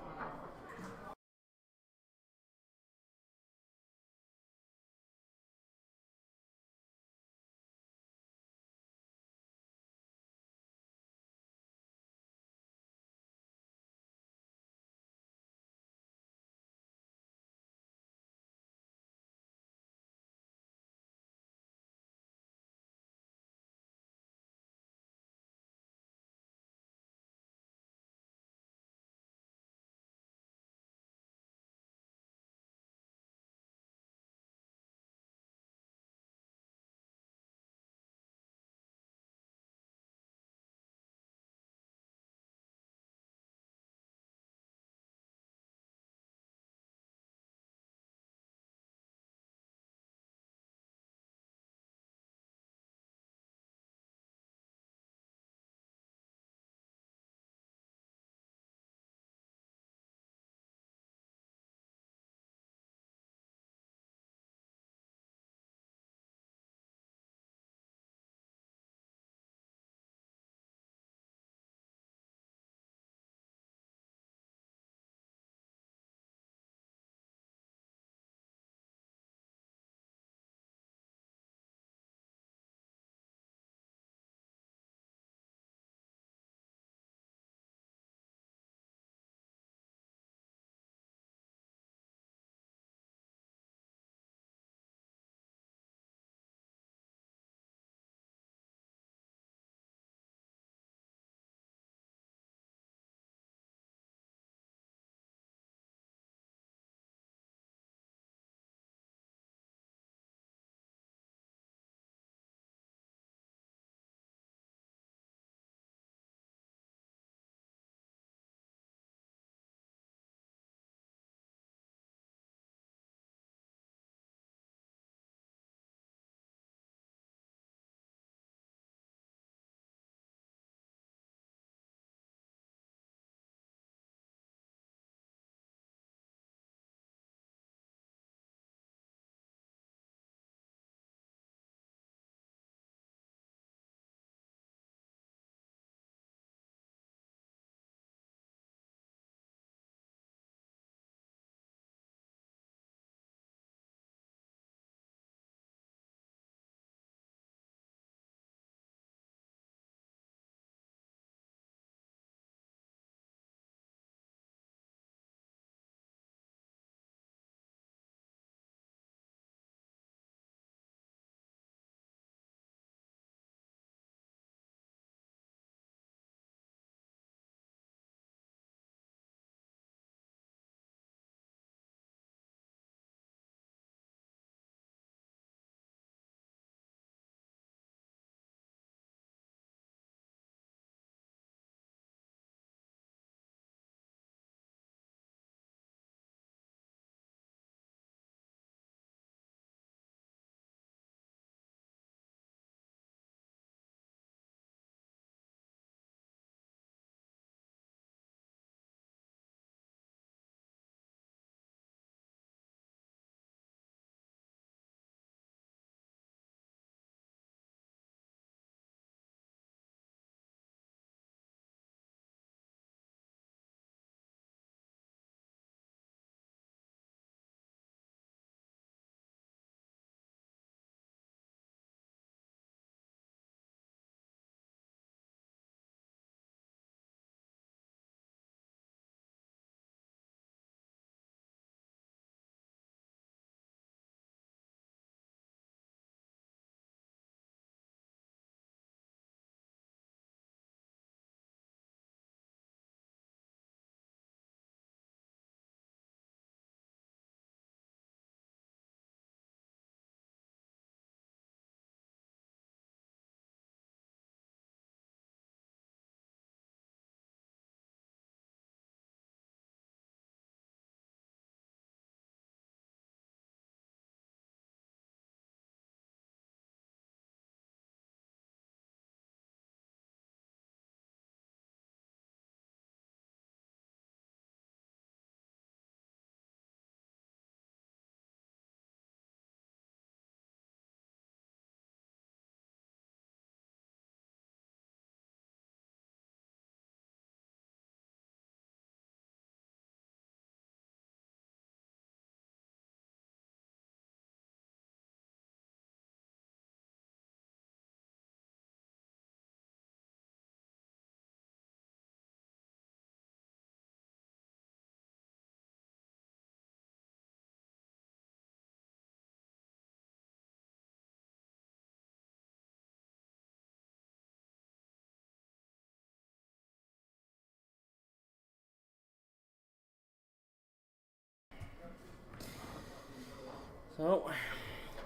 Speaker 2: So,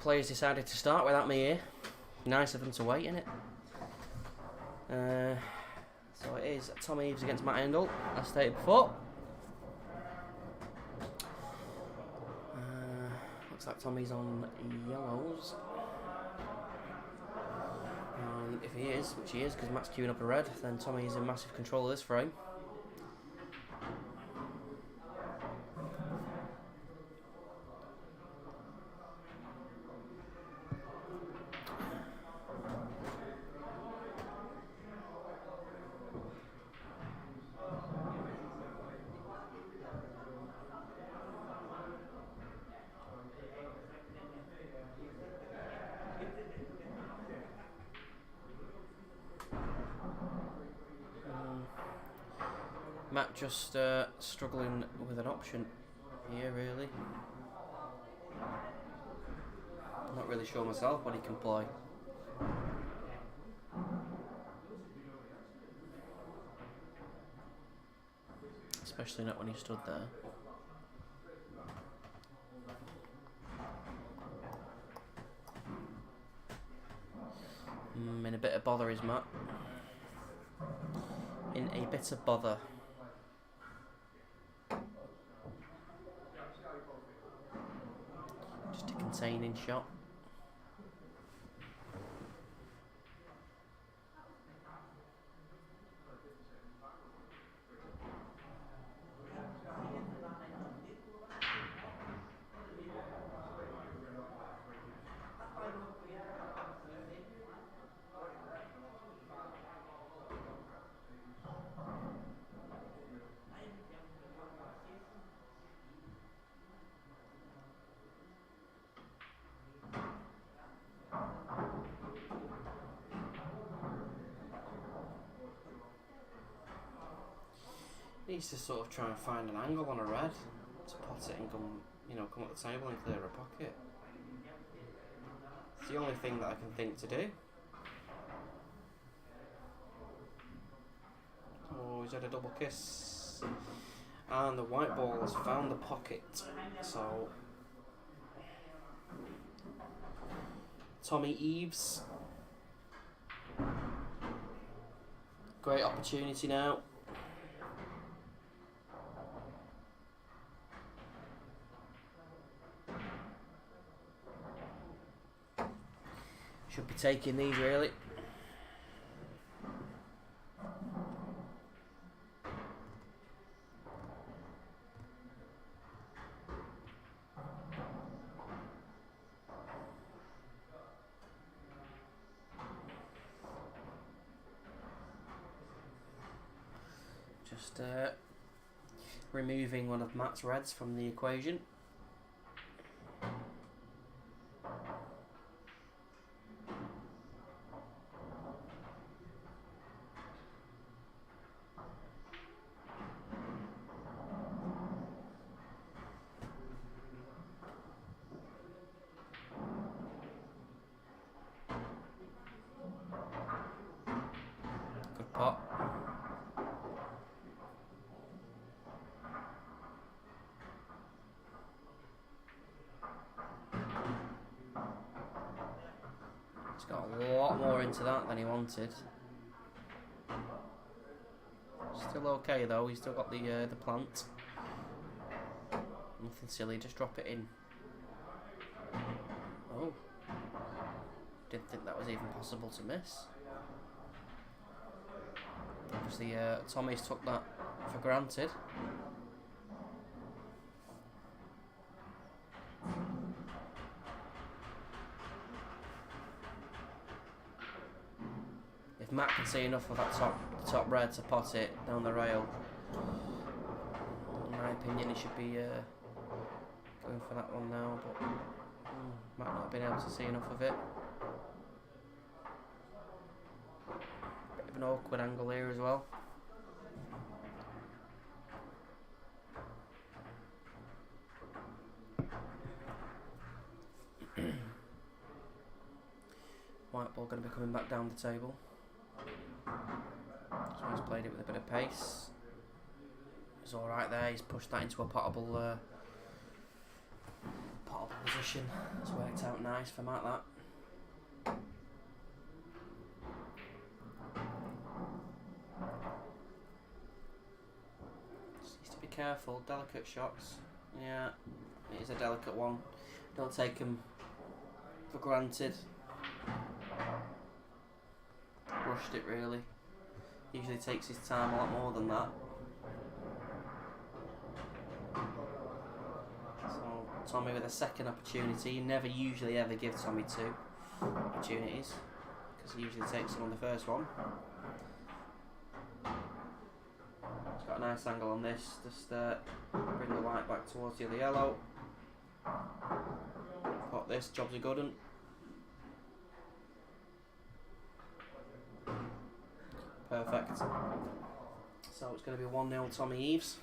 Speaker 2: players decided to start without me here. Nice of them to wait, innit? So it is Tom Eaves against Matt Engel, as stated before. Looks like Tommy's on yellows. And if he is, which he is because Matt's queuing up a red, then Tommy is in massive control of this frame. Matt just struggling with an option here, really. I'm not really sure myself what he can play. Especially not when he stood there. In a bit of bother is Matt. In a bit of bother. Just a containing shot. Needs to sort of try and find an angle on a red to pot it and come up the table and clear a pocket. It's the only thing that I can think to do. Oh, he's had a double kiss. And the white ball has found the pocket. So, Tommy Eaves. Great opportunity now. Should be taking these, really. Just removing one of Matt's reds from the equation. Good pot. He's got a lot more into that than he wanted. Still okay though, he's still got the plant. Nothing silly, just drop it in. Oh. Didn't think that was even possible to miss. Obviously Tommy's took that for granted. If Matt can see enough of that top red to pot it down the rail, in my opinion, he should be going for that one now, but Matt not been able to see enough of it. Bit of an awkward angle here as well. White ball going to be coming back down the table. So he's played it with a bit of pace. He's alright there, he's pushed that into a potable position. position has worked out nice for Matt, that. Just needs to be careful, delicate shots. Yeah, it is a delicate one. Don't take them for granted. Rushed it really. Usually takes his time a lot more than that. So Tommy with a second opportunity. You never usually ever give Tommy 2 opportunities because he usually takes them on the first one. He's got a nice angle on this. Just bring the white back towards the other yellow. Pop this, job's a good one. Perfect. So it's going to be 1-0 Tommy Eves.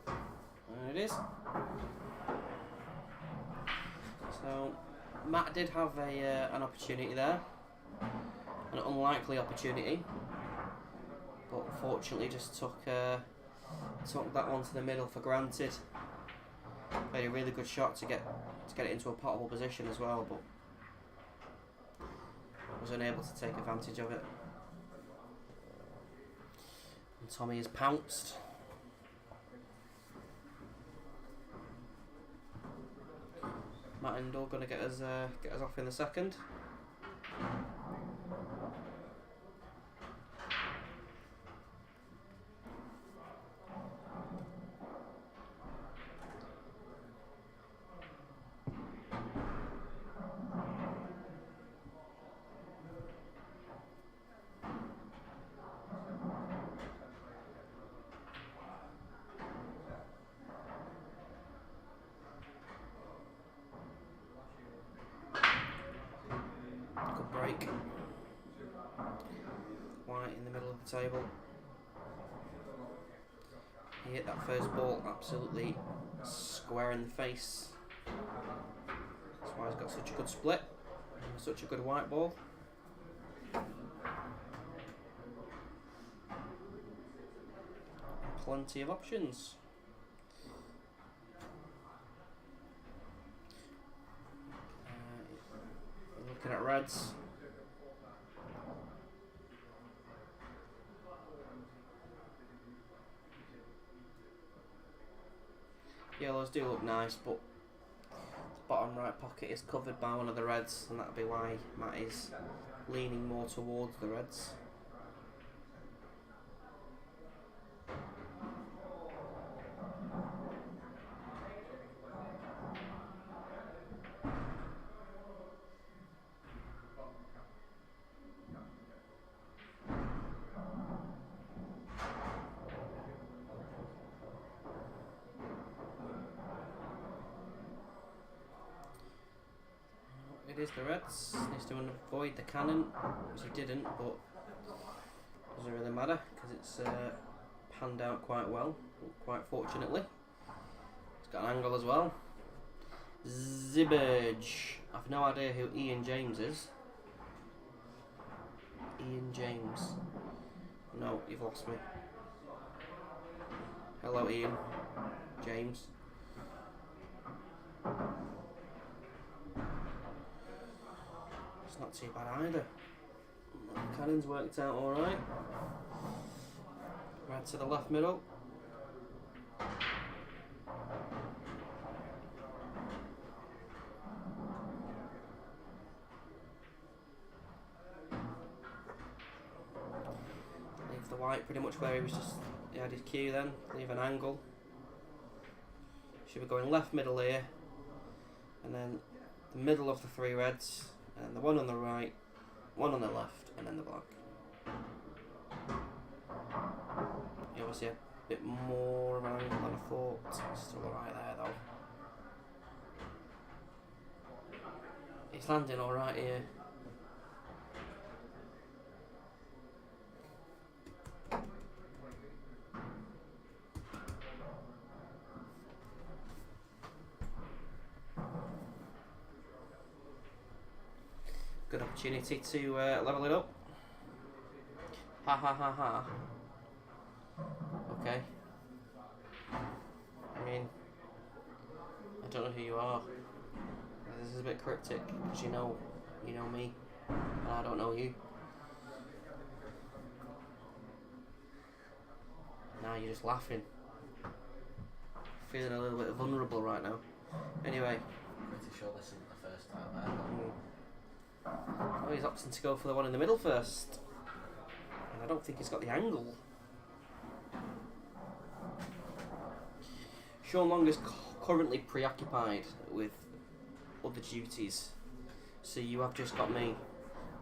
Speaker 2: There it is. So Matt did have an opportunity there, an unlikely opportunity, but unfortunately just took that one to the middle for granted. Played a really good shot to get it into a potable position as well, but was unable to take advantage of it. And Tommy has pounced. Matt Endall going to get us off in the second. Break. White in the middle of the table. He hit that first ball absolutely square in the face. That's why he's got such a good split. Such a good white ball. Plenty of options. Looking at reds. Yellows do look nice, but the bottom right pocket is covered by one of the reds, and that'll be why Matt is leaning more towards the reds. It is the reds. Needs to avoid the cannon, which he didn't, but doesn't really matter because it's panned out quite well, quite fortunately. It's got an angle as well. Zibbage. I've no idea who Ian James is. Ian James. No, you've lost me. Hello, Ian James. It's not too bad either. Cannon's worked out alright. Right to the left middle. Leave the white pretty much where he had his cue then. Leave an angle. Should be going left middle here. And then the middle of the 3 reds. And the one on the right, one on the left, and then the black. You obviously a bit more of an angle than I thought. Still alright there though. He's landing alright here. Good opportunity to level it up. Ha ha ha ha. Okay. I mean, who you are. This is a bit cryptic because you know me, and I don't know you. Now you're just laughing. Feeling a little bit vulnerable right now. Anyway.
Speaker 3: Pretty sure this isn't the first time I have.
Speaker 2: Oh, he's opting to go for the one in the middle first. And I don't think he's got the angle. Sean Long is currently preoccupied with other duties. So you have just got me.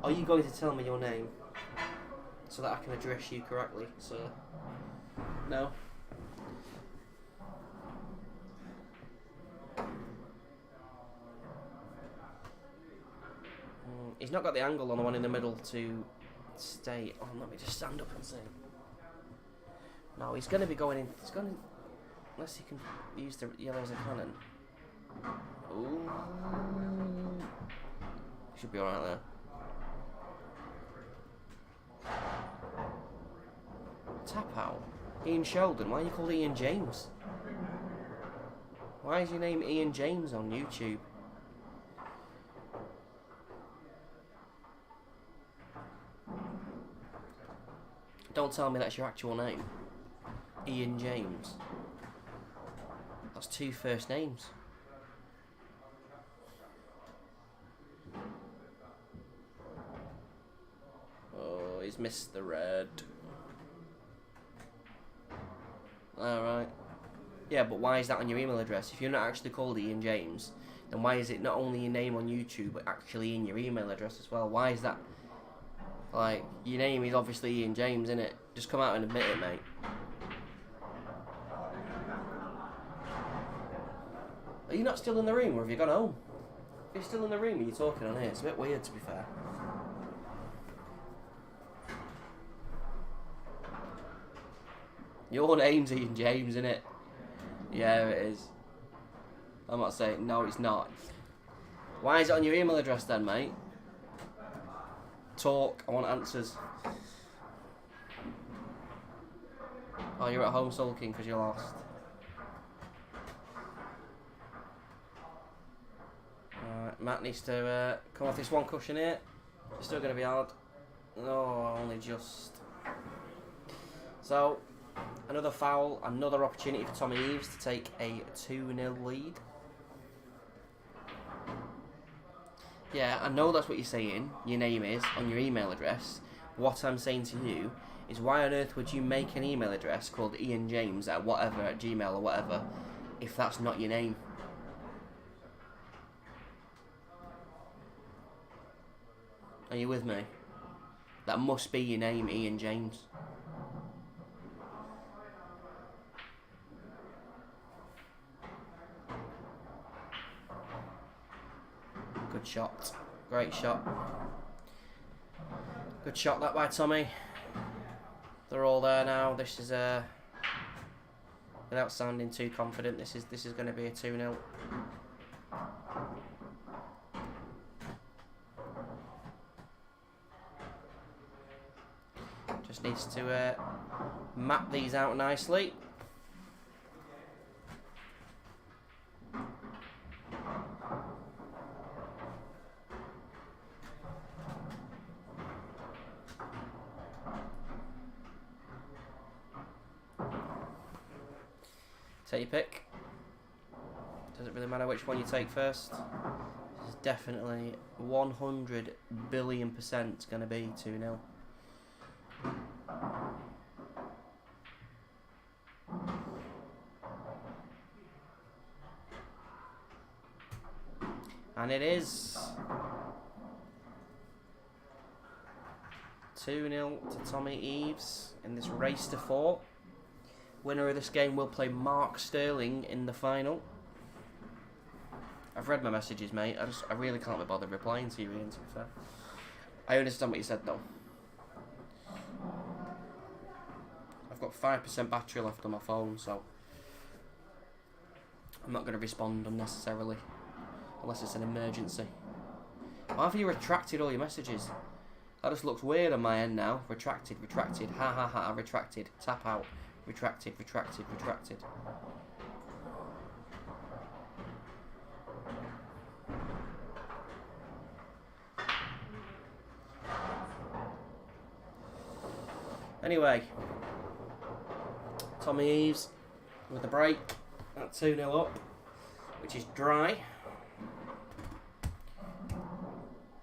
Speaker 2: Are you going to tell me your name? So that I can address you correctly, sir? No? He's not got the angle on the one in the middle to stay on. Let me just stand up and see. No, he's going to be going in. He's going to, unless he can use the yellow as a cannon. Ooh. Should be alright there. Tap out. Ian Sheldon. Why are you called Ian James? Why is your name Ian James on YouTube? Don't tell me that's your actual name. Ian James. That's 2 first names. Oh, he's missed the red. Alright. Yeah, but why is that on your email address? If you're not actually called Ian James, then why is it not only your name on YouTube, but actually in your email address as well? Why is that? Like, your name is obviously Ian James, innit? Just come out and admit it, mate. Are you not still in the room, or have you gone home? If you're still in the room and you're talking on here, it's a bit weird, to be fair. Your name's Ian James, innit? Yeah, it is. I'm not saying... No, it's not. Why is it on your email address then, mate? Talk. I want answers. Oh, you're at home sulking because you're lost. Alright, Matt needs to come off this one cushion here. It's still going to be hard. No, only just. So, another foul, another opportunity for Tommy Eaves to take a 2-0 lead. Yeah, I know that's what you're saying, your name is, on your email address. What I'm saying to you is, why on earth would you make an email address called Ian James at whatever, at Gmail or whatever, if that's not your name? Are you with me? That must be your name, Ian James. Good shot. Great shot. Good shot that by Tommy. They're all there now. This is without sounding too confident, this is going to be a 2-0. Just needs to map these out nicely. Take your pick. Doesn't really matter which one you take first. This is definitely 100 billion% going to be 2-0. And it is 2-0 to Tommy Eaves in this race to 4. Winner of this game will play Mark Sterling in the final. I've read my messages, mate. I really can't be bothered replying to you, Ian, to be fair. I understand what you said, though. I've got 5% battery left on my phone, so I'm not going to respond unnecessarily. Unless it's an emergency. Why have you retracted all your messages? That just looks weird on my end now. Retracted, retracted. Ha ha ha, retracted. Tap out. Retracted, retracted, retracted. Anyway, Tommy Eves with the break at 2-0 up, which is dry.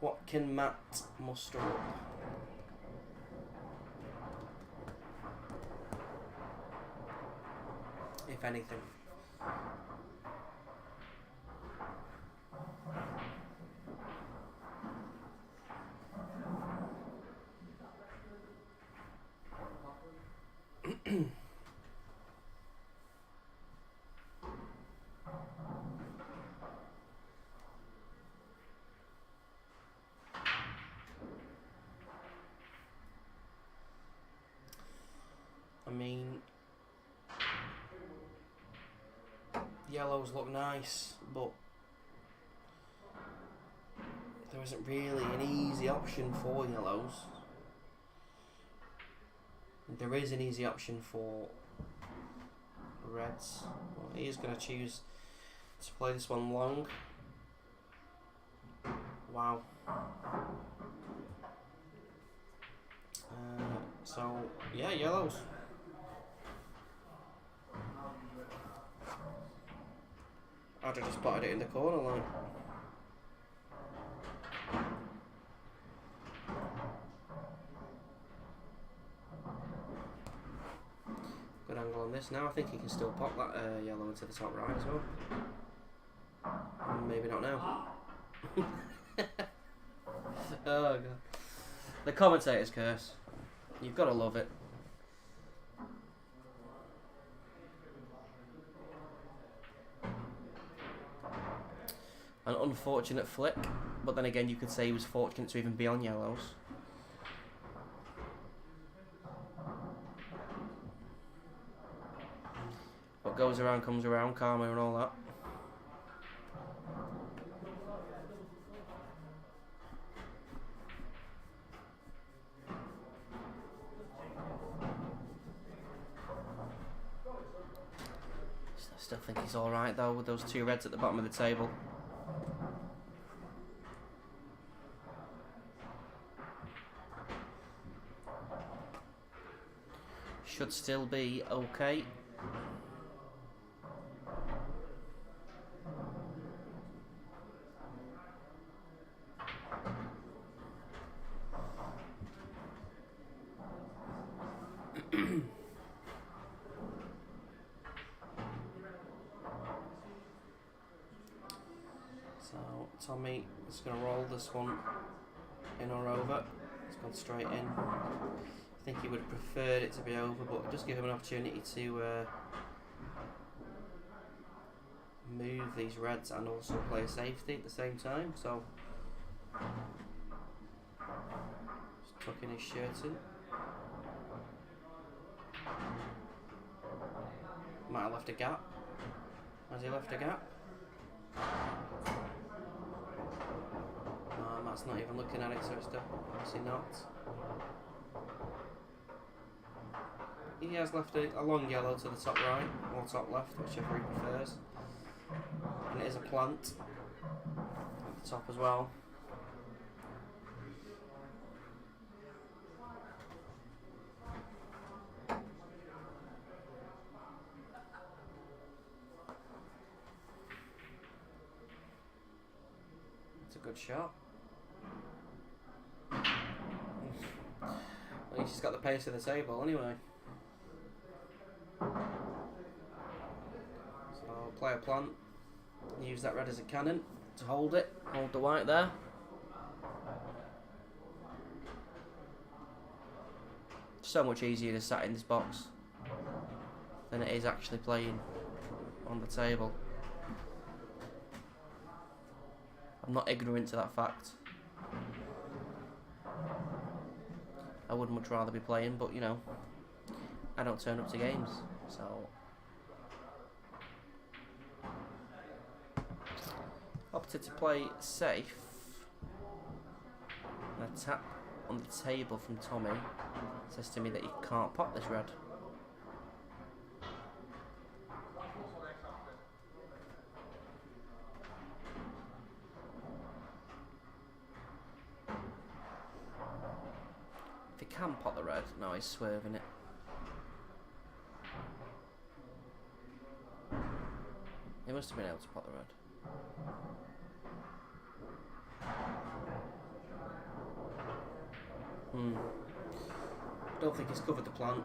Speaker 2: What can Matt muster up? If anything. I mean, yellows look nice, but there isn't really an easy option for yellows. There is an easy option for reds. Well, he is going to choose to play this one long. Wow. So, yeah, yellows. I'd have just spotted it in the corner line. Good angle on this now. I think he can still pop that yellow into the top right as well. Maybe not now. Oh god. The commentator's curse. You've got to love it. An unfortunate flick, but then again you could say he was fortunate to even be on yellows. What goes around comes around, karma and all that. I still think he's alright though with those two reds at the bottom of the table. Should still be okay. So Tommy is going to roll this one in or over. It's gone straight in. I think he would have preferred it to be over, but just give him an opportunity to move these reds and also play a safety at the same time. So just tucking his shirt in. Might have left a gap. Has he left a gap? No, Matt's not even looking at it, so it's obviously not. He has left a long yellow to the top right, or top left, whichever he prefers. And it is a plant at the top as well. It's a good shot. Well, he's just got the pace of the table anyway. So play a plant, use that red as a cannon to hold it, hold the white there. So much easier to sat in this box than it is actually playing on the table. I'm not ignorant to that fact. I would much rather be playing, but you know, I don't turn up to games, so opted to play safe. And a tap on the table from Tommy says to me that he can't pop this red. If he can pot the red. No, he's swerving it. He must have been able to pot the red. Don't think he's covered the plant.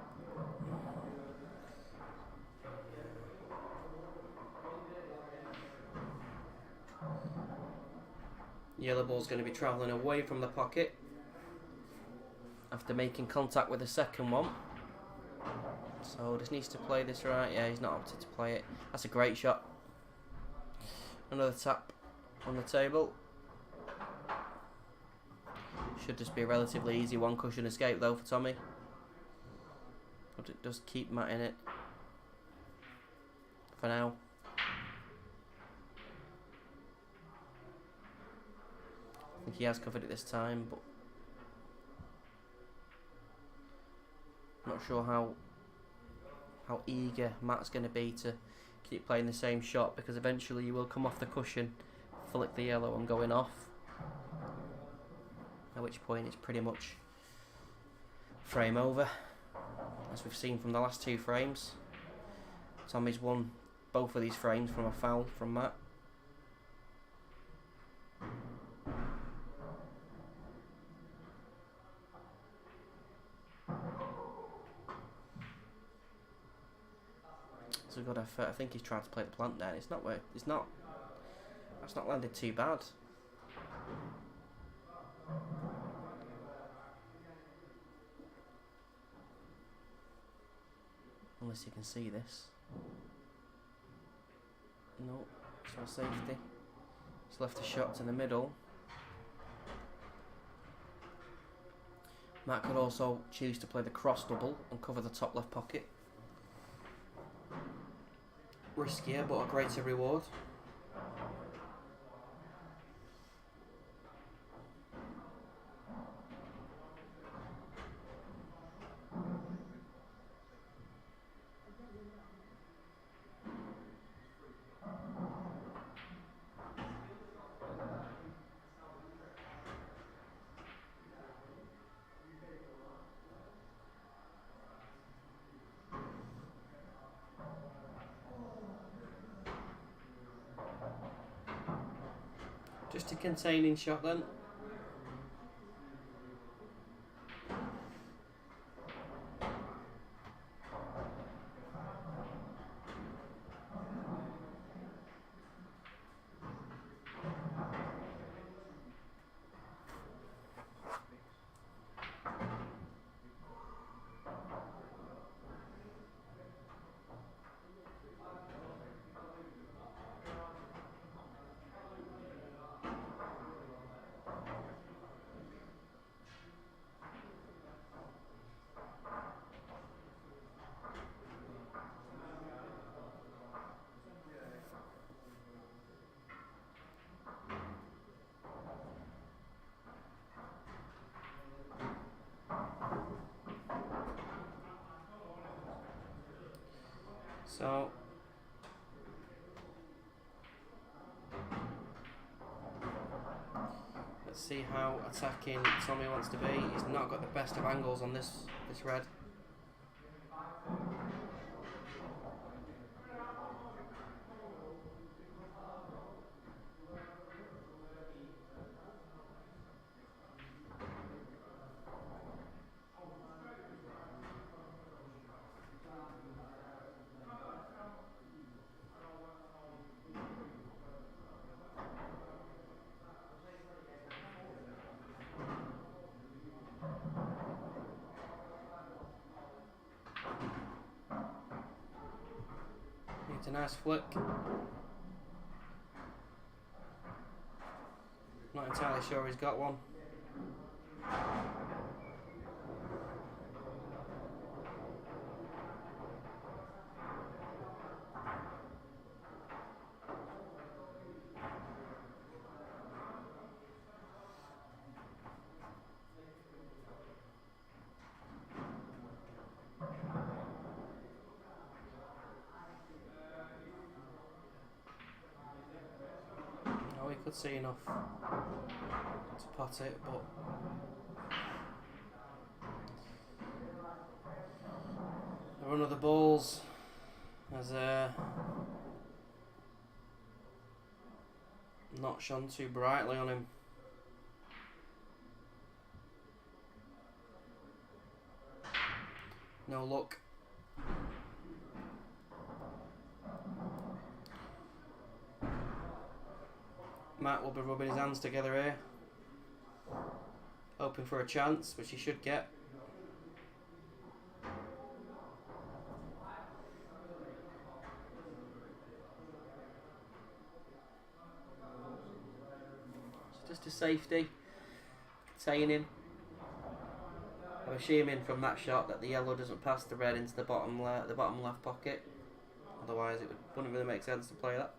Speaker 2: Yellow ball's going to be travelling away from the pocket after making contact with the second one. So just needs to play this right. Yeah, he's not opted to play it. That's a great shot. Another tap on the table. Should just be a relatively easy one cushion escape though for Tommy. But it does keep Matt in it for now. I think he has covered it this time, but not sure how eager Matt's going to be to keep playing the same shot, because eventually you will come off the cushion, flick the yellow and going off, at which point it's pretty much frame over, as we've seen from the last two frames. Tommy's won both of these frames from a foul from Matt. So we've got I think he's tried to play the plant there. It's not worked. It's not. That's not landed too bad. Unless you can see this. No, it's for safety. He's left a shot to the middle. Matt could also choose to play the cross double and cover the top left pocket. Riskier, but a greater reward. Just a containing shot then. So let's see how attacking Tommy wants to be. He's not got the best of angles on this red. It's a nice flick. Not entirely sure he's got one. Could see enough to pot it, but one of the balls has not shone too brightly on him. No luck. Matt will be rubbing his hands together here, hoping for a chance, which he should get. Just a safety, containing. I'm assuming from that shot that the yellow doesn't pass the red into the bottom left pocket. Otherwise, wouldn't really make sense to play that.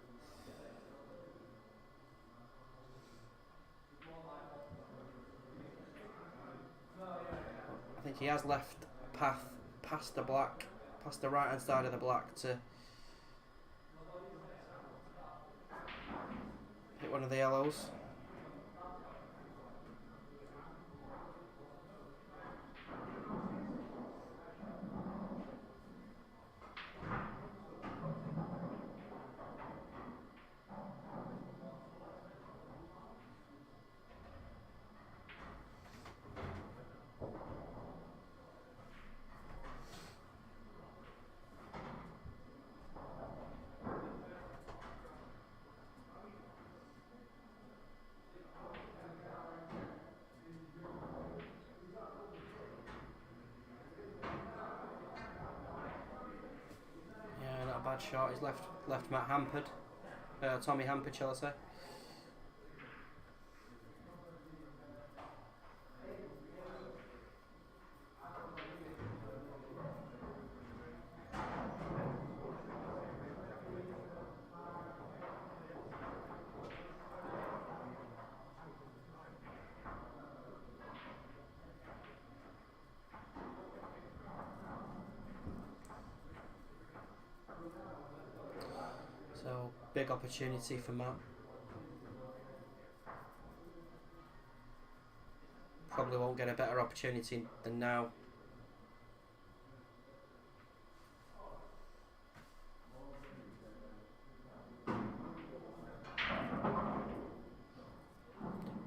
Speaker 2: I think he has left a path past the black, past the right hand side of the black to hit one of the yellows. Bad shot. He's left Matt hampered. Tommy hampered, shall I say? So, big opportunity for Matt. Probably won't get a better opportunity than now.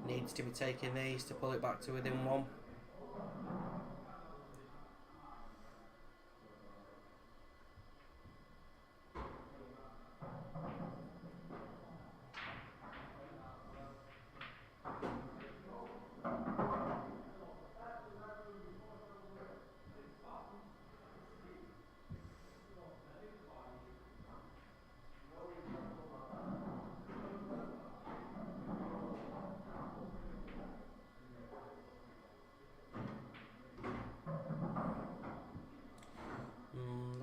Speaker 2: Needs to be taking these to pull it back to within one.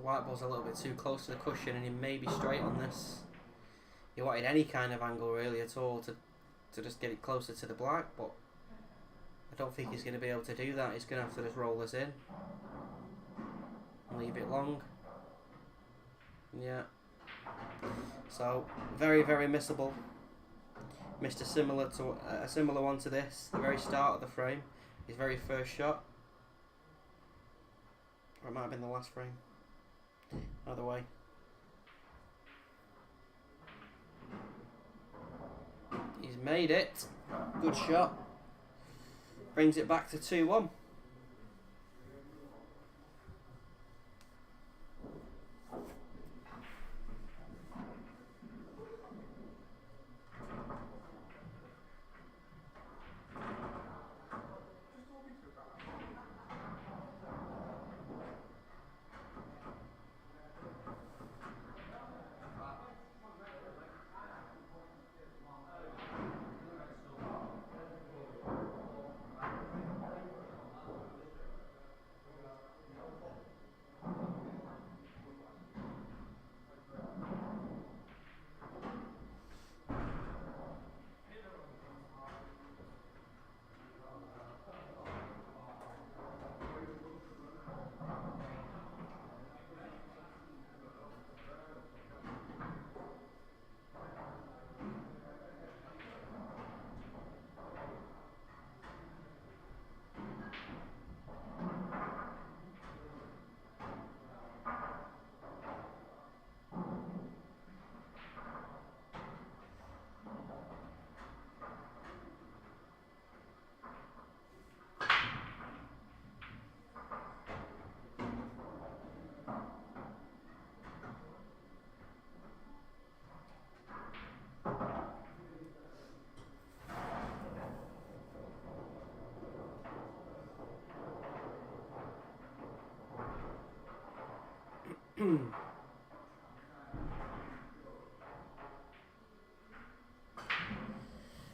Speaker 2: White ball's a little bit too close to the cushion and he may be straight on this. He wanted any kind of angle really at all to just get it closer to the black, but I don't think he's going to be able to do that. He's going to have to just roll this in and leave it long. Yeah. So very, very missable. Missed a similar one to this, the very start of the frame, his very first shot, or it might have been the last frame. Either way. He's made it. Good shot. Brings it back to 2-1.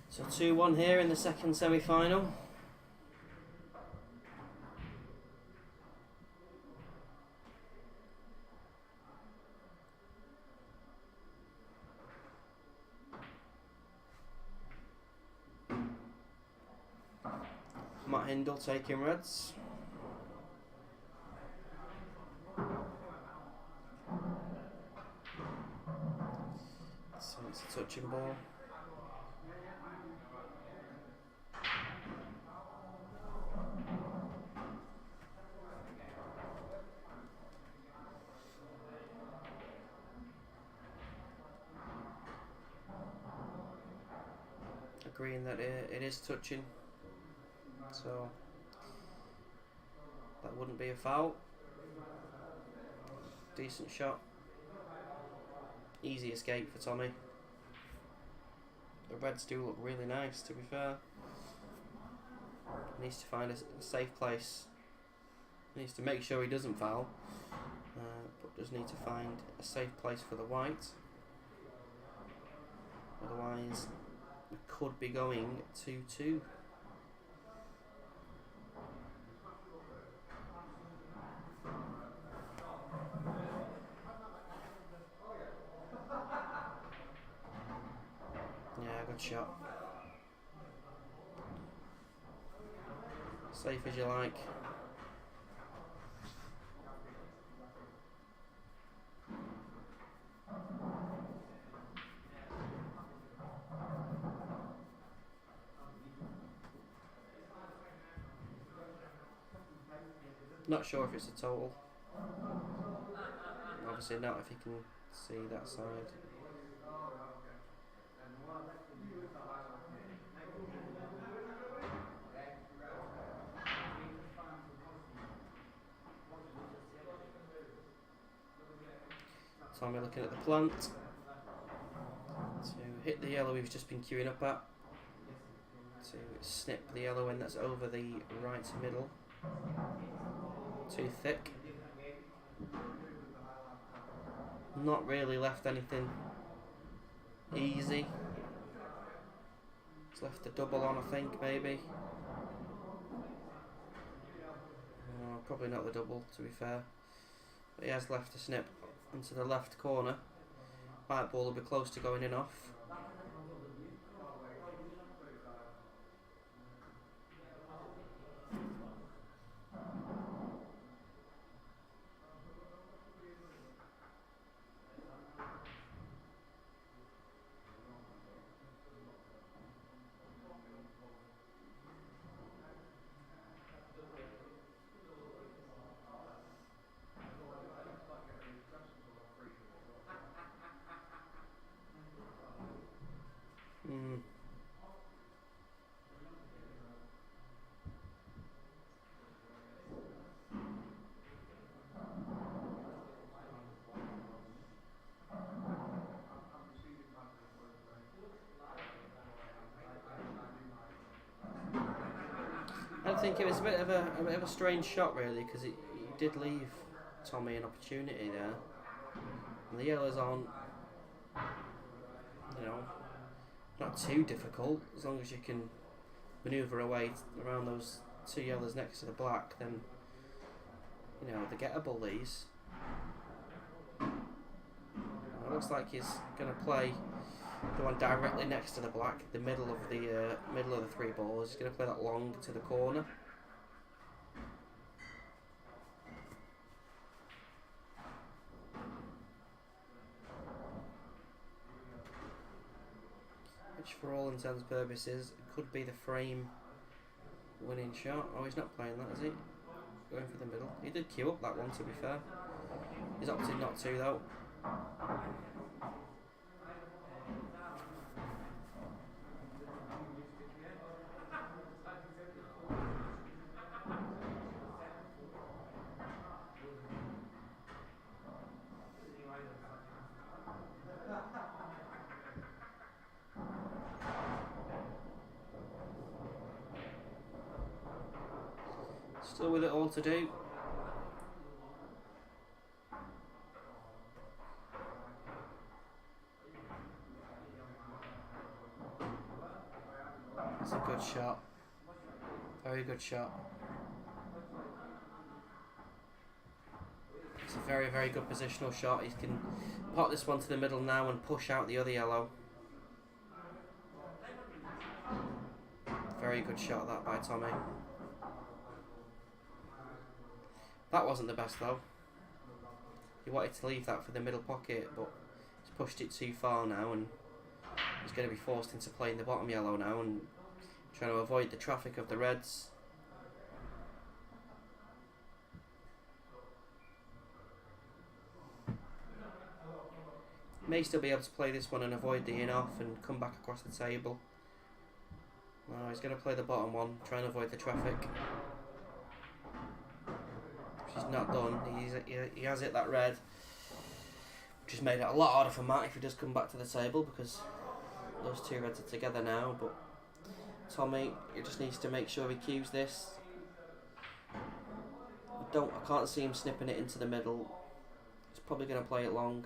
Speaker 2: So 2-1 here in the second semi-final. Matt Hindle taking reds. So it's a touching ball. Agreeing that it is touching, so that wouldn't be a foul. Decent shot. Easy escape for Tommy. The Reds do look really nice, to be fair. Needs to find a safe place. Needs to make sure he doesn't foul, but does need to find a safe place for the white. Otherwise, we could be going 2-2. Yeah, good shot. Safe as you like. Not sure if it's a total. Obviously not if you can see that side. Tommy looking at the plant to hit the yellow we've just been queuing up at, to snip the yellow end that's over the right middle. Too thick. Not really left anything easy. It's left a double on, I think, maybe. Probably not the double, to be fair. But he has left a snip into the left corner. White ball will be close to going in off. I think it was a bit of a strange shot, really, because it did leave Tommy an opportunity there. And the yellow's on, you know, not too difficult as long as you can manoeuvre away around those two yellows next to the black. Then, you know, they're gettable, these. It looks like he's going to play the one directly next to the black, the middle of the three balls. He's going to play that long to the corner. Which, for all intents and purposes, could be the frame winning shot. Oh, he's not playing that, is he? Going for the middle. He did queue up that one, to be fair. He's opted not to, though. Still with it all to do. It's a good shot. Very good shot. It's a very, very good positional shot. He can pot this one to the middle now and push out the other yellow. Very good shot that by Tommy. That wasn't the best though. He wanted to leave that for the middle pocket, but he's pushed it too far now, and he's going to be forced into playing the bottom yellow now and trying to avoid the traffic of the reds. May still be able to play this one and avoid the in-off and come back across the table. No, he's going to play the bottom one, try and avoid the traffic. Which he's not done. He has hit that red, which has made it a lot harder for Matt if he does come back to the table, because those two reds are together now. But Tommy, he just needs to make sure he cues this. I can't see him snipping it into the middle. He's probably going to play it long.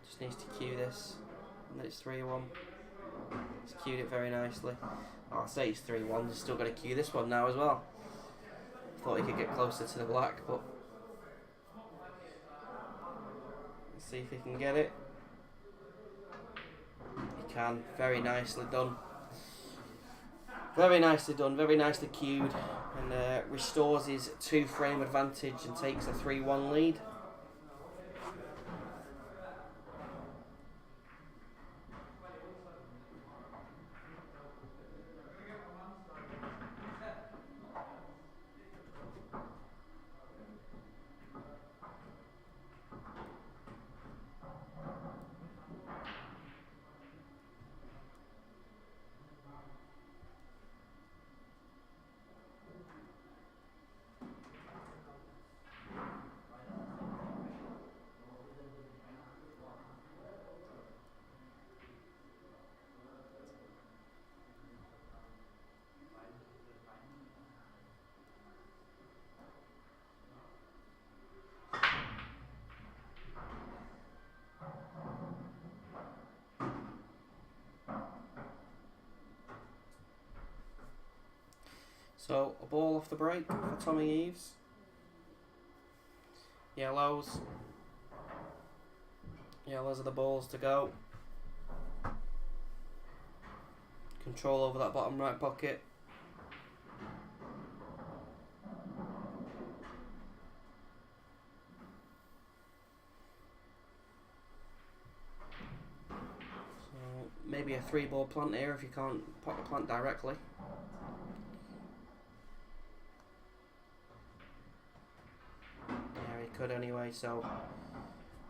Speaker 2: Just needs to cue this, and then it's 3-1. He's cued it very nicely. I'll say it's 3-1. He's still got to cue this one now as well. Thought he could get closer to the black, but let's see if he can get it. He can. Very nicely done. Very nicely done. Very nicely cued, and restores his 2-frame advantage and takes a 3-1 lead. So, a ball off the break for Tommy Eves. Yellows. Yellows are the balls to go. Control over that bottom right pocket. So, maybe a 3-ball plant here if you can't pot the plant directly. Could anyway, so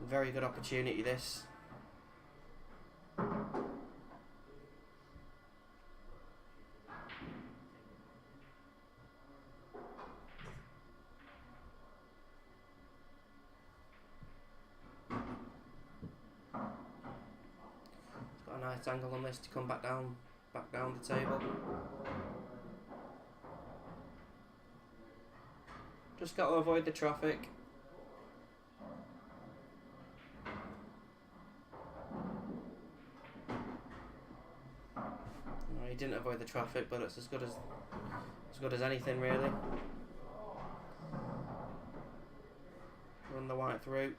Speaker 2: very good opportunity this. So got a nice angle on this to come back down the table. Just got to avoid the traffic. He didn't avoid the traffic, but it's as good as anything really. Run the white through.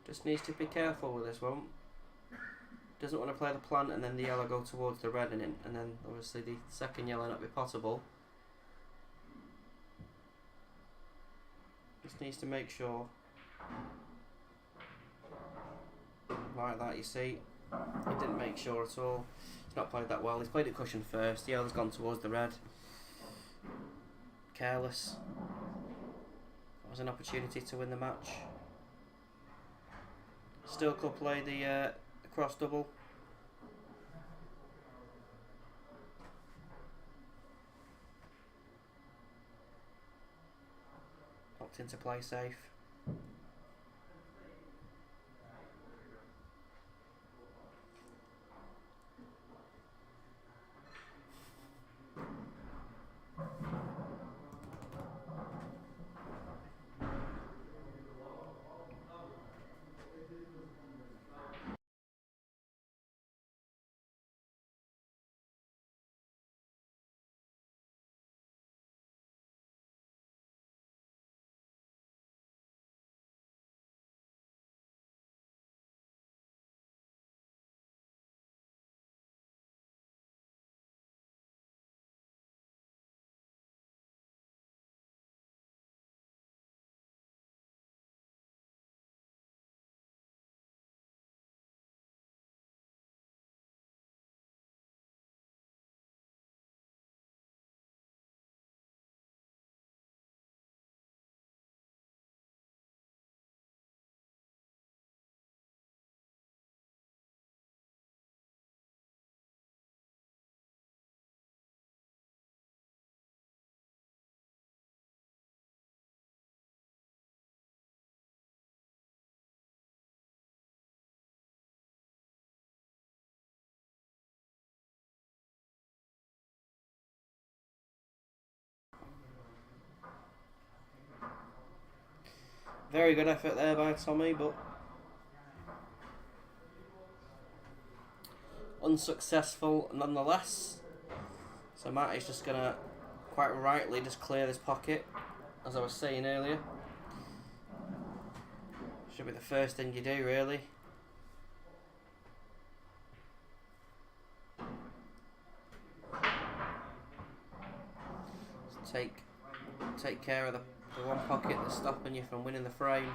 Speaker 2: Just needs to be careful with this one. Doesn't want to play the plant and then the yellow go towards the red and then obviously the second yellow not be possible. Just needs to make sure. Like that, you see. He didn't make sure at all. He's not played that well. He's played it cushion first. The yellow's gone towards the red. Careless. That was an opportunity to win the match. Still could play the cross double. Opted into play safe. Very good effort there by Tommy, but unsuccessful nonetheless. So Matt is just going to, quite rightly, just clear this pocket, as I was saying earlier. Should be the first thing you do, really. Just take care of the one pocket that's stopping you from winning the frame,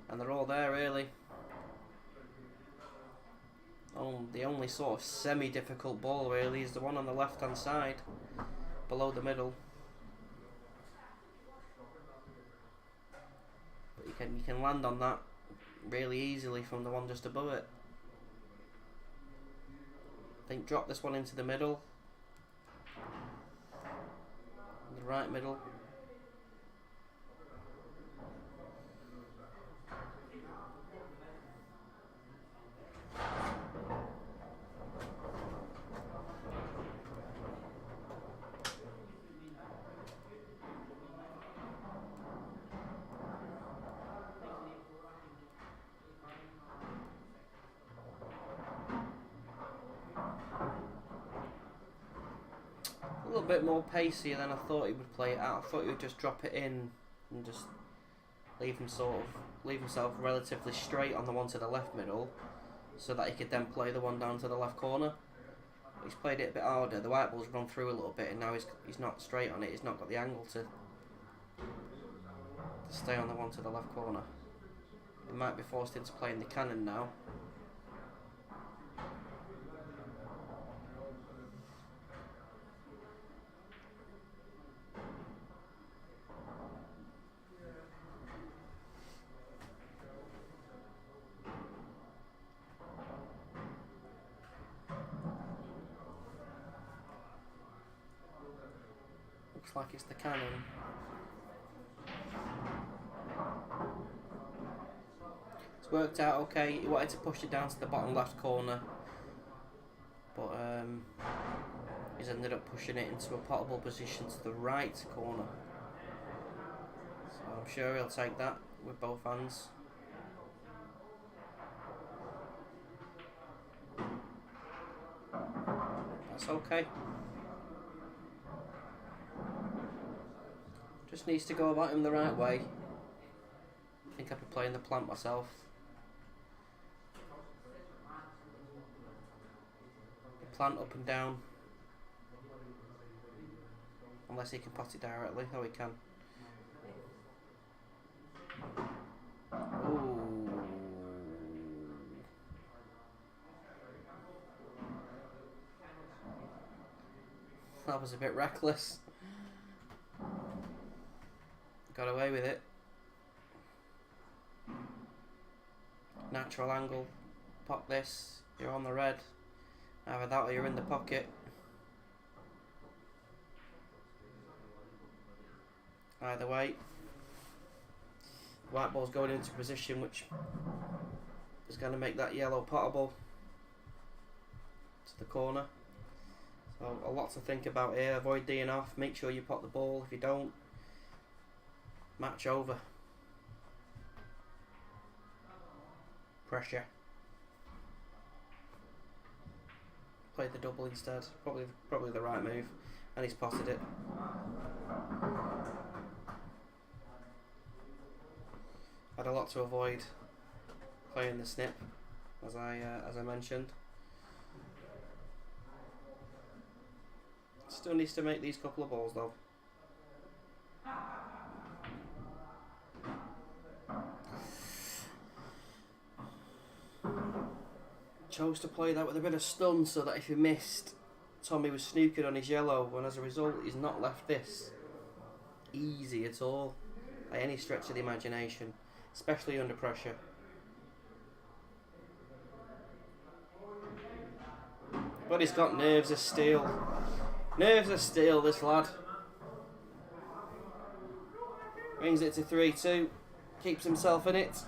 Speaker 2: and they're all there, really. The only sort of semi-difficult ball, really, is the one on the left-hand side, below the middle. But you can land on that really easily from the one just above it. I think drop this one into the middle, the right middle. A little bit more pacier than I thought he would play it out. I thought he would just drop it in and just leave himself relatively straight on the one to the left middle, so that he could then play the one down to the left corner. He's played it a bit harder. The white ball's run through a little bit, and now he's not straight on it. He's not got the angle to stay on the one to the left corner. He might be forced into playing the cannon now. Looks like it's the cannon. It's worked out okay. He wanted to push it down to the bottom left corner, but he's ended up pushing it into a potable position to the right corner. So I'm sure he'll take that with both hands. That's okay. Just needs to go about him the right way. I think I'd be playing the plant myself. The plant up and down. Unless he can pot it directly. Oh, he can. Ooh. That was a bit reckless. Got away with it. Natural angle. Pop this. You're on the red. Either that or you're in the pocket. Either way, white ball's going into position which is going to make that yellow potable to the corner. So a lot to think about here. Avoid D'ing off. Make sure you pot the ball. If you don't, match over. Pressure. Play the double instead. Probably the right move. And he's potted it. Had a lot to avoid playing the snip, as I mentioned. Still needs to make these couple of balls though. Chose to play that with a bit of stun so that if he missed, Tommy was snookered on his yellow, and as a result he's not left this easy at all by any stretch of the imagination, especially under pressure. But he's got nerves of steel. Nerves of steel, this lad. Brings it to 3-2. Keeps himself in it.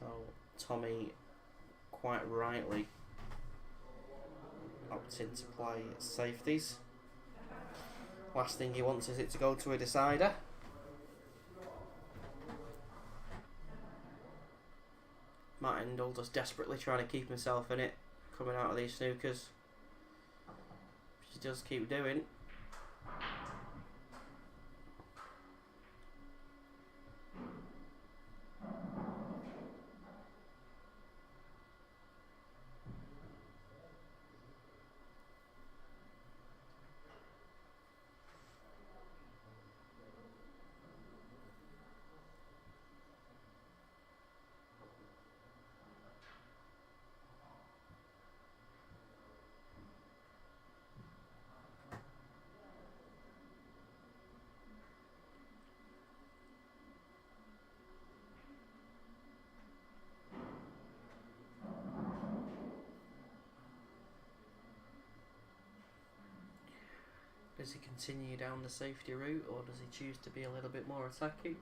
Speaker 2: So Tommy, quite rightly, opting to play safeties. Last thing he wants is it to go to a decider. Matt Hindle just desperately trying to keep himself in it, coming out of these snookers. Which he does keep doing. Does he continue down the safety route, or does he choose to be a little bit more attacking?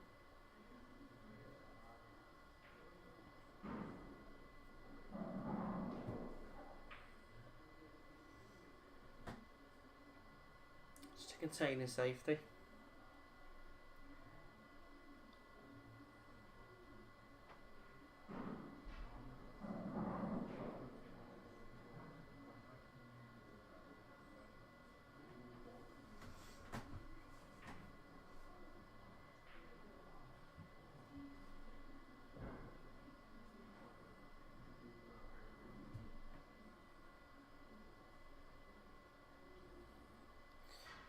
Speaker 2: Just to contain his safety.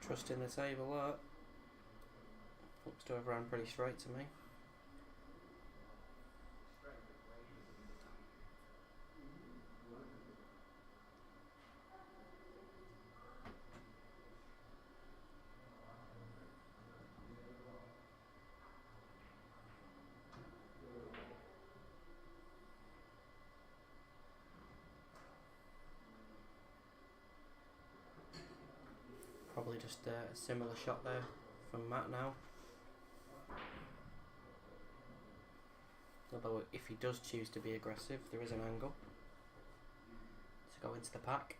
Speaker 2: Trusting the table, that looks to have ran pretty straight to me. Probably just a similar shot there from Matt now. Although if he does choose to be aggressive, there is an angle to go into the pack.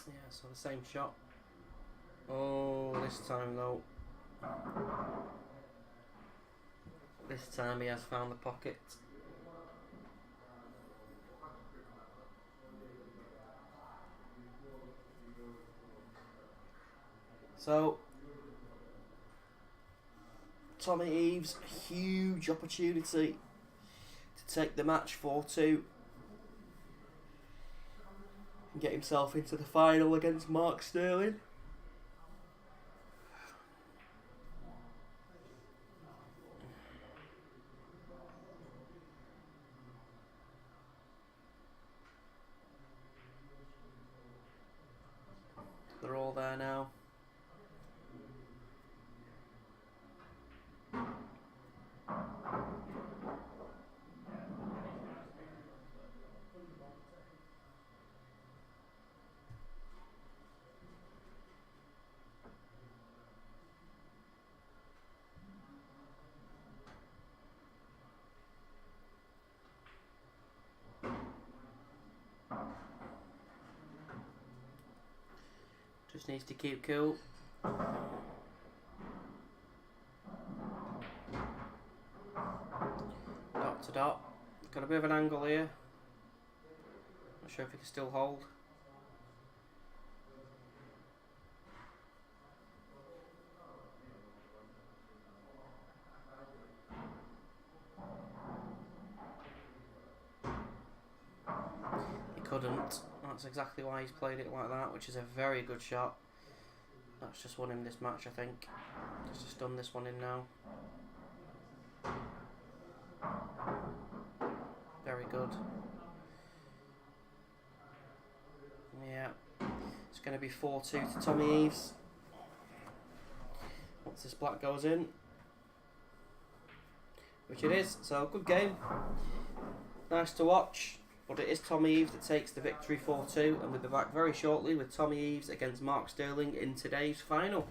Speaker 2: Yeah, so the same shot. Oh, this time though. This time he has found the pocket. So, Tommy Eves, huge opportunity to take the match 4-2 and get himself into the final against Mark Sterling. They're all there now. Just needs to keep cool. Dot to dot. Got a bit of an angle here. Not sure if he can still hold. He couldn't. That's exactly why he's played it like that, which is a very good shot. That's just won him this match, I think. Just done this one in now. Very good. Yeah. It's going to be 4-2 to Tommy Eves. Once this black goes in. which it is. So good game, nice to watch. But it is Tommy Eves that takes the victory 4-2, and we'll be back very shortly with Tommy Eves against Mark Sterling in today's final.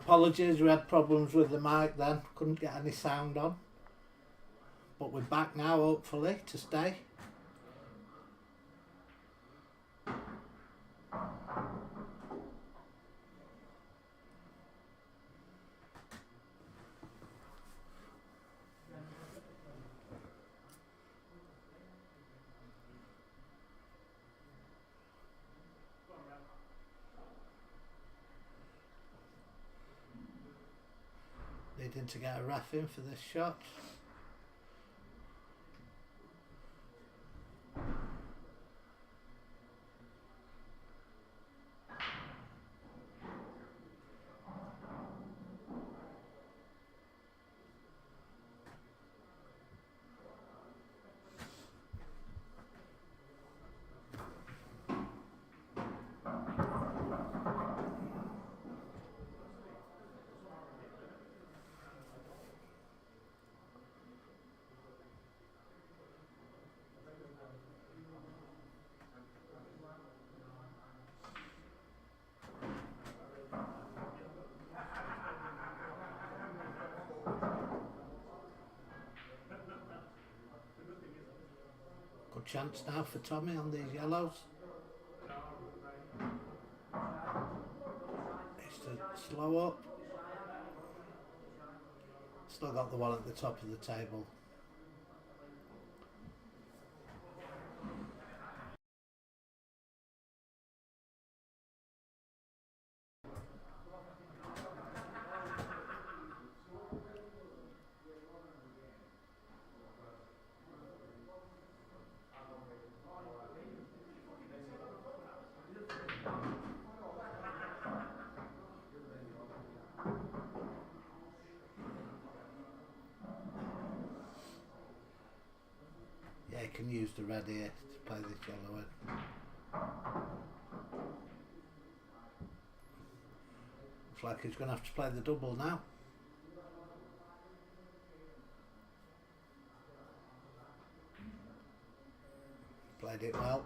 Speaker 1: Apologies, we had problems with the mic then, couldn't get any sound on. But we're back now, hopefully, to stay. Needing to get a ref in for this shot. Good chance now for Tommy on these yellows. Needs to slow up. Still got the one at the top of the table. Yeah, he can use the red here to play this yellow in. Looks like he's going to have to play the double now. Played it well.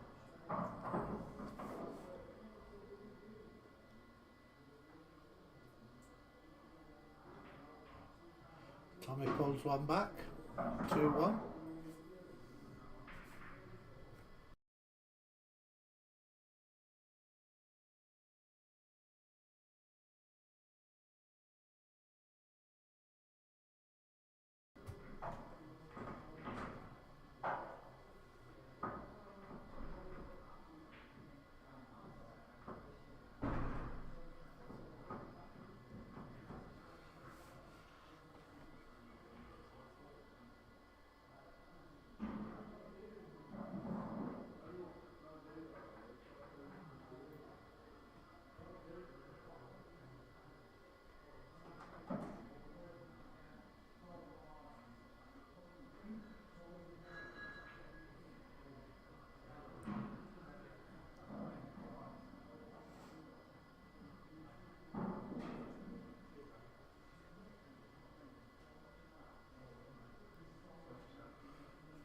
Speaker 1: Tommy pulls one back. 2-1.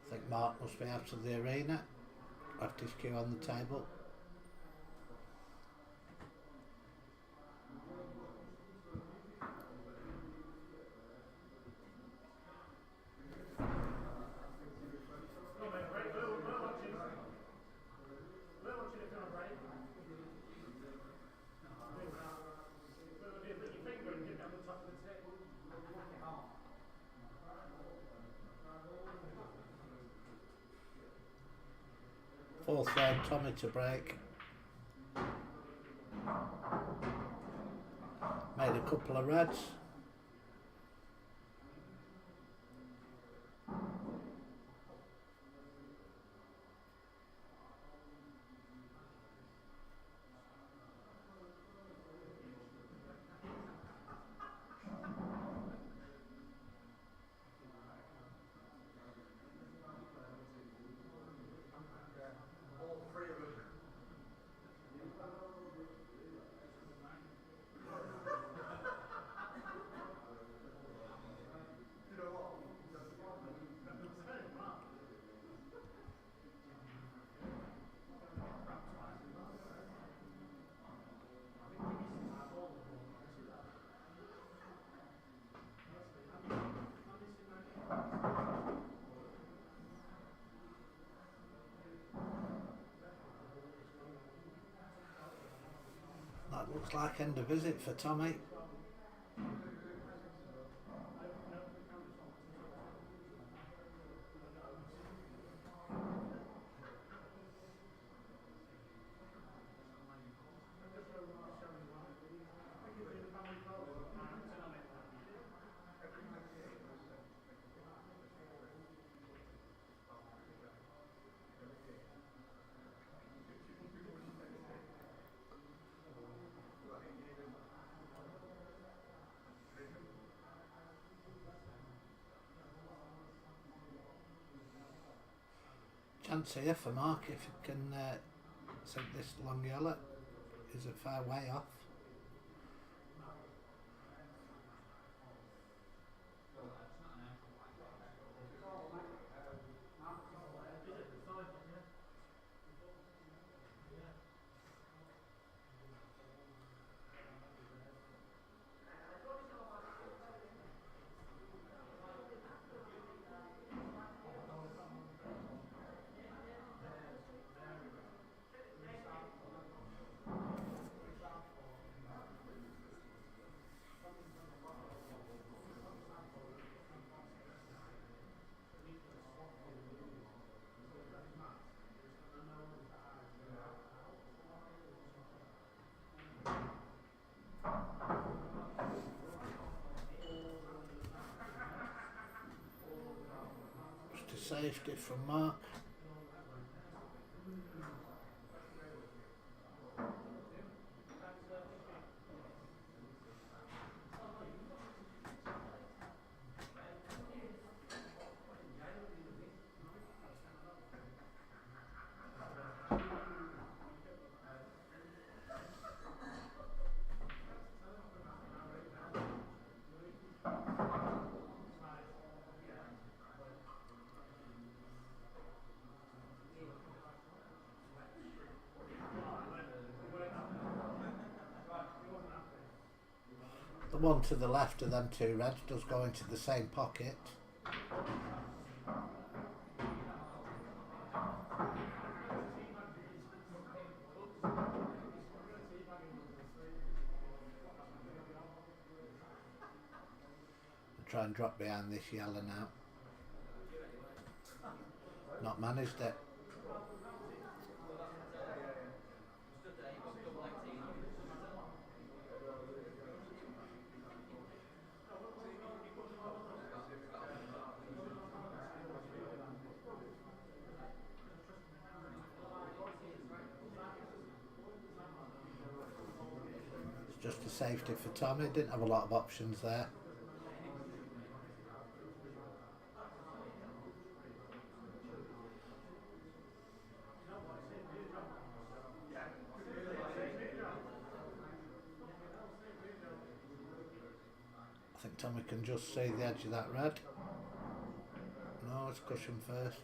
Speaker 1: I think Mark must be out of the arena. Left his cue on the table. Fourth round, Tommy to break. Made a couple of reds. Looks like end of visit for Tommy. Chance here for Mark if he can sink this long yellow. Is a fair way off. Just a safety from Mark. The one to the left of them two reds does go into the same pocket. Try and drop behind this yellow now. Not managed it. It's just a safety for Tommy. Didn't have a lot of options there. I think Tommy can just see the edge of that red. No, it's cushion first.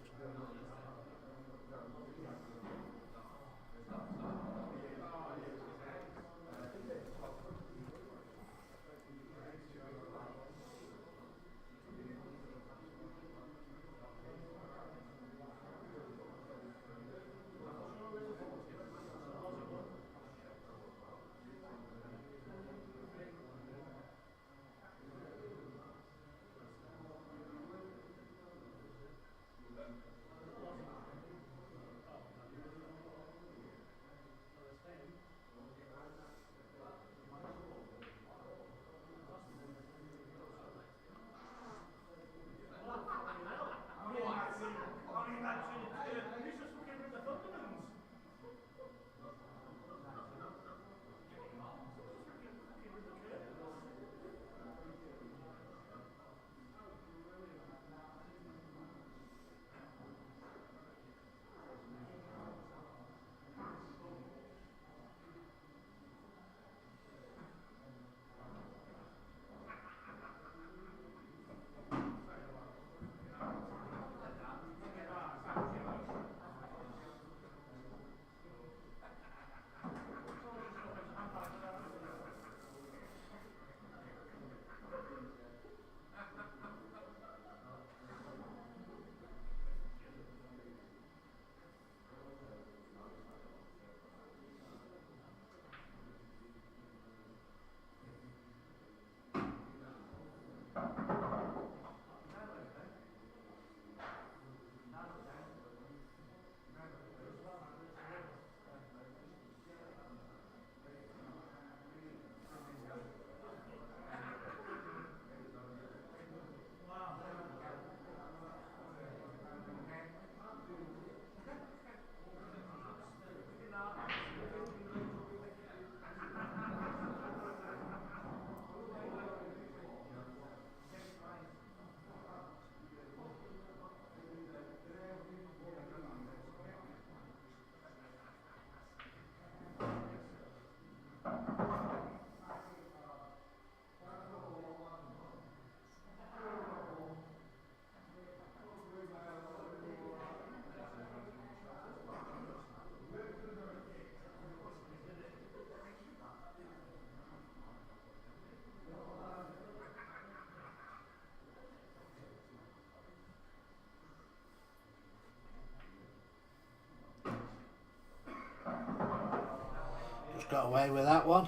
Speaker 1: got away with that one.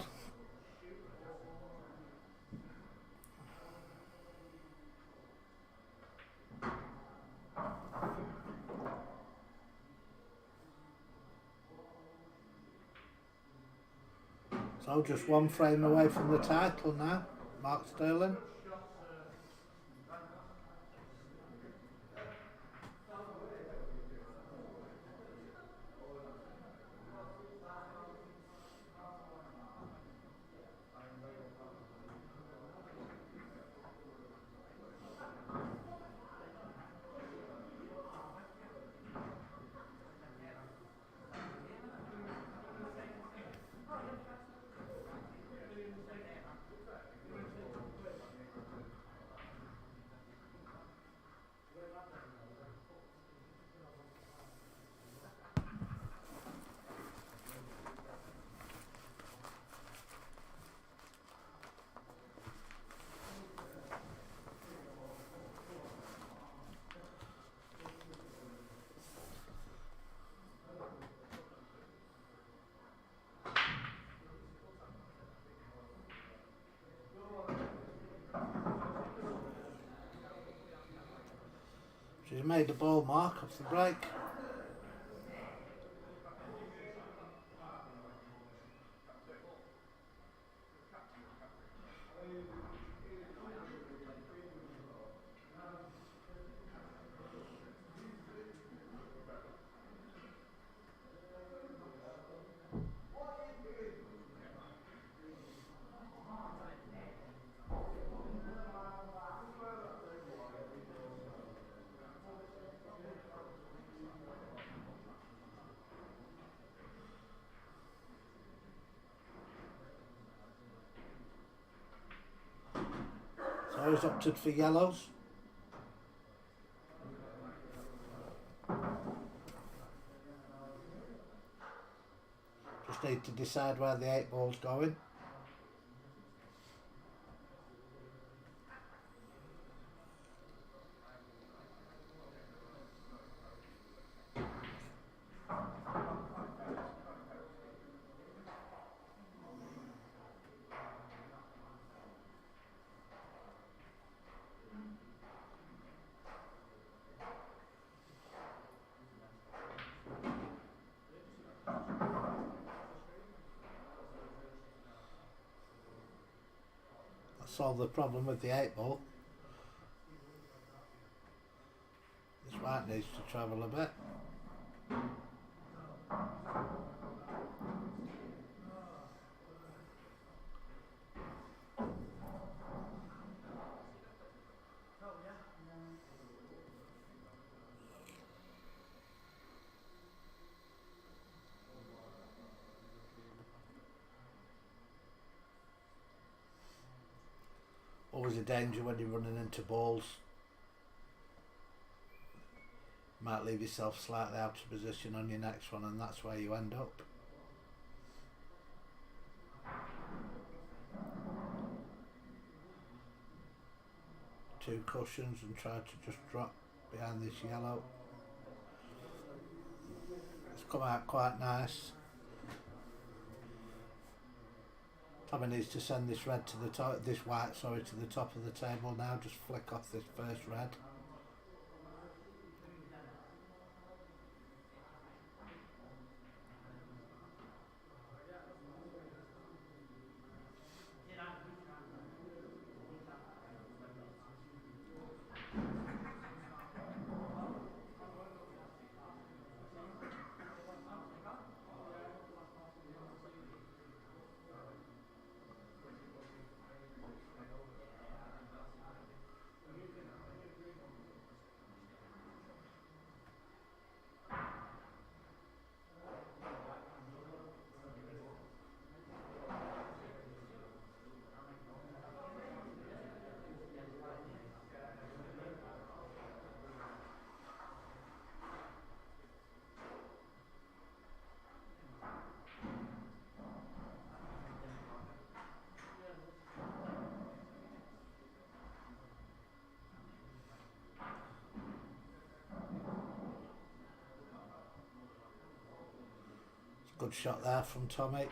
Speaker 1: So just one frame away from the title now, Mark Sterling. She's made the ball mark off the break. So he's opted for yellows. Just need to decide where the 8-ball's going. Solve the problem with the 8-ball. This white needs to travel a bit. Always a danger when you're running into balls. You might leave yourself slightly out of position on your next one, and that's where you end up. Two cushions and try to just drop behind this yellow. It's come out quite nice. Tommy needs to send this red to the top, this white, sorry, to the top of the table now. Just flick off this first red. Good shot there from Tommy.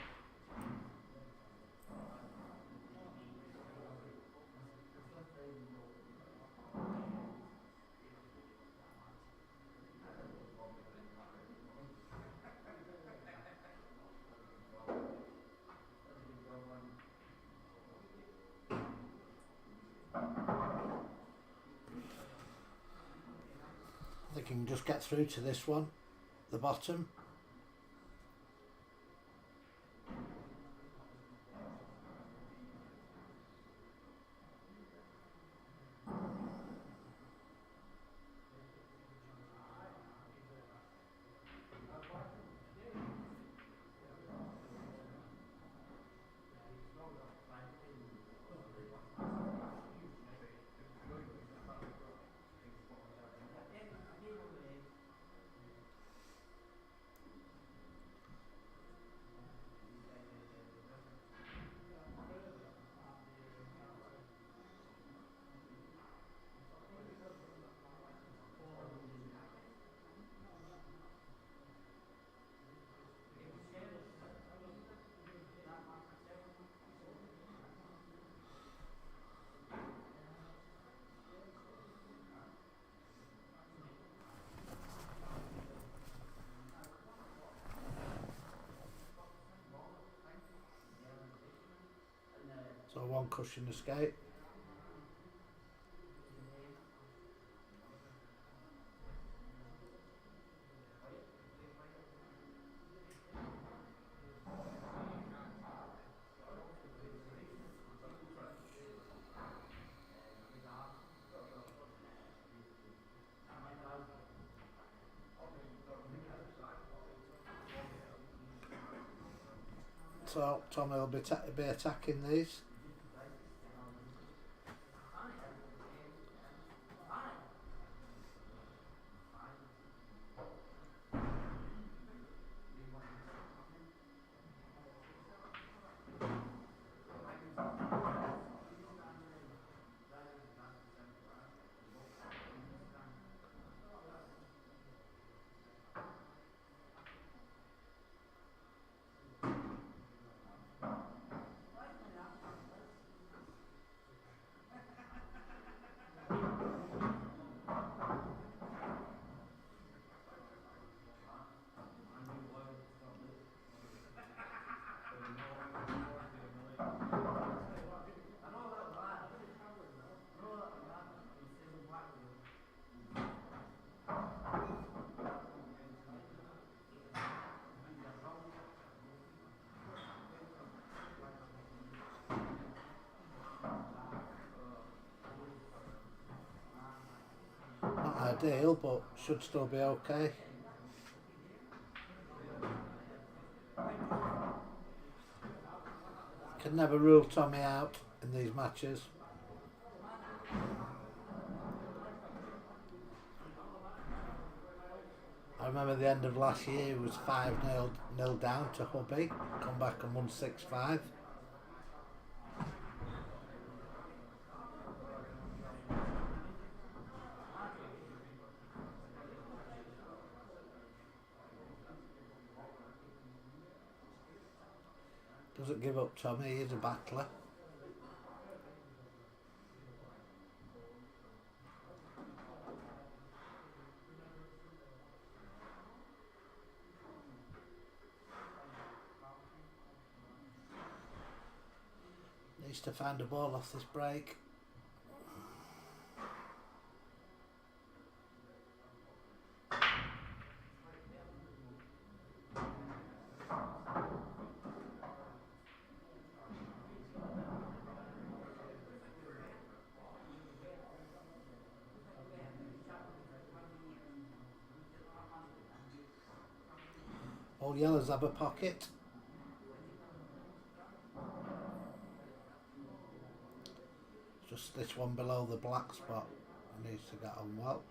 Speaker 1: I think you can just get through to this one, the bottom. So one cushion escape. So Tommy will be attacking these. Not ideal, but should still be okay. Can never rule Tommy out in these matches. I remember the end of last year it was 5-0 down to Hubby, come back and won 6-5. Doesn't give up, Tommy, he's a battler. Needs to find a ball off this break. All yellows have a pocket. Just this one below the black spot needs to get on well.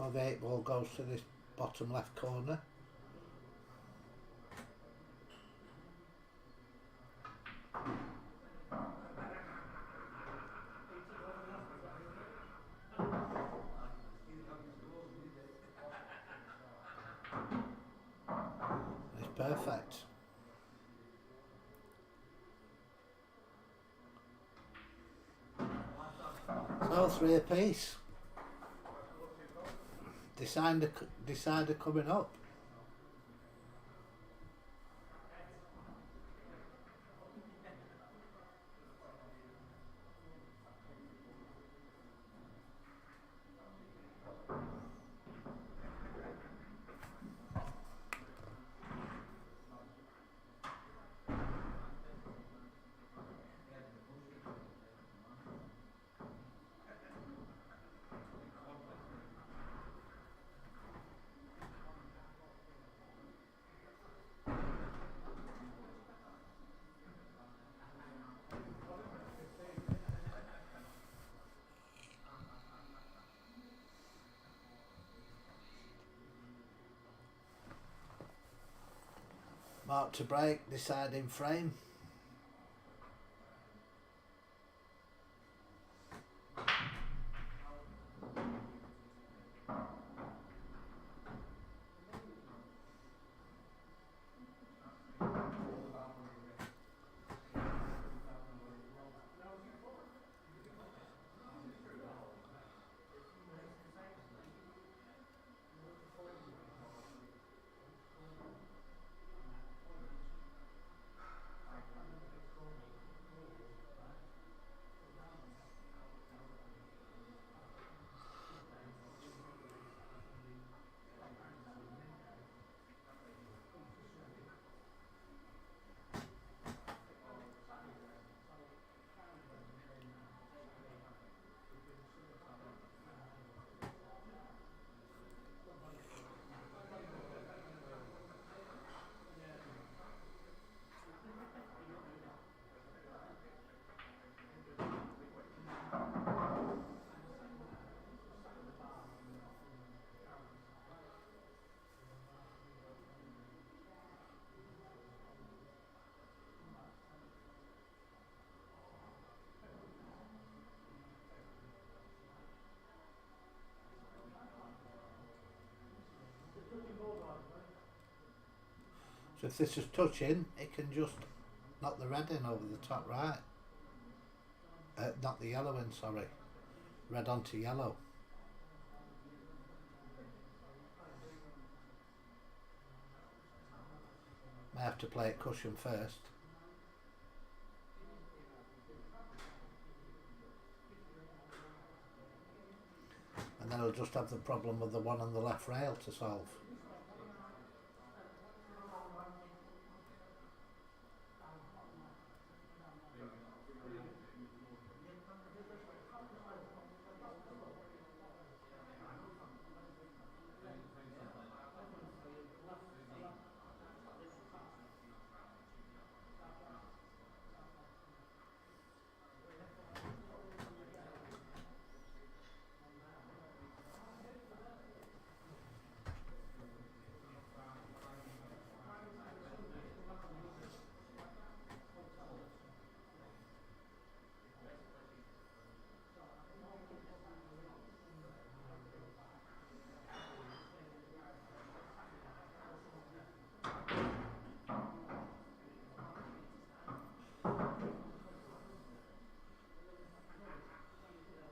Speaker 1: So the 8 ball goes to this bottom left corner. It's perfect. So 3 apiece. Decider coming up. Mark to break, deciding frame. So if this is touching, it can just knock the red in over the top right. Not the yellow in, sorry. Red onto yellow. May have to play it cushion first. And then I'll just have the problem with the one on the left rail to solve.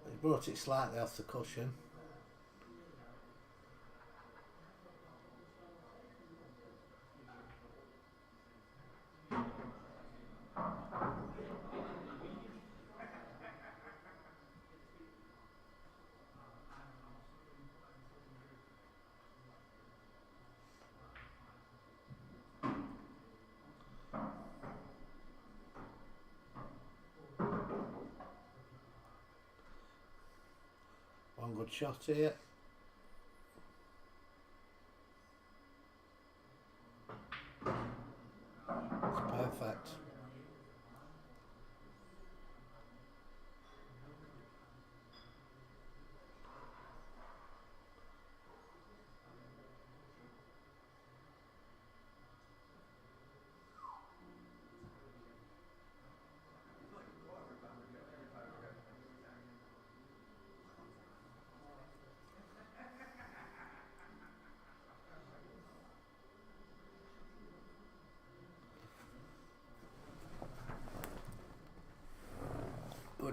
Speaker 1: He brought it slightly off the cushion. One good shot here. It's perfect.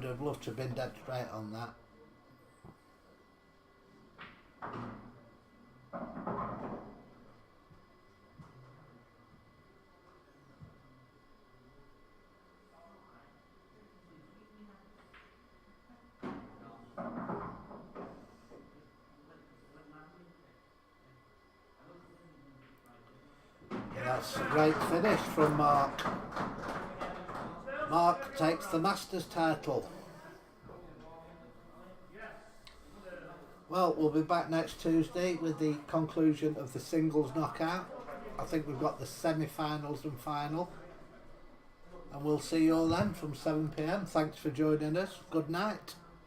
Speaker 1: would have loved to have been dead straight on that. That's a great finish from Mark. Mark takes the Masters title. Well, we'll be back next Tuesday with the conclusion of the singles knockout. I think we've got the semi-finals and final. And we'll see you all then from 7 p.m. Thanks for joining us. Good night.